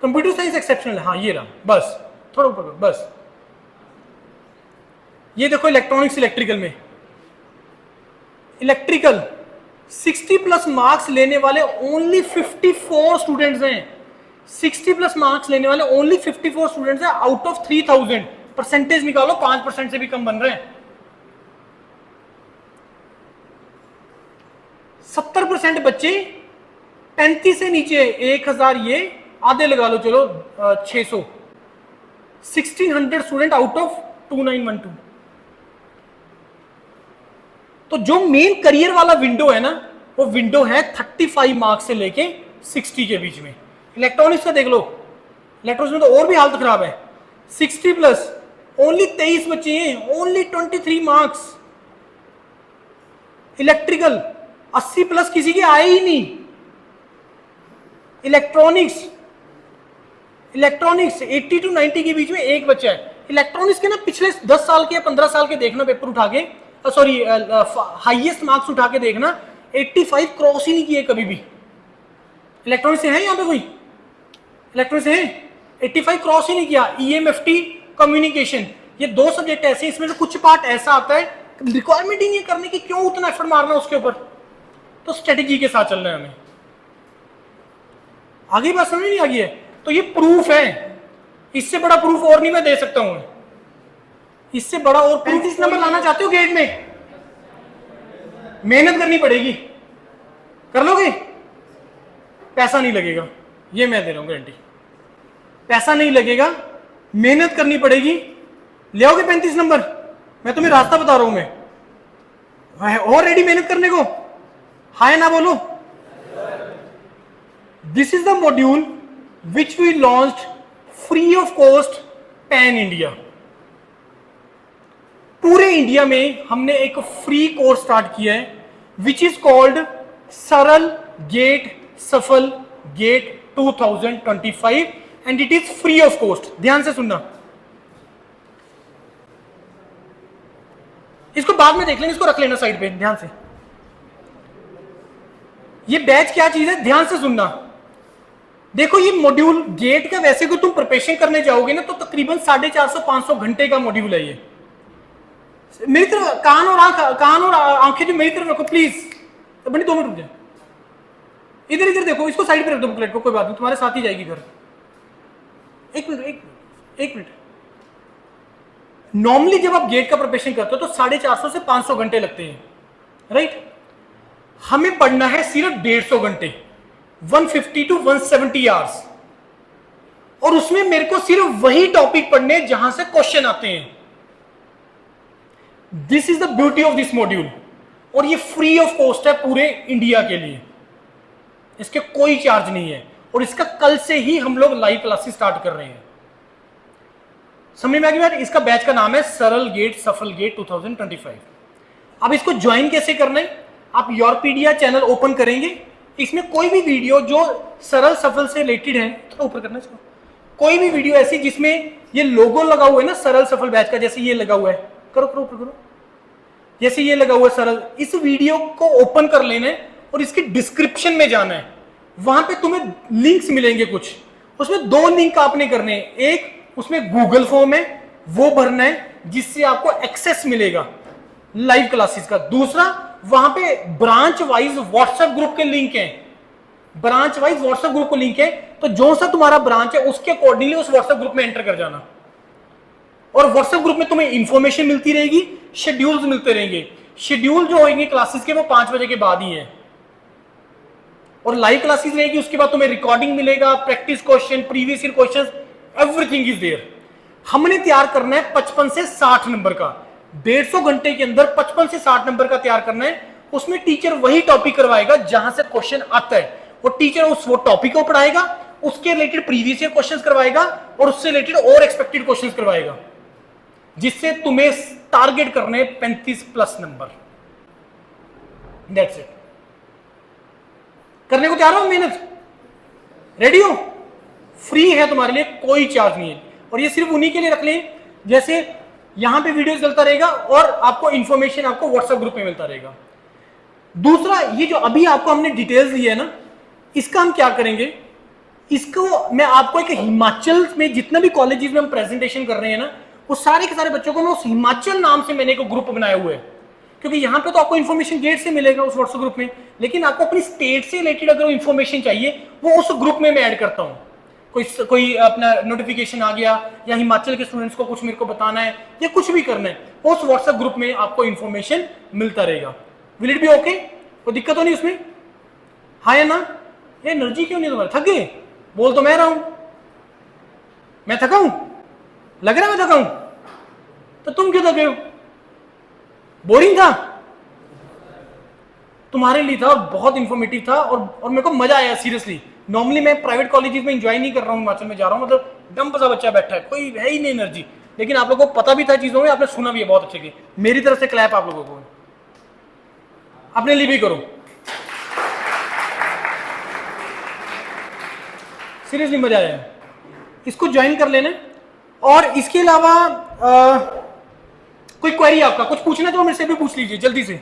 कंप्यूटर साइंस एक्सेप्शनल है, हाँ ये रहा, बस थोड़ा ऊपर बस। ये देखो इलेक्ट्रॉनिक्स, इलेक्ट्रिकल में, इलेक्ट्रिकल 60+ मार्क्स लेने वाले ओनली 54 स्टूडेंट्स हैं। 60+ मार्क्स लेने वाले ओनली 54 स्टूडेंट्स हैं आउट ऑफ 3000। परसेंटेज निकालो, 5% से भी कम बन रहे हैं। 70% बच्चे 35 से नीचे, 1000 ये आधे लगा लो, चलो 600, 1600 स्टूडेंट आउट ऑफ 2912। तो जो मेन करियर वाला विंडो है ना, वो विंडो है 35 मार्क्स से लेके 60 के बीच में। इलेक्ट्रॉनिक्स का देख लो, इलेक्ट्रॉनिक्स में तो और भी हालत खराब है। 60+ ओनली 23 बच्चे हैं, ओनली 23 मार्क्स। इलेक्ट्रिकल 80+ किसी के आए ही नहीं। इलेक्ट्रॉनिक्स 80 to 90 के बीच में एक बच्चा है। इलेक्ट्रॉनिक्स के ना पिछले 10 साल के या 15 साल के देखना पेपर उठा के, सॉरी हाईएस्ट मार्क्स उठा के देखना, 85 क्रॉस ही नहीं किए कभी भी। इलेक्ट्रॉनिक्स से है यहाँ पे कोई? इलेक्ट्रॉनिक्स से है 85 क्रॉस ही नहीं किया। EMFT कम्युनिकेशन, ये 2 सब्जेक्ट ऐसे, इसमें से कुछ पार्ट ऐसा आता है रिक्वायरमेंट ही नहीं करने की, क्यों उतना एफर्ट मारना उसके ऊपर। तो स्ट्रेटेजी के साथ चलना है हमें। आगे बात समझ नहीं आ गई है? तो ये प्रूफ है, इससे बड़ा प्रूफ और नहीं मैं दे सकता हूं। इससे बड़ा और 35 नंबर लाना चाहते हो गेट में, मेहनत करनी पड़ेगी। कर लोगे? पैसा नहीं लगेगा, ये मैं दे रहा हूं गारंटी। पैसा नहीं लगेगा, मेहनत करनी पड़ेगी। ले आओगे 35 नंबर? मैं तुम्हें रास्ता बता रहा हूं। मैं और रेडी मेहनत करने को? हाय ना बोलो। This is the module which we launched free of cost pan India. पूरे इंडिया में हमने एक फ्री कोर्स स्टार्ट किया है which is called Saral GATE Safal GATE 2025 and it is free of cost. ध्यान से सुनना, इसको बाद में देख लेंगे, इसको रख लेना साइड पे। ध्यान से, ये बैच क्या चीज है, ध्यान से सुनना। देखो ये मॉड्यूल गेट का, वैसे को तुम प्रिपरेशन करने जाओगे ना तो तकरीबन 450-500 घंटे का मॉड्यूल है ये। मेरी तरफ कान और आंखें जो मेरी तरफ रखो प्लीज। बनी 2 मिनट रुक जाए, इधर इधर देखो, इसको साइड पे रख दो बुकलेट को, कोई बात नहीं, तुम्हारे साथ ही जाएगी घर। एक मिनट। नॉर्मली जब आप गेट का प्रिपरेशन करते हो तो 450 से 500 घंटे लगते हैं, राइट। हमें पढ़ना है सिर्फ 150 घंटे, 150 to 170 आवर्स, और उसमें मेरे को सिर्फ वही टॉपिक पढ़ने जहां से क्वेश्चन आते हैं। This is the beauty of this module, और ये फ्री ऑफ कॉस्ट है पूरे इंडिया के लिए, इसके कोई चार्ज नहीं है। और इसका कल से ही हम लोग लाइव क्लासेस स्टार्ट कर रहे हैं। समझ में आ गया? इसका बैच का नाम है सरल गेट सफल गेट 2025। अब इसको ज्वाइन कैसे करना है? आप योरपीडिया चैनल ओपन करेंगे, इसमें कोई भी वीडियो जो सरल सफल से रिलेटेड है, थोड़ा ऊपर करना इसको, कोई भी वीडियो ऐसी जिसमें ये लोगो लगा हुआ है ना सरल सफल बैच का, जैसे ये लगा हुआ है, करो करो ऊपर करो, जैसे ये लगा हुआ है सरल, इस वीडियो को ओपन कर लेना है और इसके डिस्क्रिप्शन में जाना है। वहां पे तुम्हें लिंक्स मिलेंगे कुछ, उसमें 2 लिंक आपने करने हैं। एक उसमें गूगल फॉर्म है, वो भरना है जिससे आपको एक्सेस मिलेगा लाइव क्लासेस का। दूसरा वहां पे ब्रांच वाइज व्हाट्सएप ग्रुप के लिंक है, ब्रांच वाइज व्हाट्सएप ग्रुप को लिंक है, तो जो सा तुम्हारा ब्रांच है उसके अकॉर्डिंगली उस व्हाट्सएप ग्रुप में एंटर कर जाना। और व्हाट्सएप ग्रुप में तुम्हें इंफॉर्मेशन मिलती रहेगी, शेड्यूल्स मिलते रहेंगे। शेड्यूल जो होंगे क्लासेस के वो 5 बजे के बाद ही है, और लाइव क्लासेस रहेगी, उसके बाद तुम्हें रिकॉर्डिंग मिलेगा, practice question, previous year question, everything is there. हमने तैयार करना है 55 से 60 नंबर का, 150 घंटे के अंदर 55 से 60 नंबर का तैयार करना है। उसमें टीचर वही टॉपिक करवाएगा जहां से क्वेश्चन आता है, और टीचर वो टॉपिक को पढ़ाएगा, उसके रिलेटेड प्रीवियस ईयर क्वेश्चंस करवाएगा और उससे रिलेटेड और एक्सपेक्टेड क्वेश्चंस करवाएगा, जिससे तुम्हें टारगेट करने 35 प्लस नंबर। That's it. करने को तैयार हो? मेहनत रेडी हो? फ्री है तुम्हारे लिए, कोई चार्ज नहीं है, और ये सिर्फ उन्हीं के लिए रख लें जैसे यहां पे वीडियोस चलता रहेगा और आपको इंफॉर्मेशन आपको व्हाट्सएप ग्रुप में मिलता रहेगा। दूसरा, ये जो अभी आपको हमने डिटेल्स दी है ना, इसका हम क्या करेंगे, इसको मैं आपको एक हिमाचल में जितना भी कॉलेजेस में हम प्रेजेंटेशन कर रहे हैं ना, वो सारे के सारे बच्चों को मैं उस हिमाचल नाम से मैंने एक ग्रुप बनाया हुआ है, क्योंकि यहाँ पे तो आपको इन्फॉर्मेशन गेट से मिलेगा उस व्हाट्सएप ग्रुप में, लेकिन आपको अपनी स्टेट से रिलेटेड अगर इन्फॉर्मेशन चाहिए वो उस ग्रुप में मैं ऐड करता हूँ। कोई अपना नोटिफिकेशन आ गया या हिमाचल के स्टूडेंट्स को कुछ मेरे को बताना है या कुछ भी करना है, उस व्हाट्सएप ग्रुप में आपको इन्फॉर्मेशन मिलता रहेगा। Will it be okay? कोई दिक्कत तो नहीं उसमें? हाँ या ना? ये एनर्जी क्यों नहीं तुम्हारे? थक गए? बोल तो मैं रहा हूं, मैं थका हूं? लग रहा है मैं थका हूं? तो तुम क्यों थके हो? बोरिंग था? तुम्हारे लिए था, बहुत इंफॉर्मेटिव था, और मेरे को मजा आया सीरियसली। नॉर्मली मैं प्राइवेट कॉलेजेस में एंजॉय नहीं कर रहा हूँ, हिमाचल में जा रहा हूँ, मतलब डंप सा बच्चा बैठा है, कोई है ही नहीं एनर्जी, लेकिन आप लोगों को पता भी था चीजों में, आपने सुना भी है बहुत अच्छे की। मेरी तरफ से क्लैप आप लोगों को, अपने लिए भी करो, सीरियसली मजा आया। इसको ज्वाइन कर लेना। और इसके अलावा कोई क्वेरी आपका कुछ पूछना तो मेरे से भी पूछ लीजिए जल्दी से।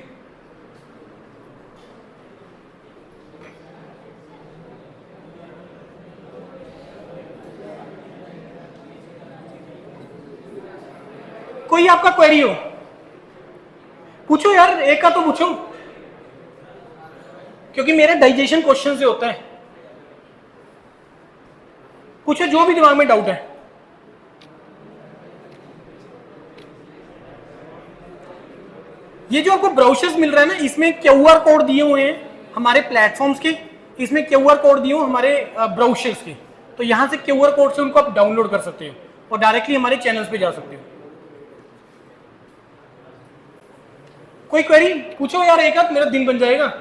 कोई आपका क्वेरी हो पूछो यार, एक का तो पूछो, क्योंकि मेरे डाइजेशन क्वेश्चन से होता है। पूछो जो भी दिमाग में डाउट है। ये जो आपको ब्राउचर्स मिल रहा है ना, इसमें क्यूआर कोड दिए हुए हैं हमारे प्लेटफॉर्म्स के, इसमें क्यूआर कोड दिए हुए हमारे ब्राउचर्स के, तो यहां से क्यूआर कोड से उनको आप डाउनलोड कर सकते हो और डायरेक्टली हमारे चैनल्स पे जा सकते हो। कोई क्वेरी पूछो यार, एक आध, मेरा दिन बन जाएगा।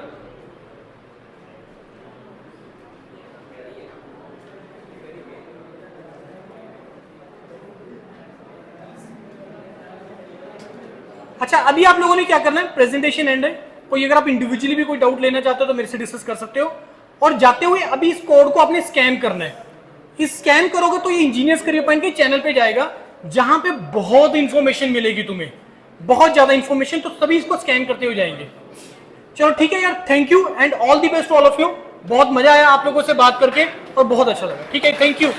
अच्छा, अभी आप लोगों ने क्या करना है, प्रेजेंटेशन एंड है। कोई अगर आप इंडिविजुअली भी कोई डाउट लेना चाहते हो तो मेरे से डिस्कस कर सकते हो। और जाते हुए अभी इस कोड को आपने स्कैन करना है। इस स्कैन करोगे तो ये इंजीनियर्स करियर पॉइंट के चैनल पे जाएगा, जहां पे बहुत इंफॉर्मेशन मिलेगी तुम्हें, बहुत ज्यादा इंफॉर्मेशन, तो सभी इसको स्कैन करते हुए जाएंगे। चलो ठीक है यार, thank you and all the best all of you. बहुत मजा आया आप लोगों से बात करके और बहुत अच्छा लगा। ठीक है, थैंक यू।